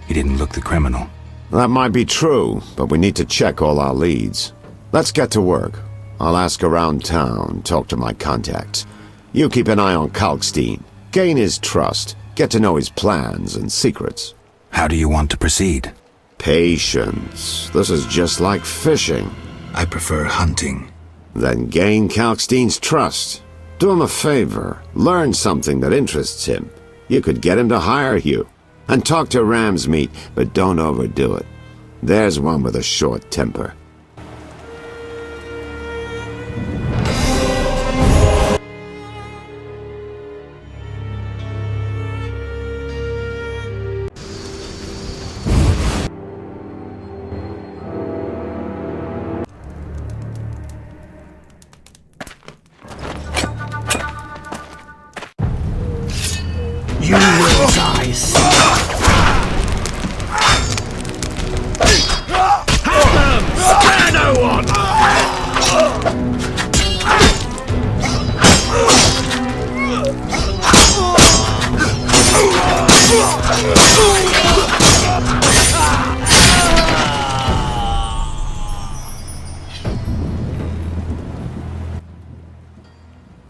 Speaker 4: He didn't look the criminal.
Speaker 8: That might be true, but we need to check all our leads. Let's get to work. I'll ask around town, talk to my contacts. You keep an eye on Kalkstein. Gain his trust. Get to know his plans and secrets.
Speaker 4: How do you want to proceed?
Speaker 8: Patience. This is just like fishing.
Speaker 4: I prefer hunting.
Speaker 8: Then gain Kalkstein's trust. Do him a favor. Learn something that interests him. You could get him to hire you. And talk to Ramsmeat, but don't overdo it. There's one with a short temper.
Speaker 13: You will die soon. Have them! Spare no one!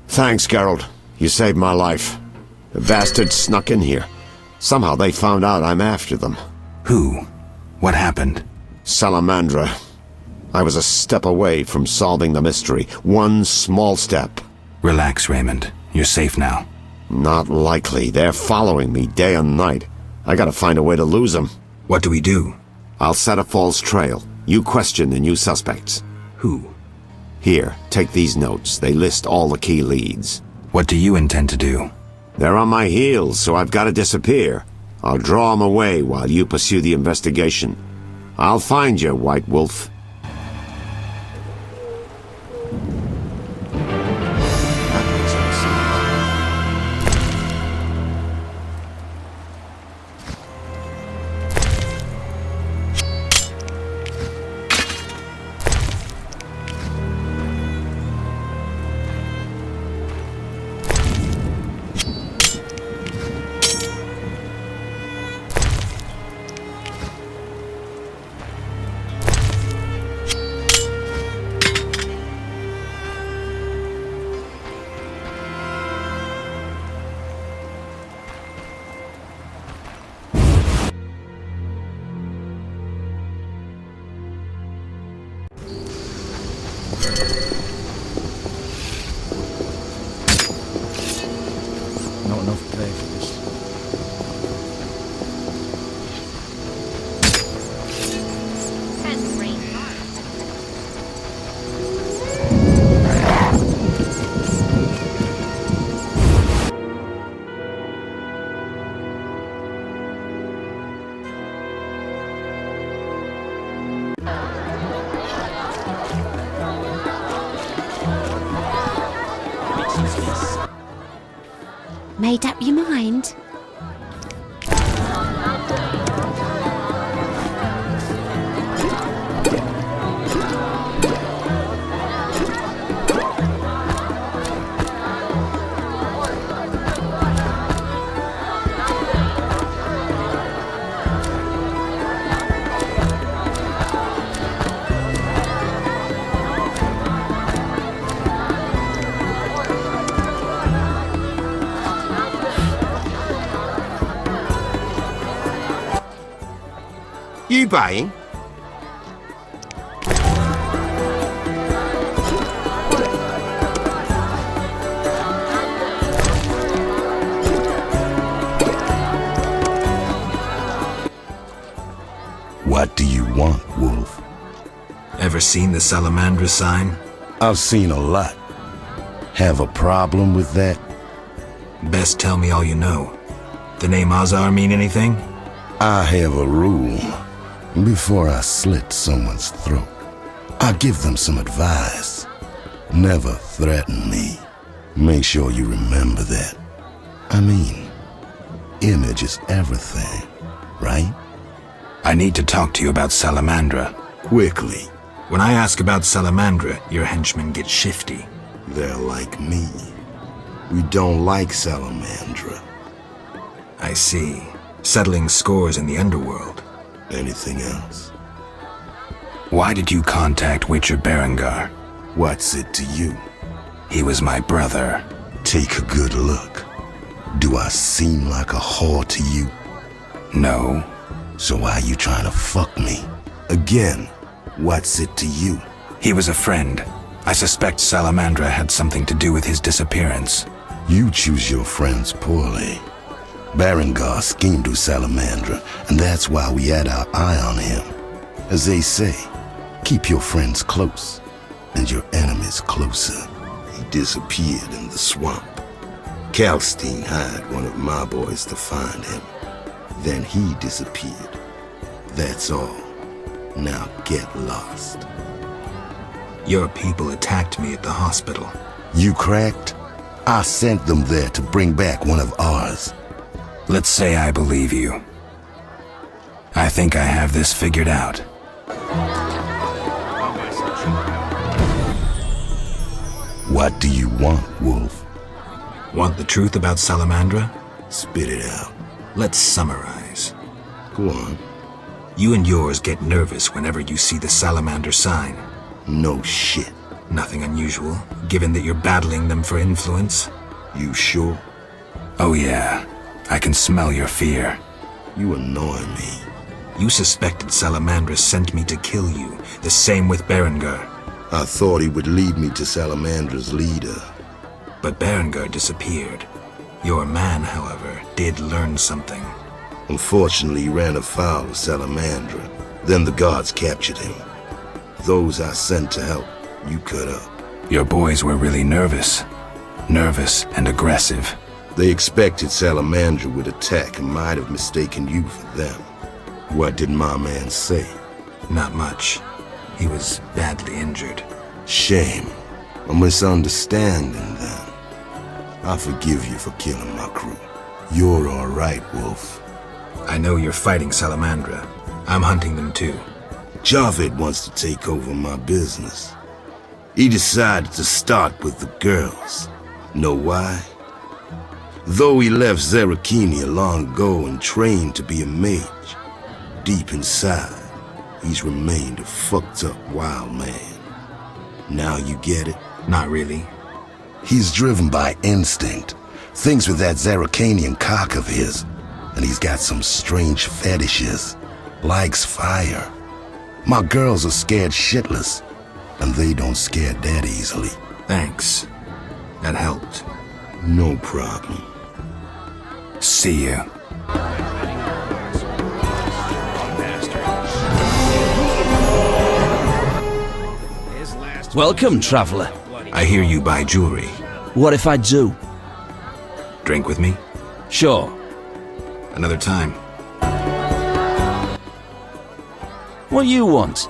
Speaker 8: Thanks, Geralt. You saved my life. The bastards snuck in here. Somehow they found out I'm after them.
Speaker 4: Who? What happened?
Speaker 8: Salamandra. I was a step away from solving the mystery. One small step.
Speaker 4: Relax, Raymond. You're safe now.
Speaker 8: Not likely. They're following me day and night. I gotta find a way to lose them.
Speaker 4: What do we do?
Speaker 8: I'll set a false trail. You question the new suspects.
Speaker 4: Who?
Speaker 8: Here, take these notes. They list all the key leads.
Speaker 4: What do you intend to do?
Speaker 8: They're on my heels, so I've got to disappear. I'll draw them away while you pursue the investigation. I'll find you, White Wolf.
Speaker 16: Not enough pay for this.
Speaker 18: Made up your mind?
Speaker 9: You buying?
Speaker 22: What do you want, Wolf?
Speaker 4: Ever seen the Salamandra sign?
Speaker 22: I've seen a lot. Have a problem with that?
Speaker 4: Best tell me all you know. The name Azar mean anything?
Speaker 7: I have a rule. Before I slit someone's throat, I give them some advice. Never threaten me. Make sure you remember that. I mean, image is everything, right?
Speaker 4: I need to talk to you about Salamandra.
Speaker 7: Quickly.
Speaker 4: When I ask about Salamandra, your henchmen get shifty.
Speaker 7: They're like me. We don't like Salamandra.
Speaker 4: I see. Settling scores in the underworld.
Speaker 7: Anything else?
Speaker 4: Why did you contact Witcher Berengar?
Speaker 7: What's it to you?
Speaker 4: He was my brother.
Speaker 7: Take a good look. Do I seem like a whore to you?
Speaker 4: No.
Speaker 7: So why you trying to fuck me? Again, what's it to you?
Speaker 4: He was a friend. I suspect Salamandra had something to do with his disappearance.
Speaker 7: You choose your friends poorly. Berengar schemed with Salamandra, and that's why we had our eye on him. As they say, keep your friends close, and your enemies closer. He disappeared in the swamp. Kalstein hired one of my boys to find him. Then he disappeared. That's all. Now get lost.
Speaker 4: Your people attacked me at the hospital.
Speaker 7: You cracked? I sent them there to bring back one of ours.
Speaker 4: Let's say I believe you. I think I have this figured out.
Speaker 7: What do you want, Wolf?
Speaker 4: Want the truth about Salamandra?
Speaker 7: Spit it out.
Speaker 4: Let's summarize.
Speaker 7: Go on.
Speaker 4: You and yours get nervous whenever you see the Salamander sign.
Speaker 7: No shit.
Speaker 4: Nothing unusual, given that you're battling them for influence.
Speaker 7: You sure?
Speaker 4: Oh yeah. I can smell your fear.
Speaker 7: You annoy me.
Speaker 4: You suspected Salamandra sent me to kill you, the same with Berengar.
Speaker 7: I thought he would lead me to Salamandra's leader.
Speaker 4: But Berengar disappeared. Your man, however, did learn something.
Speaker 7: Unfortunately, he ran afoul of Salamandra. Then the guards captured him. Those I sent to help, you cut up.
Speaker 4: Your boys were really nervous. Nervous and aggressive.
Speaker 7: They expected Salamandra would attack and might have mistaken you for them. What did my man say?
Speaker 4: Not much. He was badly injured.
Speaker 7: Shame. A misunderstanding, then. I forgive you for killing my crew. You're all right, Wolf.
Speaker 4: I know you're fighting Salamandra. I'm hunting them too.
Speaker 7: Javed wants to take over my business. He decided to start with the girls. Know why? Though he left Zarakini long ago and trained to be a mage, deep inside, he's remained a fucked up wild man. Now you get it?
Speaker 4: Not really.
Speaker 7: He's driven by instinct. Thinks with that Zarakanian cock of his. And he's got some strange fetishes. Likes fire. My girls are scared shitless. And they don't scare that easily.
Speaker 4: Thanks. That helped.
Speaker 7: No problem.
Speaker 4: See you.
Speaker 12: Welcome, traveler.
Speaker 4: I hear you buy jewelry.
Speaker 12: What if I do?
Speaker 4: Drink with me?
Speaker 12: Sure.
Speaker 4: Another time.
Speaker 12: What you want?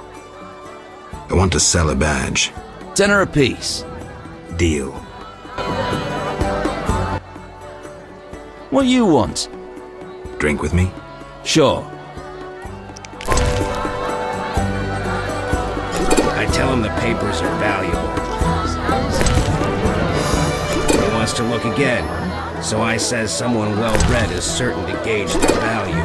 Speaker 4: I want to sell a badge.
Speaker 12: $10 apiece.
Speaker 4: Deal.
Speaker 12: What you want?
Speaker 4: Drink with me?
Speaker 12: Sure.
Speaker 15: I tell him the papers are valuable. He wants to look again, so I says someone well-read is certain to gauge their value.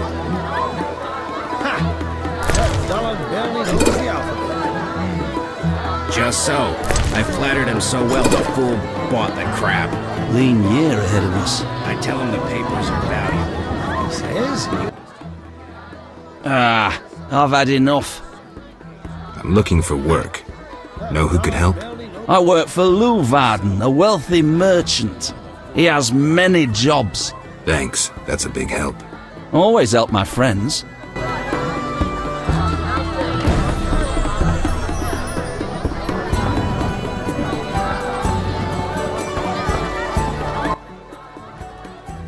Speaker 15: Just so. I flattered him so well the fool bought the crap.
Speaker 12: Lean year ahead of us.
Speaker 15: I tell him the papers are valuable. He says?
Speaker 12: I've had enough.
Speaker 4: I'm looking for work. Know who could help?
Speaker 12: I work for Luvarden, a wealthy merchant. He has many jobs.
Speaker 4: Thanks, that's a big help.
Speaker 12: I always help my friends.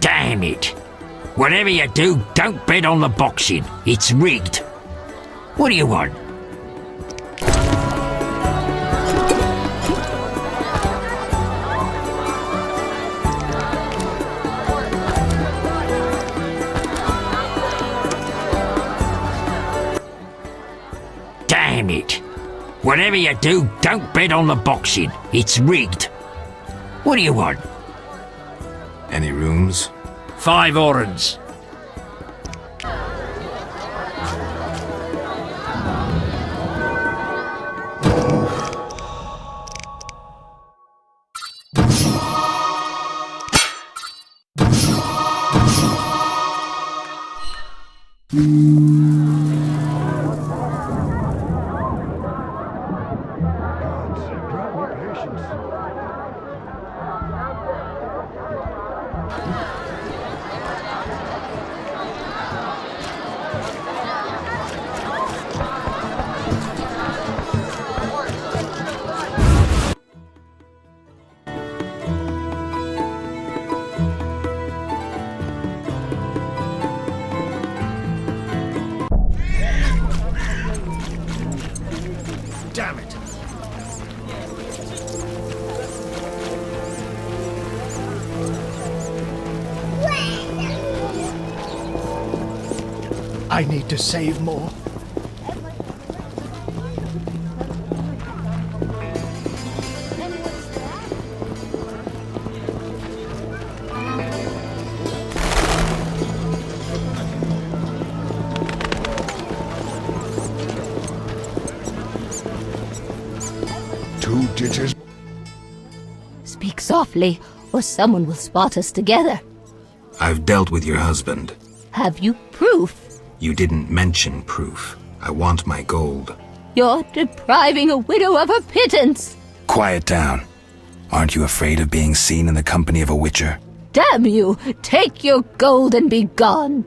Speaker 13: Damn it! Whatever you do, don't bet on the boxing. It's rigged. What do you want? Damn it. Whatever you do, don't bet on the boxing. It's rigged. What do you want?
Speaker 4: Any rooms?
Speaker 13: 5 orens. Damn it.
Speaker 11: I need to save more.
Speaker 5: Two ditches.
Speaker 17: Speak softly, or someone will spot us together.
Speaker 4: I've dealt with your husband.
Speaker 17: Have you proof?
Speaker 4: You didn't mention proof. I want my gold.
Speaker 17: You're depriving a widow of her pittance.
Speaker 4: Quiet down. Aren't you afraid of being seen in the company of a witcher?
Speaker 17: Damn you! Take your gold and be gone.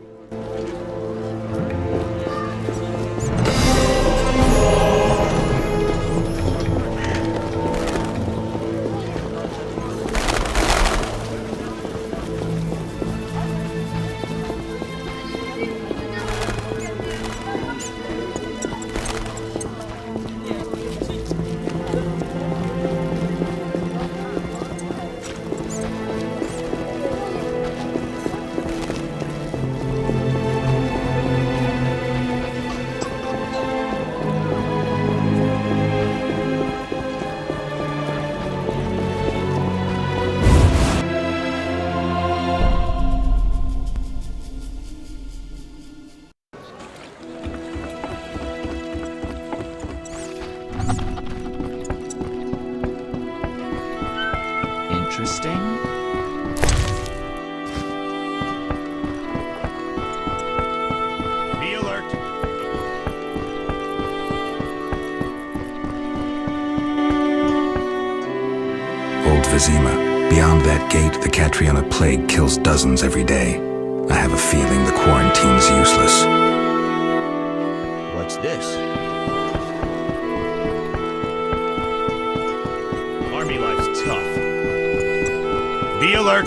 Speaker 20: Interesting.
Speaker 1: Be alert.
Speaker 4: Old Vizima. Beyond that gate, the Catriona plague kills dozens every day. I have a feeling the quarantine's useless.
Speaker 1: What's this? Army life's tough. Be alert!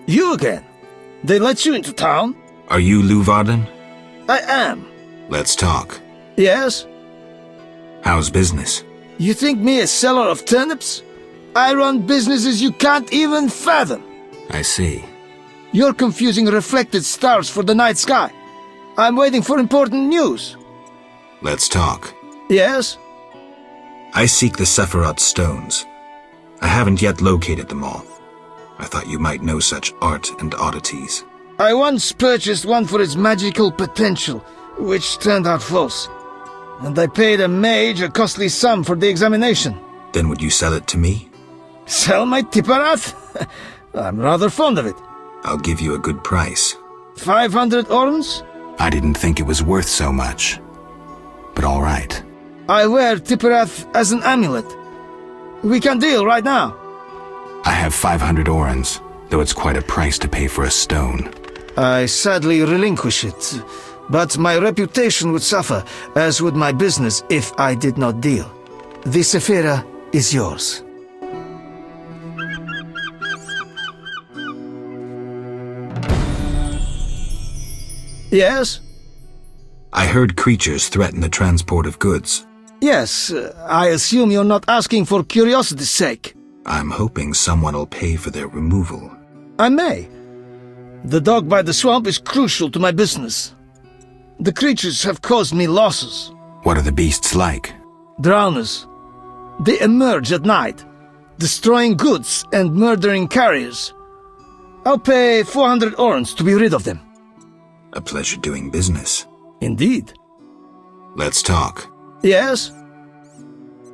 Speaker 23: You again? They let you into town?
Speaker 4: Are you Luvarden?
Speaker 23: I am.
Speaker 4: Let's talk.
Speaker 23: Yes?
Speaker 4: How's business?
Speaker 23: You think me a seller of turnips? I run businesses you can't even fathom.
Speaker 4: I see.
Speaker 23: You're confusing reflected stars for the night sky. I'm waiting for important news.
Speaker 4: Let's talk.
Speaker 23: Yes?
Speaker 4: I seek the Sephiroth stones. I haven't yet located them all. I thought you might know such art and oddities.
Speaker 23: I once purchased one for its magical potential, which turned out false. And I paid a mage a costly sum for the examination.
Speaker 4: Then would you sell it to me?
Speaker 23: Sell my Tipperath? I'm rather fond of it.
Speaker 4: I'll give you a good price.
Speaker 23: 500 orns?
Speaker 4: I didn't think it was worth so much. But all right.
Speaker 23: I wear Tipperath as an amulet. We can deal right now.
Speaker 4: I have 500 orns, though it's quite a price to pay for a stone.
Speaker 23: I sadly relinquish it, but my reputation would suffer, as would my business if I did not deal. The Sephira is yours. Yes?
Speaker 4: I heard creatures threaten the transport of goods.
Speaker 23: Yes, I assume you're not asking for curiosity's sake.
Speaker 4: I'm hoping someone will pay for their removal.
Speaker 23: I may. The dog by the swamp is crucial to my business. The creatures have caused me losses.
Speaker 4: What are the beasts like?
Speaker 23: Drowners. They emerge at night, destroying goods and murdering carriers. I'll pay 400 orns to be rid of them.
Speaker 4: A pleasure doing business.
Speaker 23: Indeed.
Speaker 4: Let's talk.
Speaker 23: Yes?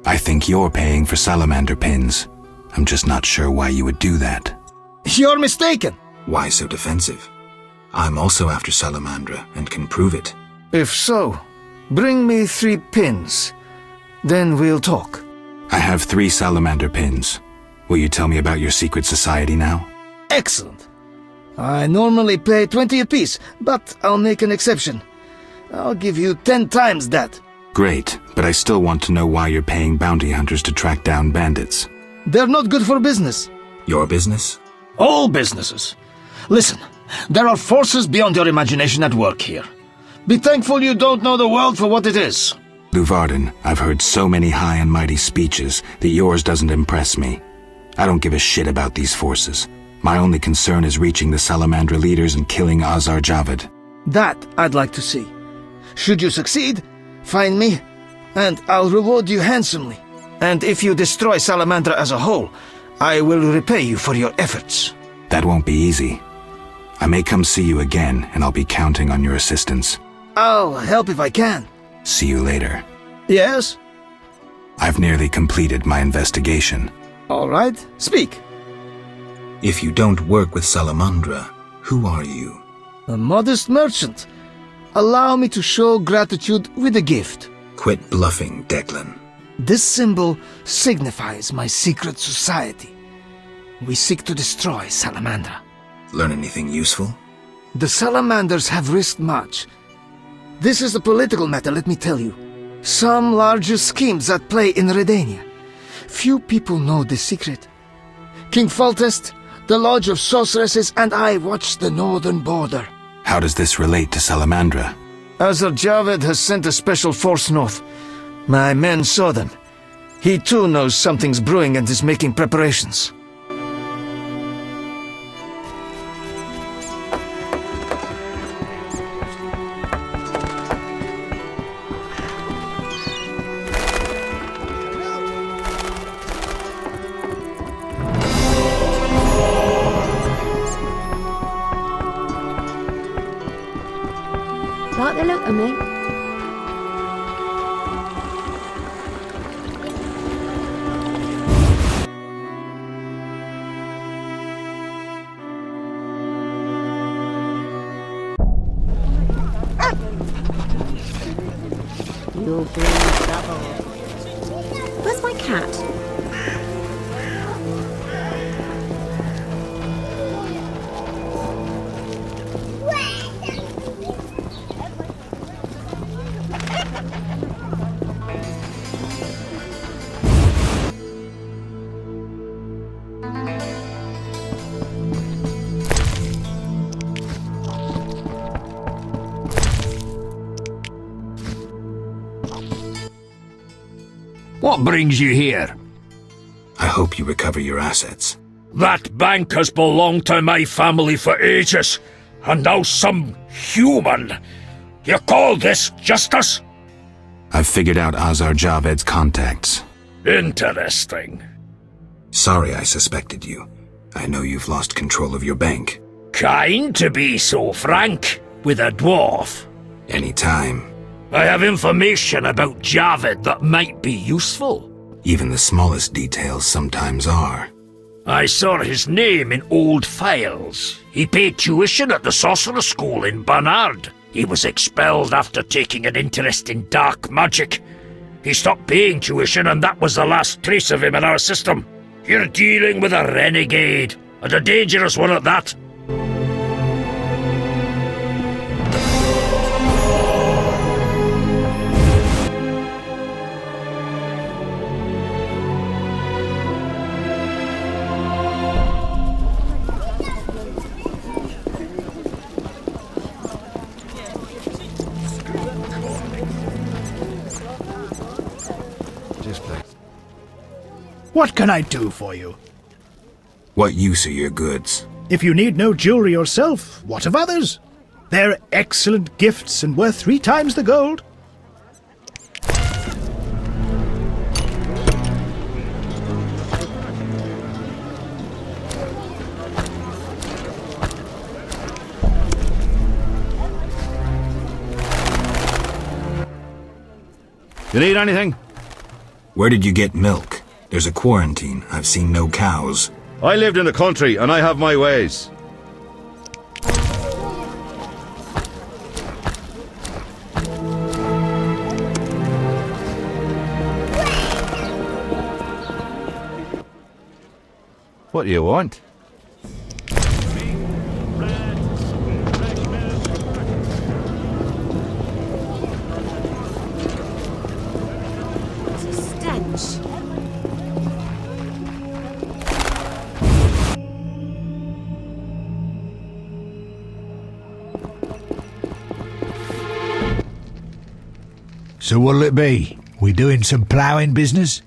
Speaker 4: I think you're paying for salamander pins. I'm just not sure why you would do that.
Speaker 23: You're mistaken.
Speaker 4: Why so defensive? I'm also after salamandra and can prove it.
Speaker 23: If so, bring me 3 pins. Then we'll talk.
Speaker 4: I have 3 salamander pins. Will you tell me about your secret society now?
Speaker 23: Excellent. I normally pay 20 apiece, but I'll make an exception. I'll give you 10 times that.
Speaker 4: Great, but I still want to know why you're paying bounty hunters to track down bandits.
Speaker 23: They're not good for business.
Speaker 4: Your business?
Speaker 13: All businesses. Listen, there are forces beyond your imagination at work here. Be thankful you don't know the world for what it is.
Speaker 4: Luvarden, I've heard so many high and mighty speeches that yours doesn't impress me. I don't give a shit about these forces. My only concern is reaching the Salamandra leaders and killing Azar Javed.
Speaker 23: That I'd like to see. Should you succeed, find me, and I'll reward you handsomely. And if you destroy Salamandra as a whole, I will repay you for your efforts.
Speaker 4: That won't be easy. I may come see you again, and I'll be counting on your assistance.
Speaker 23: I'll help if I can.
Speaker 4: See you later.
Speaker 23: Yes?
Speaker 4: I've nearly completed my investigation.
Speaker 23: All right, speak.
Speaker 4: If you don't work with Salamandra, who are you?
Speaker 23: A modest merchant. Allow me to show gratitude with a gift.
Speaker 4: Quit bluffing, Declan.
Speaker 23: This symbol signifies my secret society. We seek to destroy Salamandra.
Speaker 4: Learn anything useful?
Speaker 23: The Salamanders have risked much. This is a political matter, let me tell you. Some larger schemes at play in Redania. Few people know this secret. King Foltest, the Lodge of Sorceresses, and I watch the northern border.
Speaker 4: How does this relate to Salamandra?
Speaker 23: Azar Javed has sent a special force north. My men saw them. He too knows something's brewing and is making preparations.
Speaker 17: Like the look of me?
Speaker 18: You'll bring trouble. Where's my cat?
Speaker 13: What brings you here?
Speaker 4: I hope you recover your assets.
Speaker 13: That bank has belonged to my family for ages, and now some human. You call this justice?
Speaker 4: I've figured out Azar Javed's contacts.
Speaker 13: Interesting.
Speaker 4: Sorry I suspected you. I know you've lost control of your bank.
Speaker 13: Kind to be so frank with a dwarf.
Speaker 4: Anytime.
Speaker 13: I have information about Javed that might be useful.
Speaker 4: Even the smallest details sometimes are.
Speaker 13: I saw his name in old files. He paid tuition at the sorcerer school in Barnard. He was expelled after taking an interest in dark magic. He stopped paying tuition, and that was the last trace of him in our system. You're dealing with a renegade, and a dangerous one at that.
Speaker 11: What can I do for you?
Speaker 4: What use are your goods?
Speaker 11: If you need no jewelry yourself, what of others? They're excellent gifts and worth 3 times the gold.
Speaker 1: You need anything?
Speaker 4: Where did you get milk? There's a quarantine. I've seen no cows.
Speaker 1: I lived in the country, and I have my ways. What do you want?
Speaker 18: It's a stench.
Speaker 19: So what'll it be? We doing some ploughing business?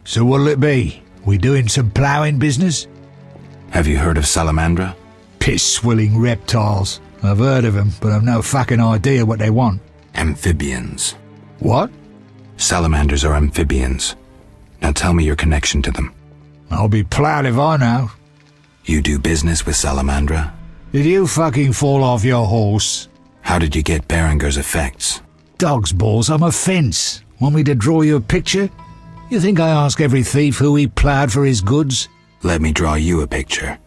Speaker 19: So what'll it be? We doing some ploughing business?
Speaker 4: Have you heard of Salamandra?
Speaker 19: Piss-swilling reptiles. I've heard of them, but I've no fucking idea what they want.
Speaker 4: Amphibians.
Speaker 19: What?
Speaker 4: Salamanders are amphibians. Now tell me your connection to them.
Speaker 19: I'll be proud if I know.
Speaker 4: You do business with Salamandra?
Speaker 19: Did you fucking fall off your horse?
Speaker 4: How did you get Berenger's effects?
Speaker 19: Dog's balls, I'm a fence. Want me to draw you a picture? You think I ask every thief who he ploughed for his goods?
Speaker 4: Let me draw you a picture.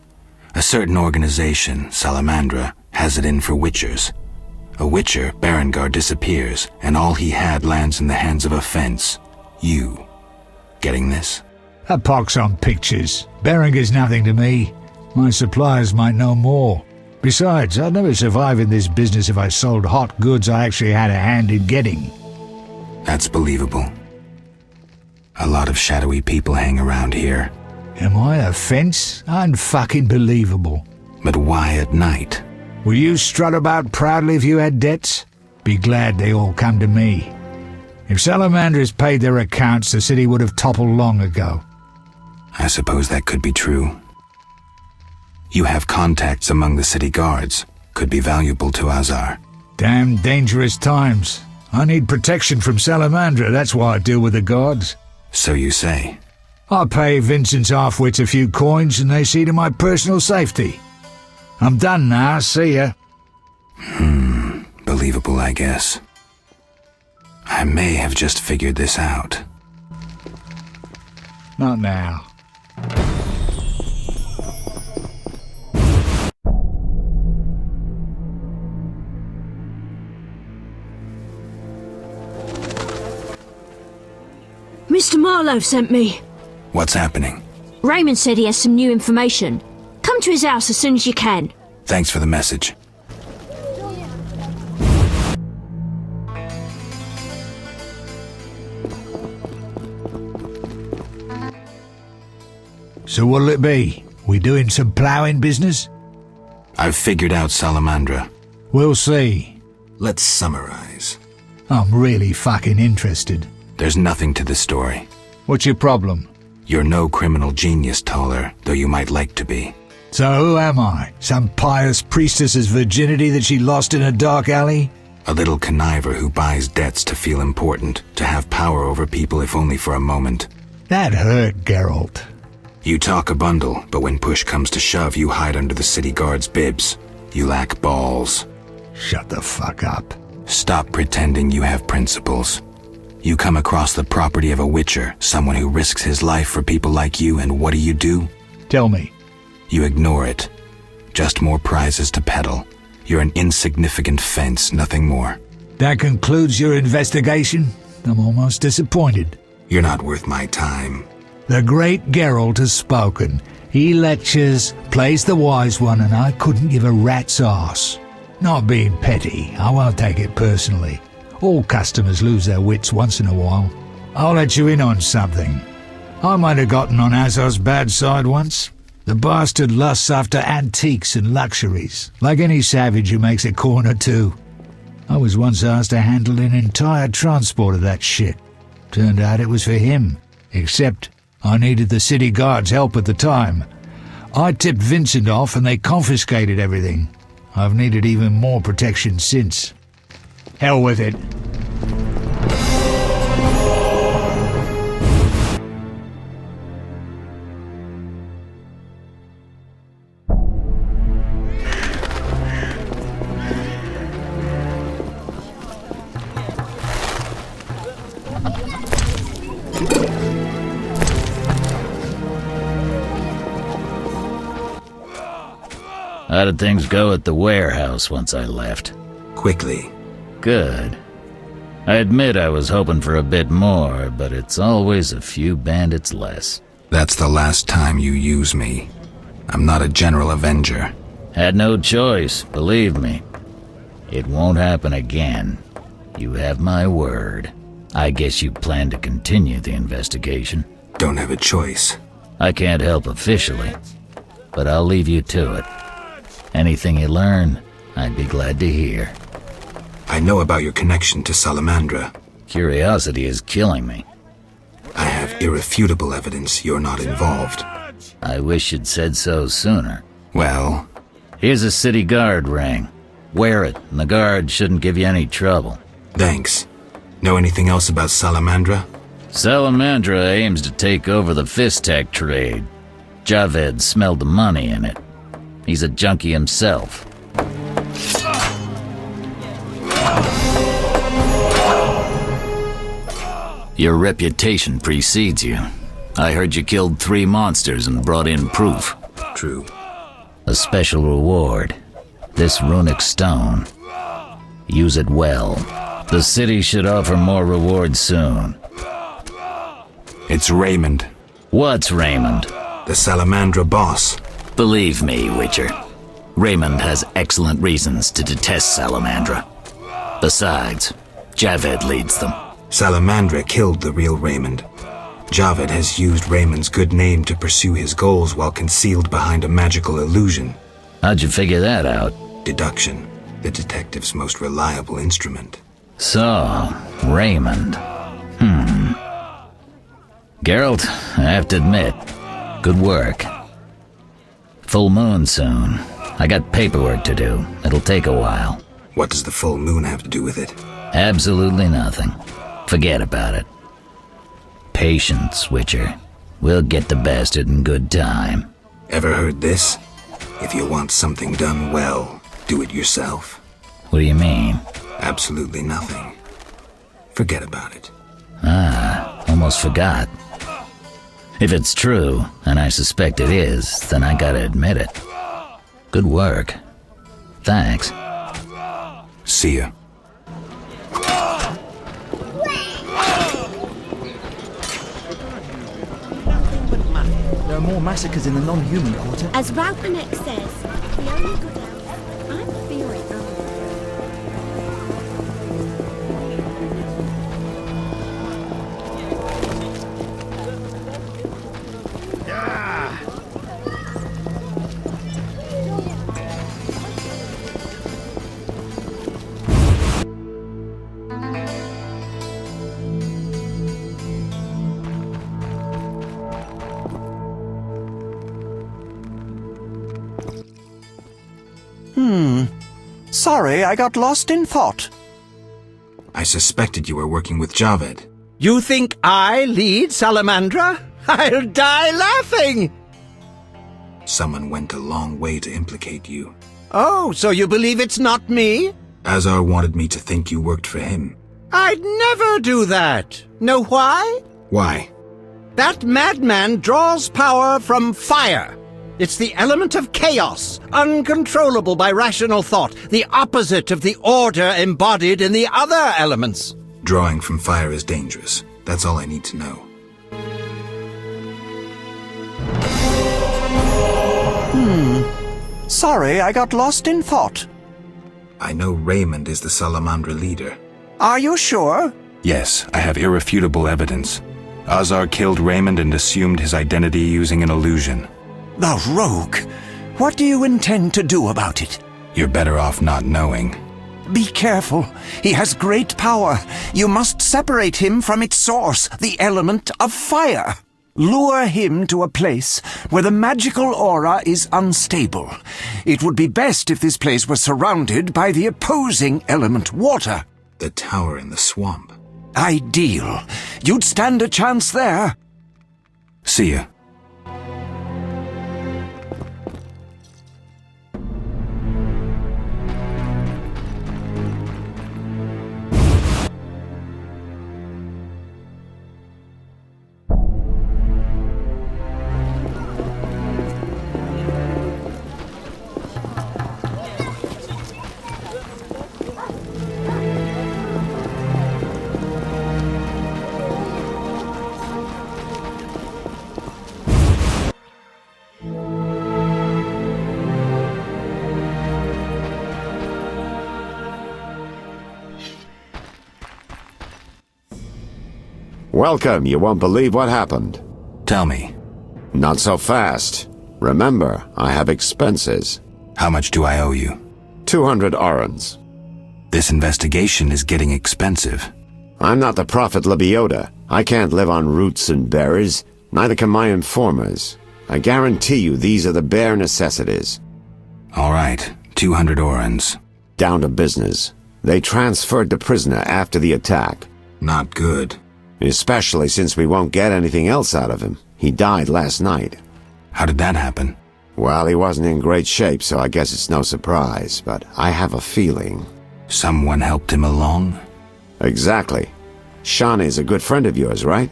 Speaker 4: A certain organization, Salamandra, has it in for witchers. A witcher, Berengar, disappears, and all he had lands in the hands of a fence. You. Getting this?
Speaker 19: A pox on pictures. Berenger's nothing to me. My suppliers might know more. Besides, I'd never survive in this business if I sold hot goods I actually had a hand in getting.
Speaker 4: That's believable. A lot of shadowy people hang around here.
Speaker 19: Am I a fence? Unfucking believable.
Speaker 4: But why at night?
Speaker 19: Will you strut about proudly if you had debts? Be glad they all come to me. If Salamanders paid their accounts, the city would have toppled long ago.
Speaker 4: I suppose that could be true. You have contacts among the city guards. Could be valuable to Azar.
Speaker 19: Damn dangerous times. I need protection from Salamandra, that's why I deal with the guards.
Speaker 4: So you say.
Speaker 19: I pay Vincent's half-wits a few coins and they see to my personal safety. I'm done now, see ya.
Speaker 4: Believable, I guess. I may have just figured this out.
Speaker 19: Not now.
Speaker 2: Mr. Marlowe sent me.
Speaker 4: What's happening?
Speaker 2: Raymond said he has some new information. Come to his house as soon as you can.
Speaker 4: Thanks for the message.
Speaker 19: So what'll it be? We doing some ploughing business?
Speaker 4: I've figured out Salamandra.
Speaker 19: We'll see.
Speaker 4: Let's summarize.
Speaker 19: I'm really fucking interested.
Speaker 4: There's nothing to the story.
Speaker 19: What's your problem?
Speaker 4: You're no criminal genius, Toller, though you might like to be.
Speaker 19: So who am I? Some pious priestess's virginity that she lost in a dark alley?
Speaker 4: A little conniver who buys debts to feel important, to have power over people if only for a moment.
Speaker 19: That hurt, Geralt.
Speaker 4: You talk a bundle, but when push comes to shove, you hide under the city guard's bibs. You lack balls.
Speaker 19: Shut the fuck up.
Speaker 4: Stop pretending you have principles. You come across the property of a witcher, someone who risks his life for people like you, and what do?
Speaker 19: Tell me.
Speaker 4: You ignore it. Just more prizes to peddle. You're an insignificant fence, nothing more.
Speaker 19: That concludes your investigation? I'm almost disappointed.
Speaker 4: You're not worth my time.
Speaker 19: The great Geralt has spoken. He lectures, plays the wise one, and I couldn't give a rat's arse. Not being petty, I won't take it personally. All customers lose their wits once in a while. I'll let you in on something. I might have gotten on Azor's bad side once. The bastard lusts after antiques and luxuries, like any savage who makes a corner too. I was once asked to handle an entire transport of that shit. Turned out it was for him, except I needed the city guard's help at the time. I tipped Vincent off and they confiscated everything. I've needed even more protection since. Hell with it.
Speaker 3: How did things go at the warehouse once I left?
Speaker 4: Quickly.
Speaker 3: Good. I admit I was hoping for a bit more, but it's always a few bandits less.
Speaker 4: That's the last time you use me. I'm not a general avenger.
Speaker 3: Had no choice, believe me. It won't happen again. You have my word. I guess you plan to continue the investigation.
Speaker 4: Don't have a choice.
Speaker 3: I can't help officially, but I'll leave you to it. Anything you learn, I'd be glad to hear.
Speaker 4: I know about your connection to Salamandra.
Speaker 3: Curiosity is killing me.
Speaker 4: I have irrefutable evidence you're not involved.
Speaker 3: I wish you'd said so sooner.
Speaker 4: Well?
Speaker 3: Here's a city guard ring. Wear it, and the guard shouldn't give you any trouble.
Speaker 4: Thanks. Know anything else about Salamandra?
Speaker 3: Salamandra aims to take over the Fistak trade. Javed smelled the money in it. He's a junkie himself. Your reputation precedes you. I heard you killed 3 monsters and brought in proof.
Speaker 4: True.
Speaker 3: A special reward. This runic stone. Use it well. The city should offer more rewards soon.
Speaker 4: It's Raymond.
Speaker 3: What's Raymond?
Speaker 4: The Salamandra boss.
Speaker 3: Believe me, Witcher. Raymond has excellent reasons to detest Salamandra. Besides, Javed leads them.
Speaker 4: Salamandra killed the real Raymond. Javed has used Raymond's good name to pursue his goals while concealed behind a magical illusion.
Speaker 3: How'd you figure that out?
Speaker 4: Deduction. The detective's most reliable instrument.
Speaker 3: So, Raymond. Geralt, I have to admit, good work. Full moon soon. I got paperwork to do. It'll take a while.
Speaker 4: What does the full moon have to do with it?
Speaker 3: Absolutely nothing. Forget about it. Patience, Witcher. We'll get the bastard in good time.
Speaker 4: Ever heard this? If you want something done well, do it yourself.
Speaker 3: What do you mean?
Speaker 4: Absolutely nothing. Forget about it.
Speaker 3: Almost forgot. If it's true, and I suspect it is, then I gotta admit it. Good work. Thanks.
Speaker 4: See ya.
Speaker 20: There are more massacres in the non-human quarter.
Speaker 6: As Raupanek says, the only good elf. I'm fearing
Speaker 21: Sorry, I got lost in thought.
Speaker 4: I suspected you were working with Javed.
Speaker 21: You think I lead Salamandra? I'll die laughing!
Speaker 4: Someone went a long way to implicate you.
Speaker 21: Oh, so you believe it's not me?
Speaker 4: Azar wanted me to think you worked for him.
Speaker 21: I'd never do that. Know why?
Speaker 4: Why?
Speaker 21: That madman draws power from fire. It's the element of chaos, uncontrollable by rational thought, the opposite of the order embodied in the other elements.
Speaker 4: Drawing from fire is dangerous. That's all I need to know.
Speaker 21: Sorry, I got lost in thought.
Speaker 4: I know Raymond is the Salamandra leader.
Speaker 21: Are you sure?
Speaker 4: Yes, I have irrefutable evidence. Azar killed Raymond and assumed his identity using an illusion.
Speaker 21: The rogue! What do you intend to do about it?
Speaker 4: You're better off not knowing.
Speaker 21: Be careful. He has great power. You must separate him from its source, the element of fire. Lure him to a place where the magical aura is unstable. It would be best if this place were surrounded by the opposing element, water.
Speaker 4: The tower in the swamp.
Speaker 21: Ideal. You'd stand a chance there.
Speaker 4: See ya.
Speaker 8: Welcome. You won't believe what happened.
Speaker 4: Tell me.
Speaker 8: Not so fast. Remember, I have expenses.
Speaker 4: How much do I owe you?
Speaker 8: 200 orens.
Speaker 4: This investigation is getting expensive.
Speaker 8: I'm not the Prophet Lebiota. I can't live on roots and berries. Neither can my informers. I guarantee you these are the bare necessities.
Speaker 4: All right, 200 orens.
Speaker 8: Down to business. They transferred the prisoner after the attack.
Speaker 4: Not good.
Speaker 8: Especially since we won't get anything else out of him. He died last night.
Speaker 4: How did that happen?
Speaker 8: Well, he wasn't in great shape, so I guess it's no surprise, but I have a feeling.
Speaker 4: Someone helped him along?
Speaker 8: Exactly. Shawnee's a good friend of yours, right?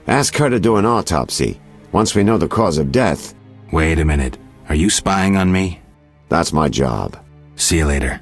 Speaker 8: Ask her to do an autopsy, once we know the cause of death.
Speaker 4: Wait a minute. Are you spying on me?
Speaker 8: That's my job.
Speaker 4: See you later.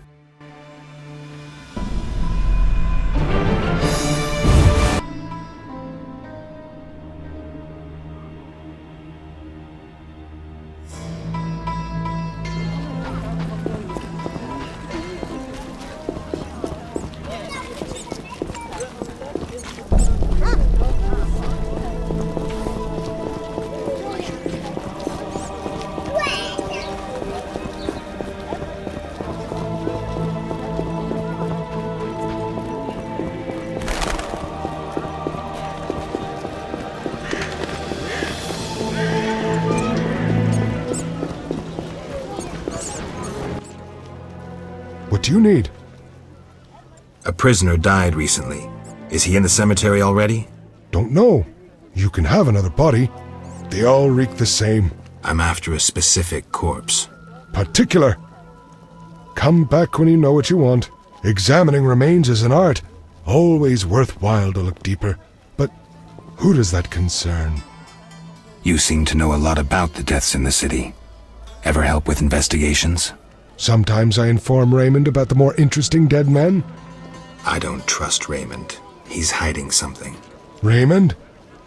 Speaker 5: What do you need?
Speaker 4: A prisoner died recently. Is he in the cemetery already?
Speaker 5: Don't know. You can have another body. They all reek the same.
Speaker 4: I'm after a specific corpse.
Speaker 5: Particular. Come back when you know what you want. Examining remains is an art. Always worthwhile to look deeper. But who does that concern?
Speaker 4: You seem to know a lot about the deaths in the city. Ever help with investigations?
Speaker 5: Sometimes I inform Raymond about the more interesting dead men.
Speaker 4: I don't trust Raymond. He's hiding something.
Speaker 5: Raymond?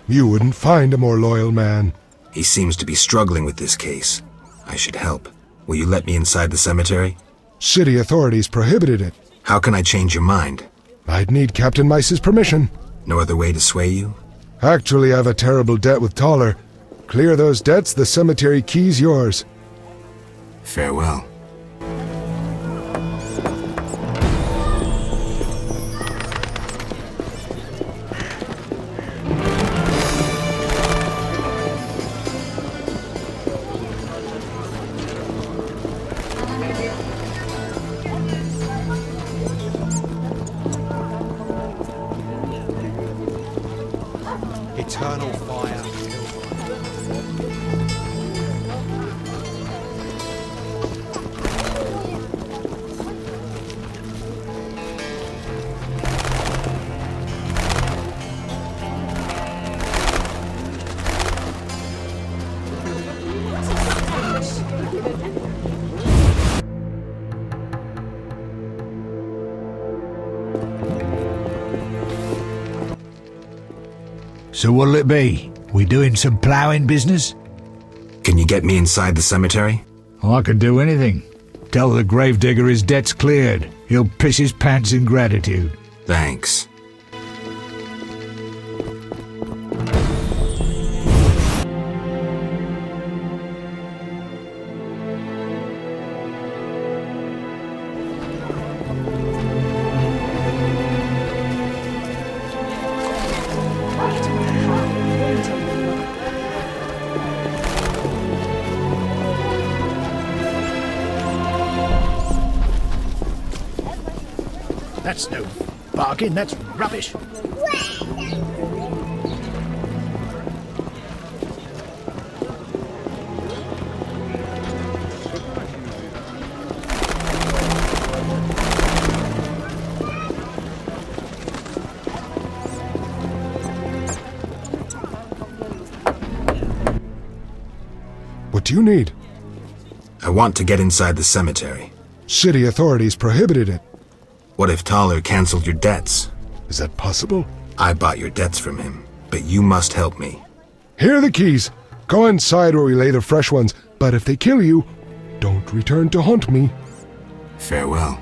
Speaker 5: You wouldn't find a more loyal man.
Speaker 4: He seems to be struggling with this case. I should help. Will you let me inside the cemetery?
Speaker 5: City authorities prohibited it.
Speaker 4: How can I change your mind?
Speaker 5: I'd need Captain Mice's permission.
Speaker 4: No other way to sway you?
Speaker 5: Actually, I have a terrible debt with Toller. Clear those debts, the cemetery key's yours.
Speaker 4: Farewell.
Speaker 21: Eternal fire.
Speaker 19: So what'll it be? We doing some ploughing business?
Speaker 4: Can you get me inside the cemetery?
Speaker 19: Oh, I can do anything. Tell the gravedigger his debt's cleared. He'll piss his pants in gratitude.
Speaker 4: Thanks.
Speaker 11: That's no bargain, that's rubbish.
Speaker 10: What do you need?
Speaker 4: I want to get inside the cemetery.
Speaker 10: City authorities prohibited it.
Speaker 4: What if Thaler canceled your debts?
Speaker 10: Is that possible?
Speaker 4: I bought your debts from him, but you must help me.
Speaker 10: Here are the keys. Go inside where we lay the fresh ones, but if they kill you, don't return to haunt me.
Speaker 4: Farewell.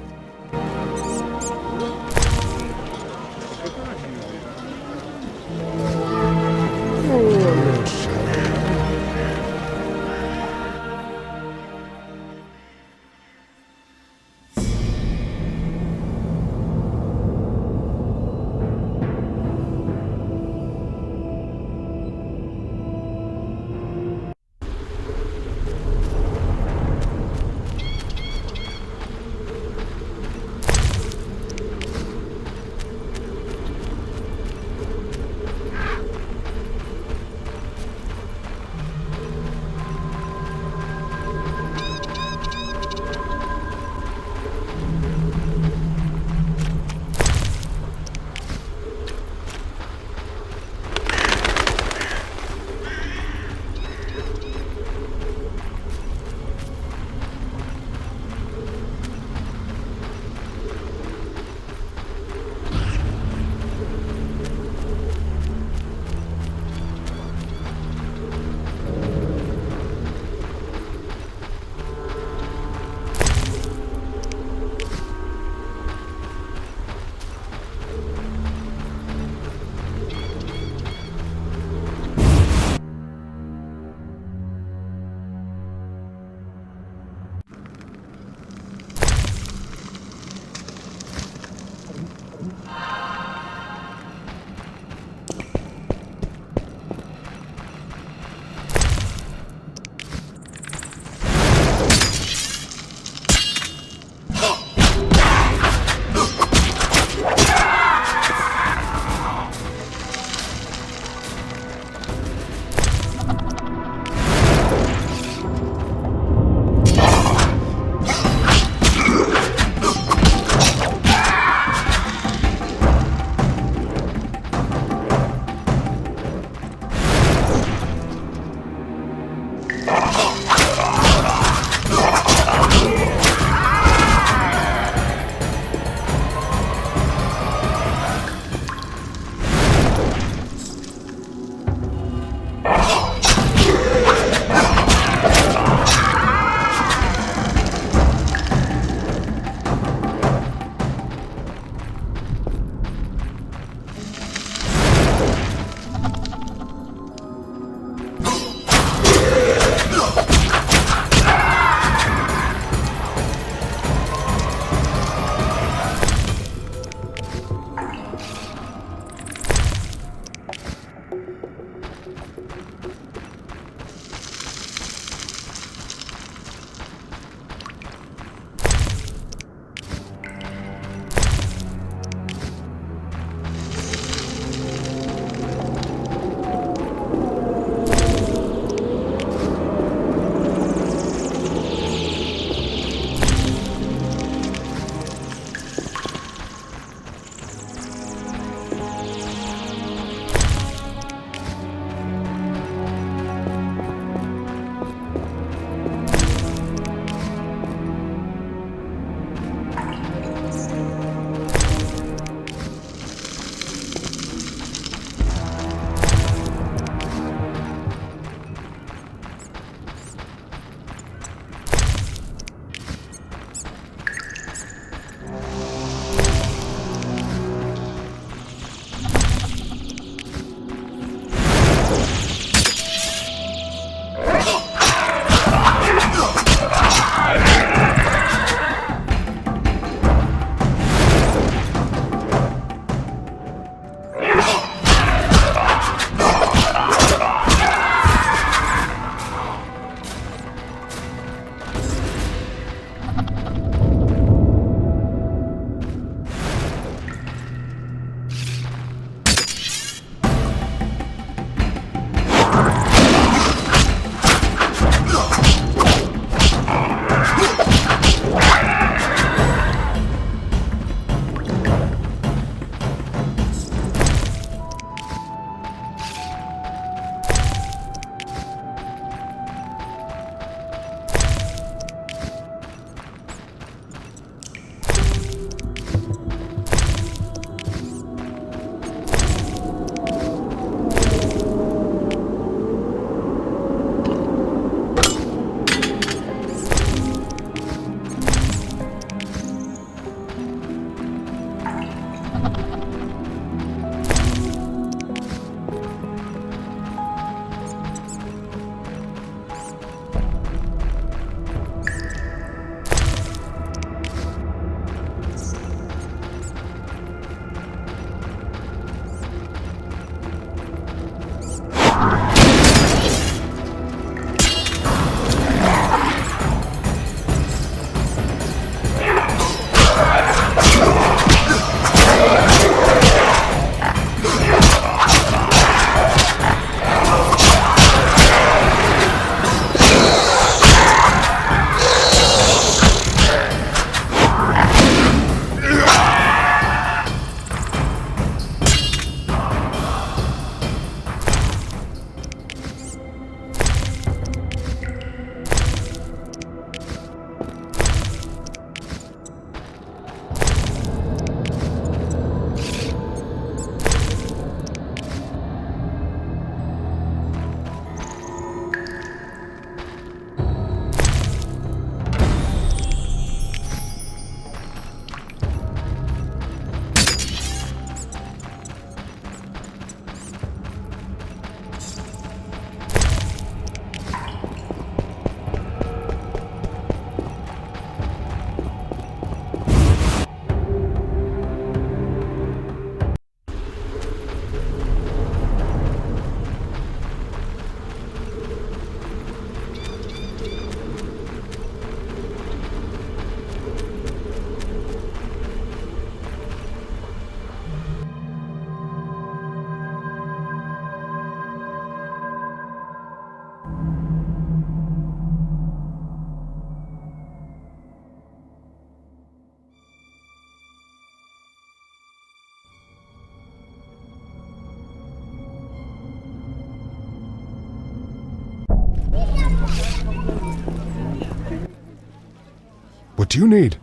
Speaker 10: do you need?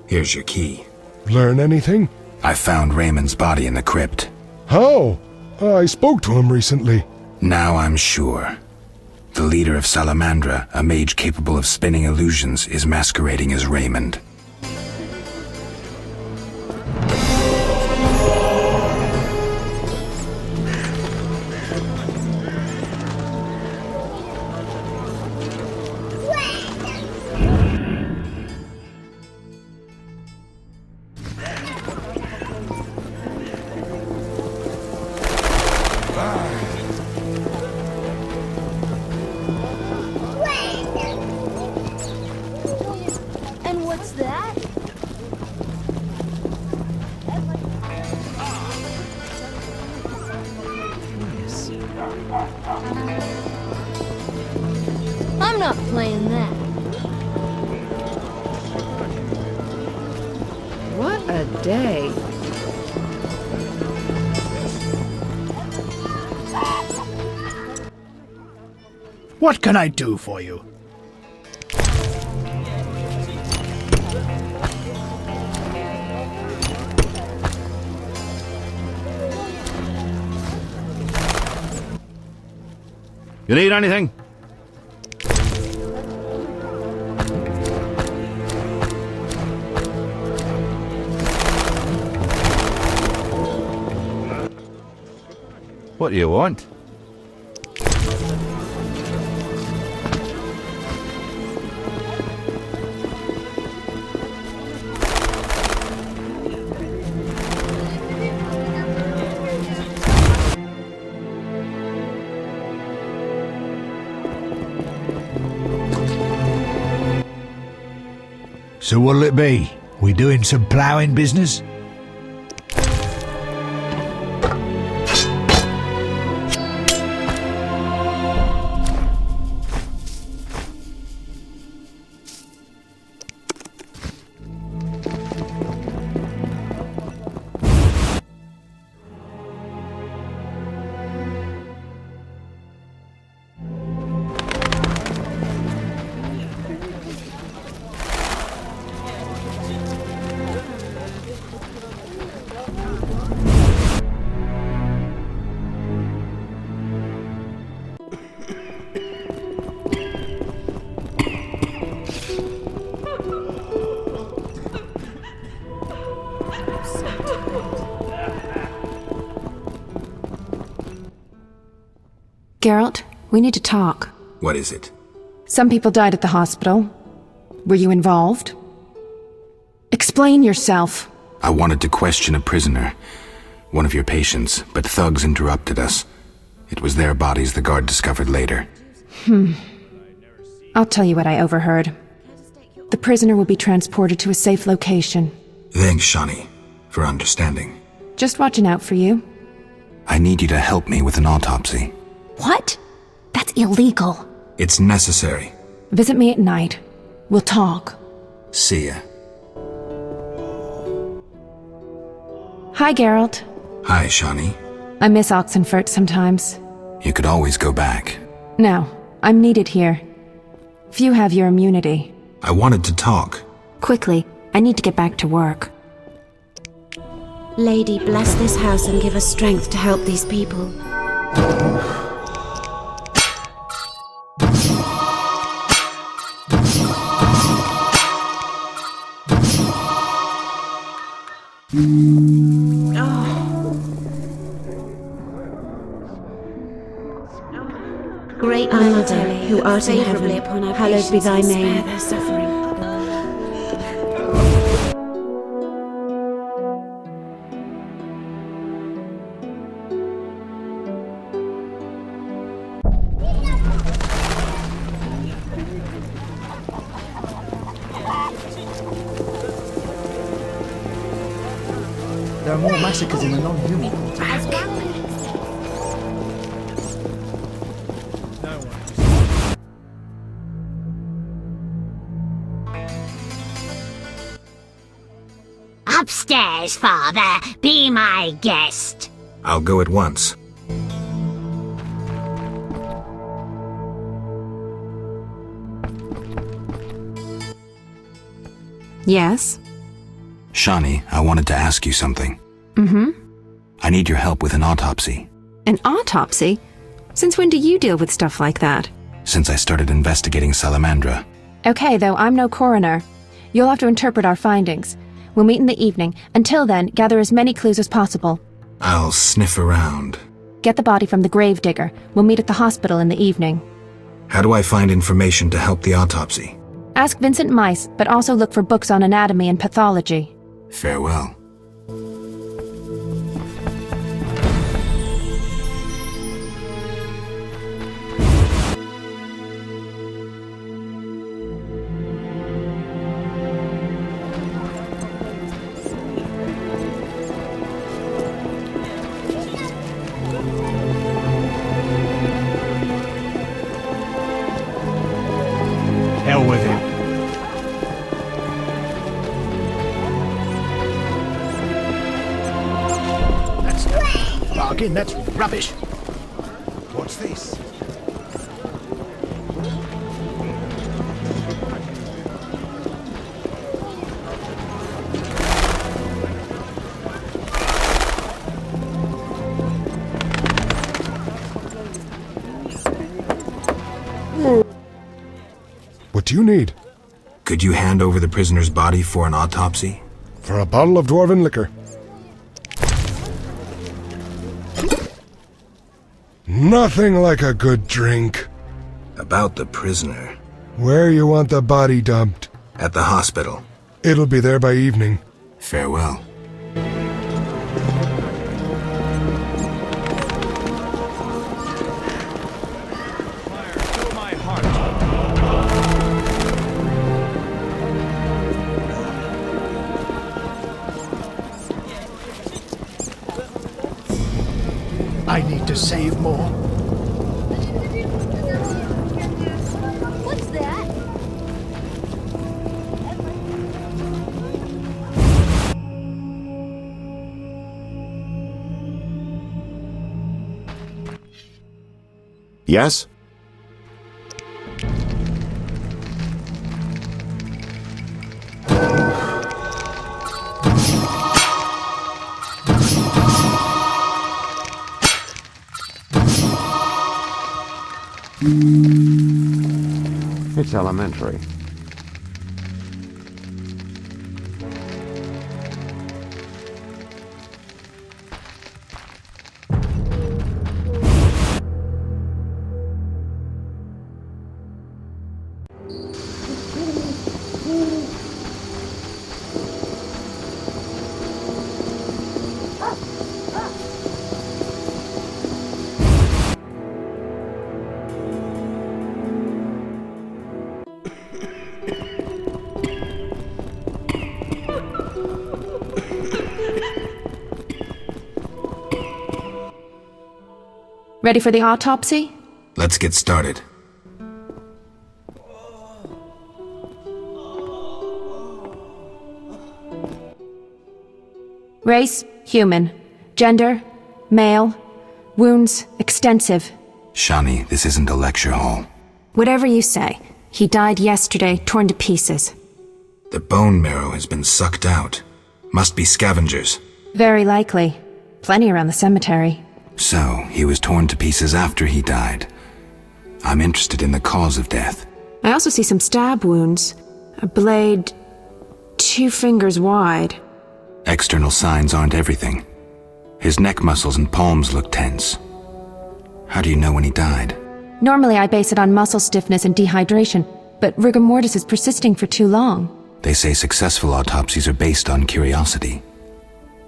Speaker 4: Here's your key.
Speaker 10: Learn anything?
Speaker 4: I found Raymond's body in the crypt.
Speaker 10: How? I spoke to him recently.
Speaker 4: Now I'm sure. The leader of Salamandra, a mage capable of spinning illusions, is masquerading as Raymond.
Speaker 6: And what's that? I'm not playing that.
Speaker 9: What a day.
Speaker 11: What can I do for you?
Speaker 1: You need anything? What do you want?
Speaker 19: So what'll it be? We doing some ploughing business?
Speaker 14: Geralt, we need to talk.
Speaker 4: What is it?
Speaker 14: Some people died at the hospital. Were you involved? Explain yourself.
Speaker 4: I wanted to question a prisoner, one of your patients, but thugs interrupted us. It was their bodies the guard discovered later.
Speaker 14: I'll tell you what I overheard. The prisoner will be transported to a safe location.
Speaker 4: Thanks, Shani, for understanding.
Speaker 14: Just watching out for you.
Speaker 4: I need you to help me with an autopsy.
Speaker 14: What? That's illegal.
Speaker 4: It's necessary.
Speaker 14: Visit me at night. We'll talk.
Speaker 4: See ya.
Speaker 14: Hi, Geralt.
Speaker 4: Hi, Shani.
Speaker 14: I miss Oxenfurt sometimes.
Speaker 4: You could always go back.
Speaker 14: No, I'm needed here. Few have your immunity.
Speaker 4: I wanted to talk.
Speaker 14: Quickly, I need to get back to work.
Speaker 18: Lady, bless this house and give us strength to help these people. Great Mother, who art in heaven, hallowed be thy name. Spare their suffering.
Speaker 20: There are more massacres in the non-human quarter.
Speaker 16: Upstairs, Father. Be my guest.
Speaker 4: I'll go at once.
Speaker 14: Yes?
Speaker 4: Shani, I wanted to ask you something.
Speaker 14: Mm-hmm.
Speaker 4: I need your help with an autopsy.
Speaker 14: An autopsy? Since when do you deal with stuff like that?
Speaker 4: Since I started investigating Salamandra.
Speaker 14: Okay, though, I'm no coroner. You'll have to interpret our findings. We'll meet in the evening. Until then, gather as many clues as possible.
Speaker 4: I'll sniff around.
Speaker 14: Get the body from the gravedigger. We'll meet at the hospital in the evening.
Speaker 4: How do I find information to help the autopsy?
Speaker 14: Ask Vincent Mice, but also look for books on anatomy and pathology.
Speaker 4: Farewell.
Speaker 11: Hell with him. That's bargain, that's rubbish.
Speaker 10: What's this? What do you need?
Speaker 4: Could you hand over the prisoner's body for an autopsy?
Speaker 10: For a bottle of dwarven liquor. Nothing like a good drink.
Speaker 4: About the prisoner.
Speaker 10: Where you want the body dumped?
Speaker 4: At the hospital.
Speaker 10: It'll be there by evening.
Speaker 4: Farewell.
Speaker 11: I need to save more.
Speaker 6: What's that?
Speaker 8: Yes? It's elementary.
Speaker 14: Ready for the autopsy?
Speaker 4: Let's get started.
Speaker 14: Race, human. Gender, male. Wounds, extensive.
Speaker 4: Shani, this isn't a lecture hall.
Speaker 14: Whatever you say. He died yesterday, torn to pieces.
Speaker 4: The bone marrow has been sucked out. Must be scavengers.
Speaker 14: Very likely. Plenty around the cemetery.
Speaker 4: So, he was torn to pieces after he died. I'm interested in the cause of death.
Speaker 14: I also see some stab wounds. A blade 2 fingers wide.
Speaker 4: External signs aren't everything. His neck muscles and palms look tense. How do you know when he died?
Speaker 14: Normally I base it on muscle stiffness and dehydration, but rigor mortis is persisting for too long.
Speaker 4: They say successful autopsies are based on curiosity.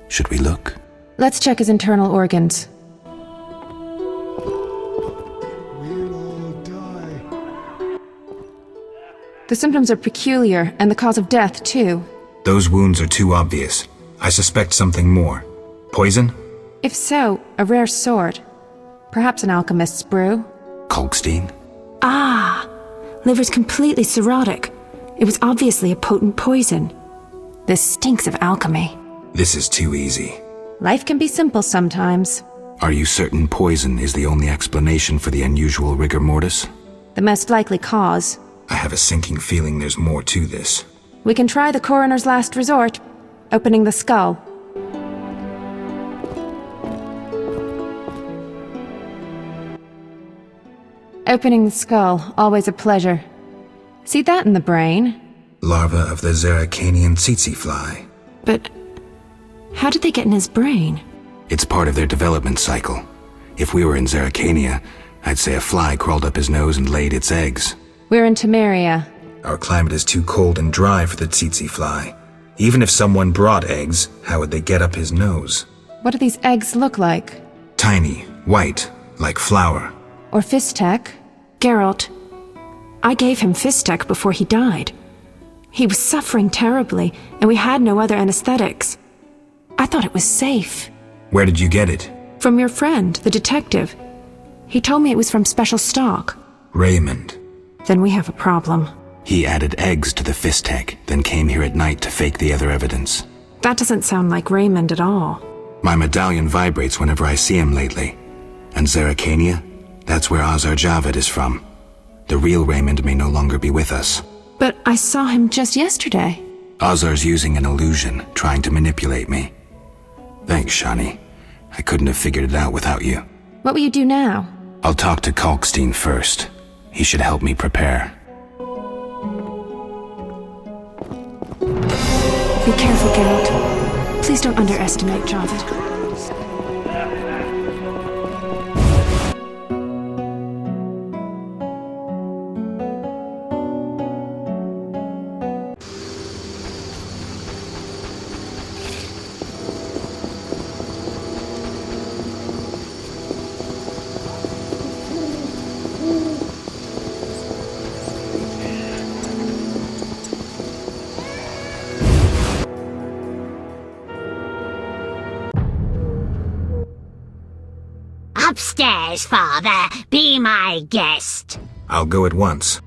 Speaker 4: Should we look?
Speaker 14: Let's check his internal organs. The symptoms are peculiar, and the cause of death, too.
Speaker 4: Those wounds are too obvious. I suspect something more. Poison?
Speaker 14: If so, a rare sort. Perhaps an alchemist's brew.
Speaker 4: Kolkstein?
Speaker 14: Ah! Liver's completely cirrhotic. It was obviously a potent poison. This stinks of alchemy.
Speaker 4: This is too easy.
Speaker 14: Life can be simple sometimes.
Speaker 4: Are you certain poison is the only explanation for the unusual rigor mortis?
Speaker 14: The most likely cause.
Speaker 4: I have a sinking feeling there's more to this.
Speaker 14: We can try the coroner's last resort, opening the skull. Opening the skull, always a pleasure. See that in the brain?
Speaker 4: Larva of the Zeracanian tsetse fly.
Speaker 14: But how did they get in his brain?
Speaker 4: It's part of their development cycle. If we were in Zeracania, I'd say a fly crawled up his nose and laid its eggs.
Speaker 14: We're in Temeria.
Speaker 4: Our climate is too cold and dry for the tsetse fly. Even if someone brought eggs, how would they get up his nose?
Speaker 14: What do these eggs look like?
Speaker 4: Tiny, white, like flour.
Speaker 14: Or Fistek? Geralt, I gave him Fistek before he died. He was suffering terribly, and we had no other anesthetics. I thought it was safe.
Speaker 4: Where did you get it?
Speaker 14: From your friend, the detective. He told me it was from special stock.
Speaker 4: Raymond.
Speaker 14: Then we have a problem.
Speaker 4: He added eggs to the Fistek, then came here at night to fake the other evidence.
Speaker 14: That doesn't sound like Raymond at all.
Speaker 4: My medallion vibrates whenever I see him lately. And Zeracania? That's where Azar Javad is from. The real Raymond may no longer be with us.
Speaker 14: But I saw him just yesterday.
Speaker 4: Azar's using an illusion, trying to manipulate me. Thanks, Shani. I couldn't have figured it out without you.
Speaker 14: What will you do now?
Speaker 4: I'll talk to Kalkstein first. He should help me prepare.
Speaker 14: Be careful, Geralt. Please don't underestimate Javad.
Speaker 16: Upstairs, Father. Be my guest.
Speaker 4: I'll go at once.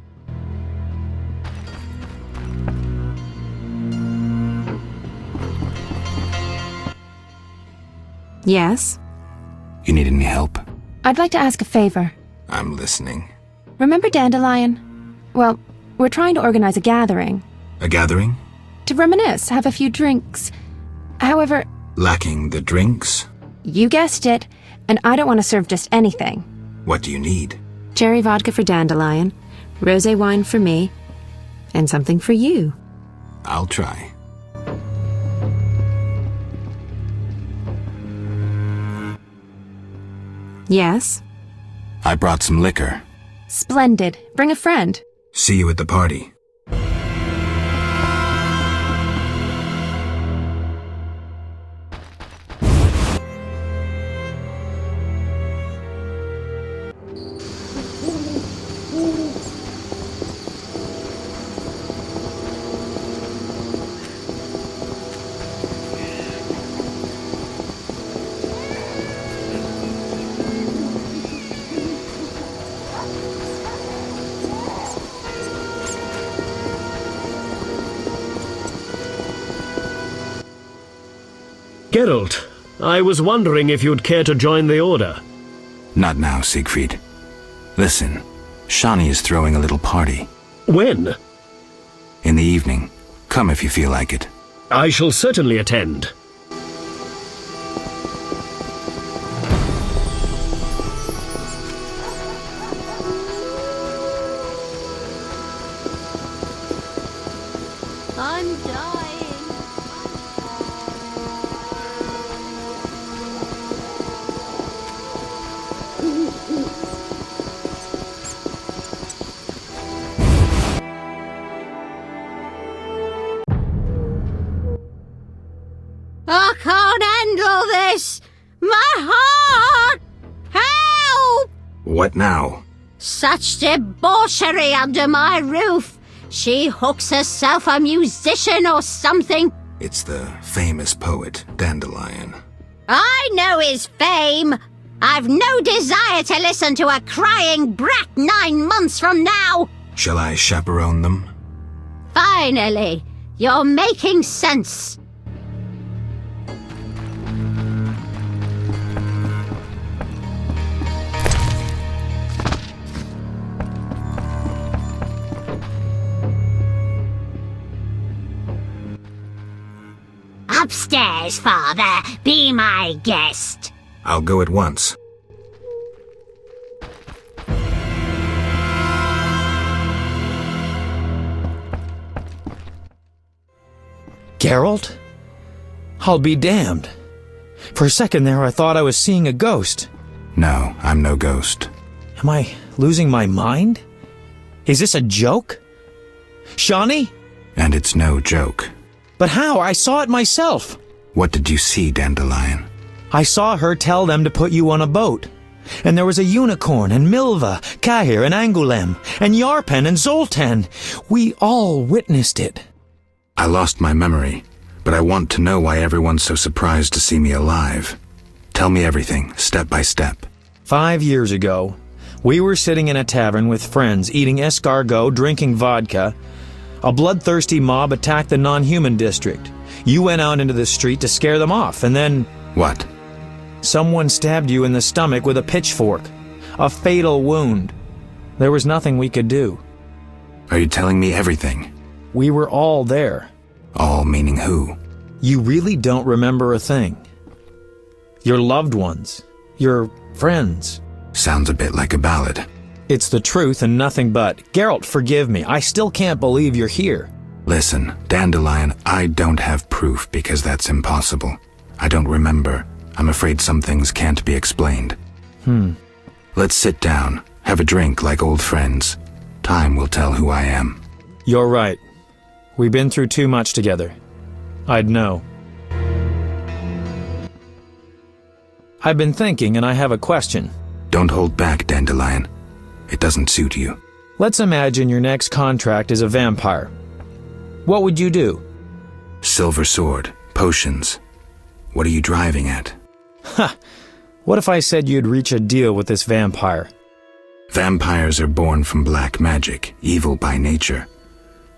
Speaker 14: Yes?
Speaker 4: You need any help?
Speaker 14: I'd like to ask a favor.
Speaker 4: I'm listening.
Speaker 14: Remember Dandelion? Well, we're trying to organize a gathering.
Speaker 4: A gathering?
Speaker 14: To reminisce, have a few drinks. However...
Speaker 4: Lacking the drinks?
Speaker 14: You guessed it. And I don't want to serve just anything.
Speaker 4: What do you need?
Speaker 14: Cherry vodka for Dandelion, rosé wine for me, and something for you.
Speaker 4: I'll try.
Speaker 14: Yes?
Speaker 4: I brought some liquor.
Speaker 14: Splendid. Bring a friend.
Speaker 4: See you at the party.
Speaker 7: Geralt, I was wondering if you'd care to join the Order.
Speaker 4: Not now, Siegfried. Listen, Shani is throwing a little party.
Speaker 7: When?
Speaker 4: In the evening. Come if you feel like it.
Speaker 7: I shall certainly attend.
Speaker 17: I'm dying.
Speaker 16: I can't handle this! My heart! Help!
Speaker 4: What now?
Speaker 16: Such debauchery under my roof! She hooks herself a musician or something.
Speaker 4: It's the famous poet, Dandelion.
Speaker 16: I know his fame. I've no desire to listen to a crying brat 9 months from now.
Speaker 4: Shall I chaperone them?
Speaker 16: Finally, you're making sense. upstairs, Father. Be my guest.
Speaker 4: I'll go at once.
Speaker 12: Geralt? I'll be damned. For a second there, I thought I was seeing a ghost.
Speaker 4: No, I'm no ghost.
Speaker 12: Am I losing my mind? Is this a joke? Shawnee?
Speaker 4: And it's no joke.
Speaker 12: But how? I saw it myself.
Speaker 4: What did you see, Dandelion?
Speaker 12: I saw her tell them to put you on a boat. And there was a unicorn, and Milva, Cahir, and Angulem, and Yarpen, and Zoltan. We all witnessed it.
Speaker 4: I lost my memory, but I want to know why everyone's so surprised to see me alive. Tell me everything, step by step.
Speaker 12: 5 years ago, we were sitting in a tavern with friends, eating escargot, drinking vodka. A bloodthirsty mob attacked the non-human district. You went out into the street to scare them off, and then...
Speaker 4: What?
Speaker 12: Someone stabbed you in the stomach with a pitchfork. A fatal wound. There was nothing we could do.
Speaker 4: Are you telling me everything?
Speaker 12: We were all there.
Speaker 4: All meaning who?
Speaker 12: You really don't remember a thing. Your loved ones. Your friends.
Speaker 4: Sounds a bit like a ballad.
Speaker 12: It's the truth and nothing but. Geralt, forgive me. I still can't believe you're here.
Speaker 4: Listen, Dandelion, I don't have proof because that's impossible. I don't remember. I'm afraid some things can't be explained. Let's sit down, have a drink like old friends. Time will tell who I am.
Speaker 12: You're right. We've been through too much together. I'd know. I've been thinking and I have a question.
Speaker 4: Don't hold back, Dandelion. It doesn't suit you.
Speaker 12: Let's imagine your next contract is a vampire. What would you do?
Speaker 4: Silver sword, potions. What are you driving at?
Speaker 12: Ha! What if I said you'd reach a deal with this vampire?
Speaker 4: Vampires are born from black magic, evil by nature.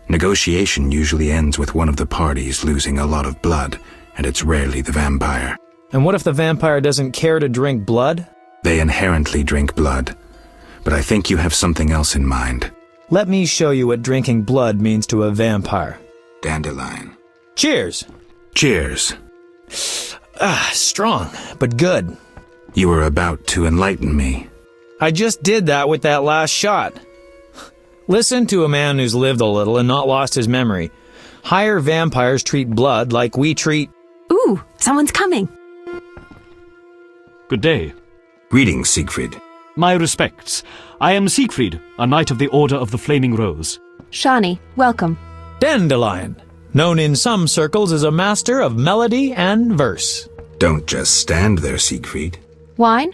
Speaker 4: Negotiation usually ends with one of the parties losing a lot of blood, and it's rarely the vampire.
Speaker 12: And what if the vampire doesn't care to drink blood?
Speaker 4: They inherently drink blood, but I think you have something else in mind.
Speaker 12: Let me show you what drinking blood means to a vampire.
Speaker 4: Dandelion.
Speaker 12: Cheers!
Speaker 4: Cheers.
Speaker 12: Strong, but good.
Speaker 4: You were about to enlighten me.
Speaker 12: I just did that with that last shot. Listen to a man who's lived a little and not lost his memory. Higher vampires treat blood like we treat...
Speaker 14: Ooh, someone's coming.
Speaker 7: Good day.
Speaker 4: Greetings, Siegfried.
Speaker 7: My respects. I am Siegfried, a knight of the Order of the Flaming Rose.
Speaker 14: Shawnee, welcome.
Speaker 12: Dandelion, known in some circles as a master of melody and verse.
Speaker 4: Don't just stand there, Siegfried.
Speaker 14: Wine?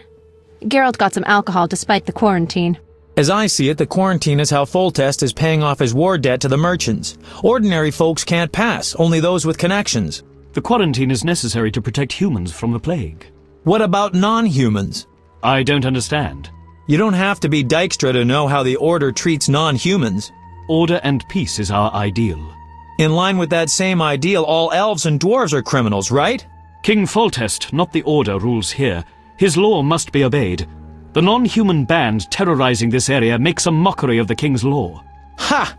Speaker 14: Geralt got some alcohol despite the quarantine.
Speaker 12: As I see it, the quarantine is how Foltest is paying off his war debt to the merchants. Ordinary folks can't pass, only those with connections.
Speaker 7: The quarantine is necessary to protect humans from the plague.
Speaker 12: What about non-humans?
Speaker 7: I don't understand.
Speaker 12: You don't have to be Dijkstra to know how the Order treats non-humans.
Speaker 7: Order and peace is our ideal.
Speaker 12: In line with that same ideal, all elves and dwarves are criminals, right?
Speaker 7: King Foltest, not the Order, rules here. His law must be obeyed. The non-human band terrorizing this area makes a mockery of the king's law.
Speaker 12: Ha!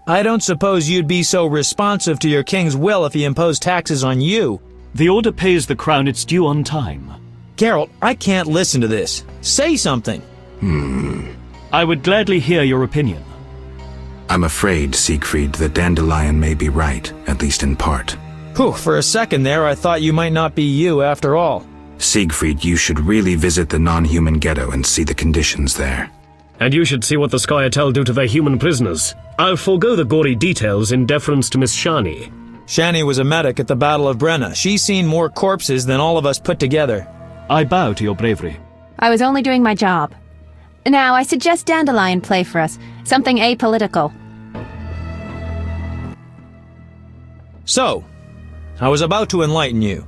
Speaker 12: I don't suppose you'd be so responsive to your king's will if he imposed taxes on you.
Speaker 7: The Order pays the crown its due on time.
Speaker 12: Geralt, I can't listen to this. Say something.
Speaker 7: I would gladly hear your opinion.
Speaker 4: I'm afraid, Siegfried, that Dandelion may be right, at least in part.
Speaker 12: Whew, for a second there, I thought you might not be you after all.
Speaker 4: Siegfried, you should really visit the non-human ghetto and see the conditions there.
Speaker 7: And you should see what the Scoia'tael do to their human prisoners. I'll forego the gory details in deference to Miss Shani.
Speaker 12: Shani was a medic at the Battle of Brenna. She's seen more corpses than all of us put together.
Speaker 7: I bow to your bravery.
Speaker 14: I was only doing my job. Now, I suggest Dandelion play for us. Something apolitical.
Speaker 12: So, I was about to enlighten you.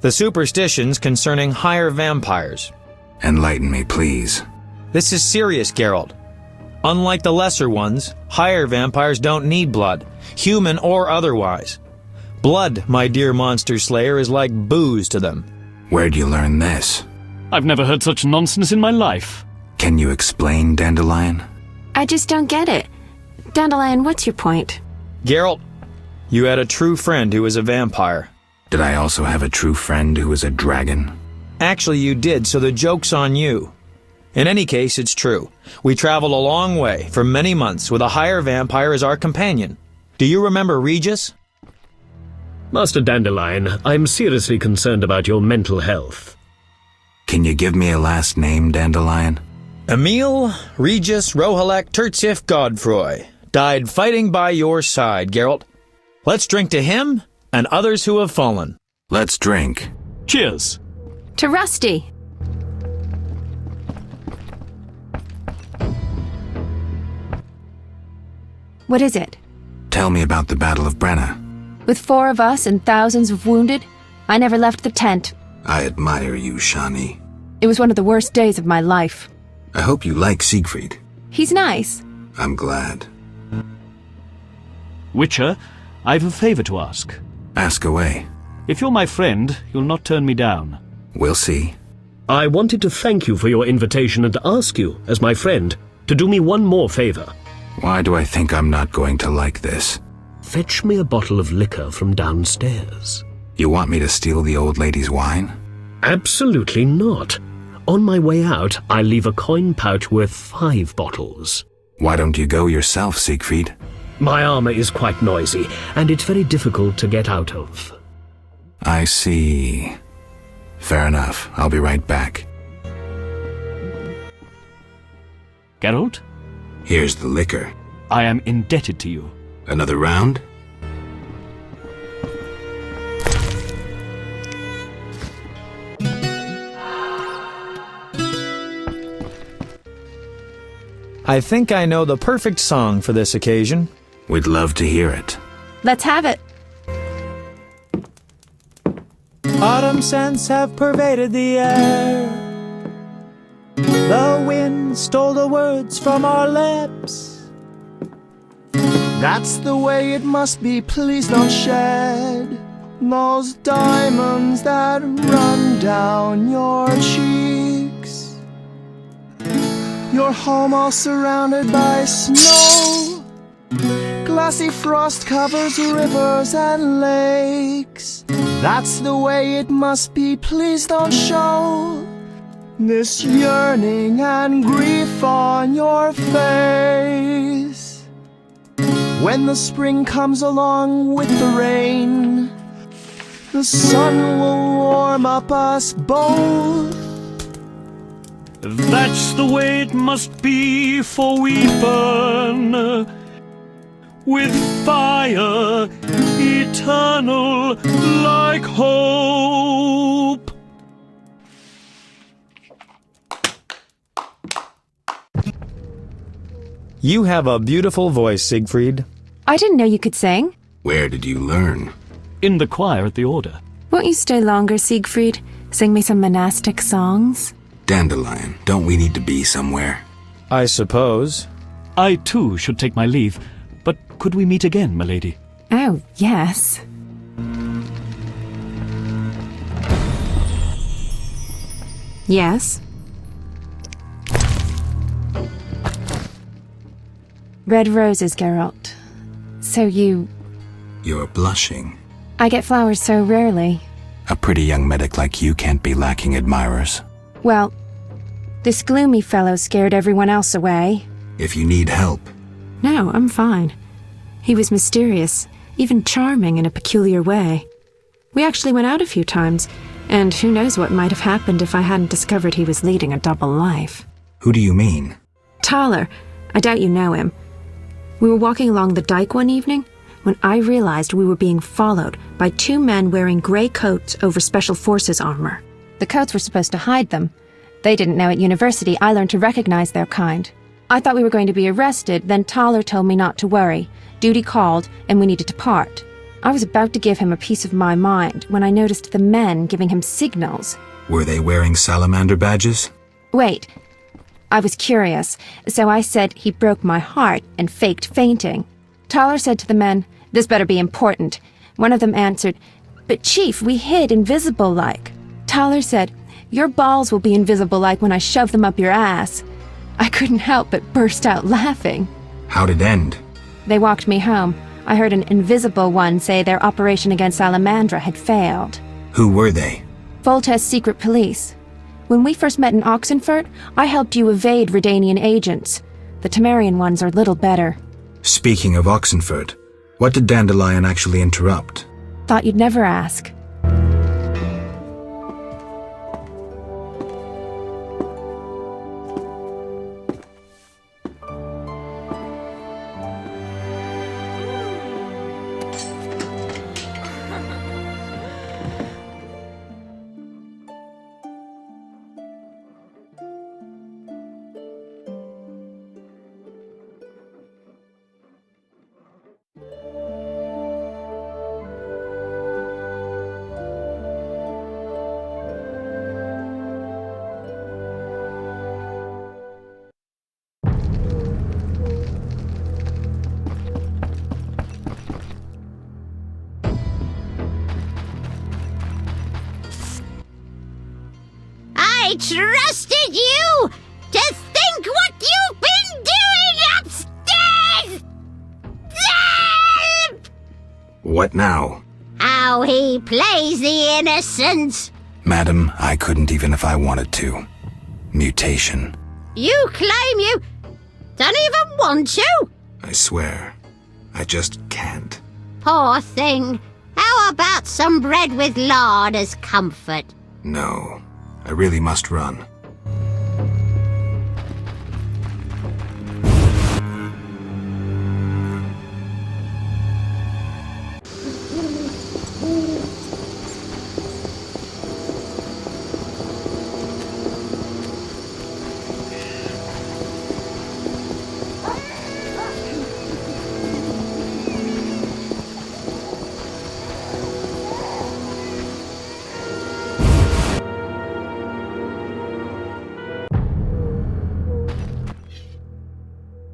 Speaker 12: The superstitions concerning higher vampires.
Speaker 4: Enlighten me, please.
Speaker 12: This is serious, Geralt. Unlike the lesser ones, higher vampires don't need blood, human or otherwise. Blood, my dear monster slayer, is like booze to them.
Speaker 4: Where'd you learn this?
Speaker 7: I've never heard such nonsense in my life.
Speaker 4: Can you explain, Dandelion?
Speaker 14: I just don't get it. Dandelion, what's your point?
Speaker 12: Geralt, you had a true friend who was a vampire.
Speaker 4: Did I also have a true friend who was a dragon?
Speaker 12: Actually, you did, so the joke's on you. In any case, it's true. We traveled a long way, for many months, with a higher vampire as our companion. Do you remember Regis?
Speaker 15: Master Dandelion, I'm seriously concerned about your mental health.
Speaker 4: Can you give me a last name, Dandelion?
Speaker 12: Emil Regis Rohalek Tertsif Godfroy died fighting by your side, Geralt. Let's drink to him and others who have fallen.
Speaker 4: Let's drink.
Speaker 15: Cheers.
Speaker 14: To Rusty. What is it?
Speaker 4: Tell me about the Battle of Brenna.
Speaker 14: With 4 of us and thousands of wounded, I never left the tent.
Speaker 4: I admire you, Shani.
Speaker 14: It was one of the worst days of my life.
Speaker 4: I hope you like Siegfried.
Speaker 14: He's nice.
Speaker 4: I'm glad.
Speaker 7: Witcher, I've a favor to ask.
Speaker 4: Ask away.
Speaker 7: If you're my friend, you'll not turn me down.
Speaker 4: We'll see.
Speaker 15: I wanted to thank you for your invitation and ask you, as my friend, to do me one more favor.
Speaker 4: Why do I think I'm not going to like this?
Speaker 15: Fetch me a bottle of liquor from downstairs.
Speaker 4: You want me to steal the old lady's wine?
Speaker 15: Absolutely not. On my way out, I'll leave a coin pouch worth 5 bottles.
Speaker 4: Why don't you go yourself, Siegfried?
Speaker 15: My armor is quite noisy, and it's very difficult to get out of.
Speaker 4: I see. Fair enough. I'll be right back.
Speaker 7: Geralt?
Speaker 4: Here's the liquor.
Speaker 7: I am indebted to you.
Speaker 4: Another round?
Speaker 12: I think I know the perfect song for this occasion.
Speaker 4: We'd love to hear it.
Speaker 14: Let's have it.
Speaker 22: Autumn scents have pervaded the air. The wind stole the words from our lips. That's the way it must be, please don't shed those diamonds that run down your cheeks. You're home all surrounded by snow. Glassy frost covers rivers and lakes. That's the way it must be, please don't show this yearning and grief on your face. When the spring comes along with the rain, the sun will warm up us both.
Speaker 7: That's the way it must be, for we burn with fire eternal like hope.
Speaker 12: You have a beautiful voice, Siegfried.
Speaker 14: I didn't know you could sing.
Speaker 4: Where did you learn?
Speaker 7: In the choir at the Order.
Speaker 14: Won't you stay longer, Siegfried? Sing me some monastic songs?
Speaker 4: Dandelion, don't we need to be somewhere?
Speaker 12: I suppose.
Speaker 7: I, too, should take my leave. But could we meet again, milady?
Speaker 14: Oh, yes. Yes? Red roses, Geralt. So
Speaker 4: You're blushing.
Speaker 14: I get flowers so rarely.
Speaker 4: A pretty young medic like you can't be lacking admirers.
Speaker 14: Well, this gloomy fellow scared everyone else away.
Speaker 4: If you need help.
Speaker 14: No, I'm fine. He was mysterious, even charming in a peculiar way. We actually went out a few times, and who knows what might have happened if I hadn't discovered he was leading a double life.
Speaker 4: Who do you mean?
Speaker 14: Thaler. I doubt you know him. We were walking along the dike one evening when I realized we were being followed by 2 men wearing gray coats over Special Forces armor. The coats were supposed to hide them. They didn't know at university I learned to recognize their kind. I thought we were going to be arrested, then Thaler told me not to worry. Duty called, and we needed to part. I was about to give him a piece of my mind when I noticed the men giving him signals.
Speaker 4: Were they wearing salamander badges?
Speaker 14: Wait. I was curious, so I said he broke my heart and faked fainting. Thaler said to the men, "This better be important." One of them answered, "But Chief, we hid invisible-like." Thaler said, "Your balls will be invisible-like when I shove them up your ass." I couldn't help but burst out laughing.
Speaker 4: How'd it end?
Speaker 14: They walked me home. I heard an invisible one say their operation against Salamandra had failed.
Speaker 4: Who were they?
Speaker 14: Volta's secret police. When we first met in Oxenfurt, I helped you evade Redanian agents. The Temerian ones are little better.
Speaker 4: Speaking of Oxenfurt, what did Dandelion actually interrupt?
Speaker 14: Thought you'd never ask.
Speaker 16: I trusted you to think what you've been doing upstairs!
Speaker 4: What now?
Speaker 16: How he plays the innocent!
Speaker 4: Madam, I couldn't even if I wanted to. Mutation.
Speaker 16: You claim you don't even want to?
Speaker 4: I swear. I just can't.
Speaker 16: Poor thing. How about some bread with lard as comfort?
Speaker 4: No. I really must run.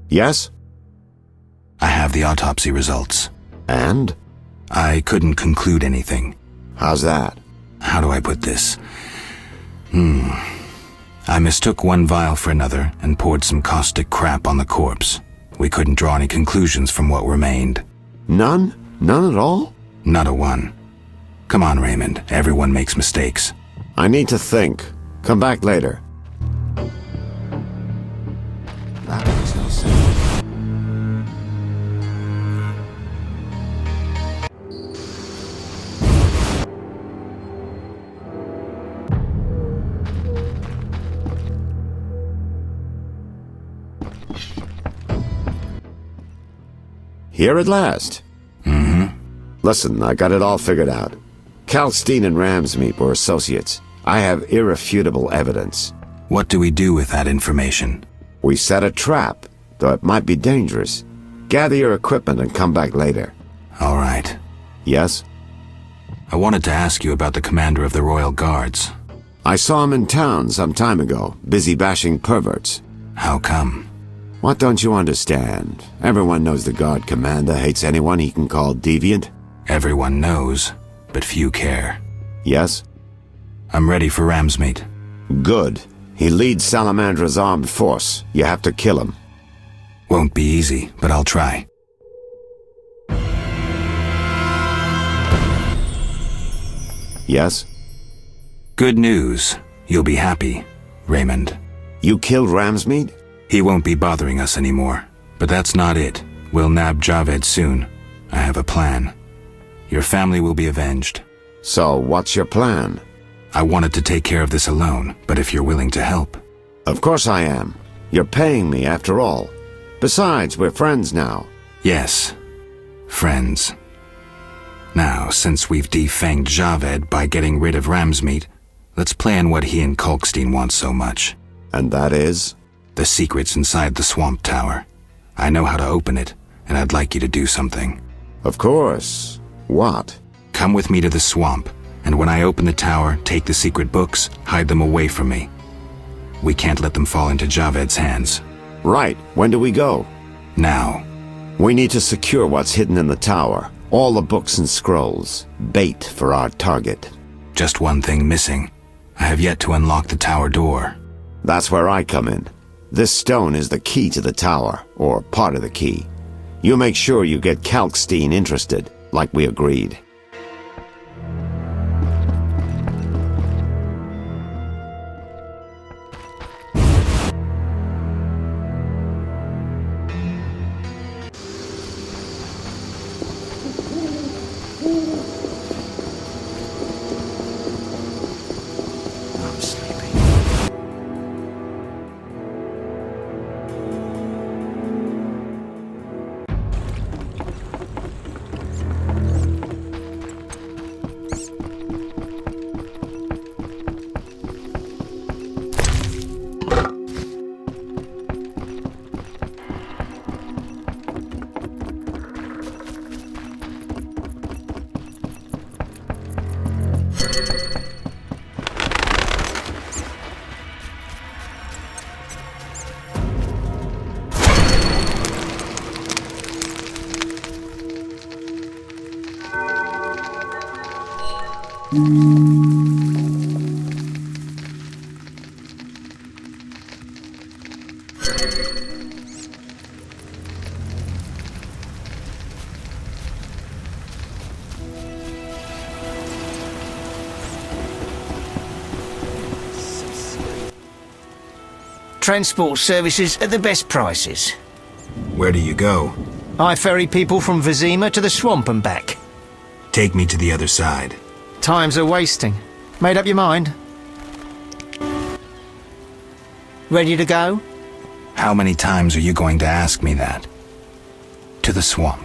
Speaker 8: Yes?
Speaker 4: I have the autopsy results.
Speaker 8: And?
Speaker 4: I couldn't conclude anything.
Speaker 8: How's that?
Speaker 4: How do I put this? I mistook one vial for another and poured some caustic crap on the corpse. We couldn't draw any conclusions from what remained.
Speaker 8: None? None at all?
Speaker 4: Not a one. Come on, Raymond. Everyone makes mistakes.
Speaker 8: I need to think. Come back later. That makes no sense. Here at last. Listen, I got it all figured out. Kalkstein and Ramsmeet were associates. I have irrefutable evidence.
Speaker 4: What do we do with that information?
Speaker 8: We set a trap, though it might be dangerous. Gather your equipment and come back later.
Speaker 4: All right.
Speaker 8: Yes?
Speaker 4: I wanted to ask you about the commander of the Royal Guards.
Speaker 8: I saw him in town some time ago, busy bashing perverts.
Speaker 4: How come?
Speaker 8: What don't you understand? Everyone knows the Guard Commander hates anyone he can call deviant.
Speaker 4: Everyone knows, but few care.
Speaker 8: Yes?
Speaker 4: I'm ready for Ramsmeet.
Speaker 8: Good. He leads Salamandra's armed force. You have to kill him.
Speaker 4: Won't be easy, but I'll try.
Speaker 8: Yes?
Speaker 4: Good news. You'll be happy, Raymond.
Speaker 8: You killed Ramsmeet?
Speaker 4: He won't be bothering us anymore. But that's not it. We'll nab Javed soon. I have a plan. Your family will be avenged.
Speaker 8: So, what's your plan?
Speaker 4: I wanted to take care of this alone, but if you're willing to help...
Speaker 8: Of course I am. You're paying me, after all. Besides, we're friends now.
Speaker 4: Yes. Friends. Now, since we've defanged Javed by getting rid of Ramsmeet, let's plan what he and Kalkstein want so much.
Speaker 8: And that is?
Speaker 4: The secret's inside the swamp tower. I know how to open it, and I'd like you to do something.
Speaker 8: Of course. What?
Speaker 4: Come with me to the swamp, and when I open the tower, take the secret books, hide them away from me. We can't let them fall into Javed's hands.
Speaker 8: Right. When do we go?
Speaker 4: Now.
Speaker 8: We need to secure what's hidden in the tower. All the books and scrolls. Bait for our target.
Speaker 4: Just one thing missing. I have yet to unlock the tower door.
Speaker 8: That's where I come in. This stone is the key to the tower, or part of the key. You make sure you get Kalkstein interested, like we agreed.
Speaker 2: Transport services at the best prices.
Speaker 4: Where do you go?
Speaker 2: I ferry people from Vizima to the swamp and back.
Speaker 4: Take me to the other side.
Speaker 2: Times are wasting. Made up your mind? Ready to go?
Speaker 4: How many times are you going to ask me that? To the swamp.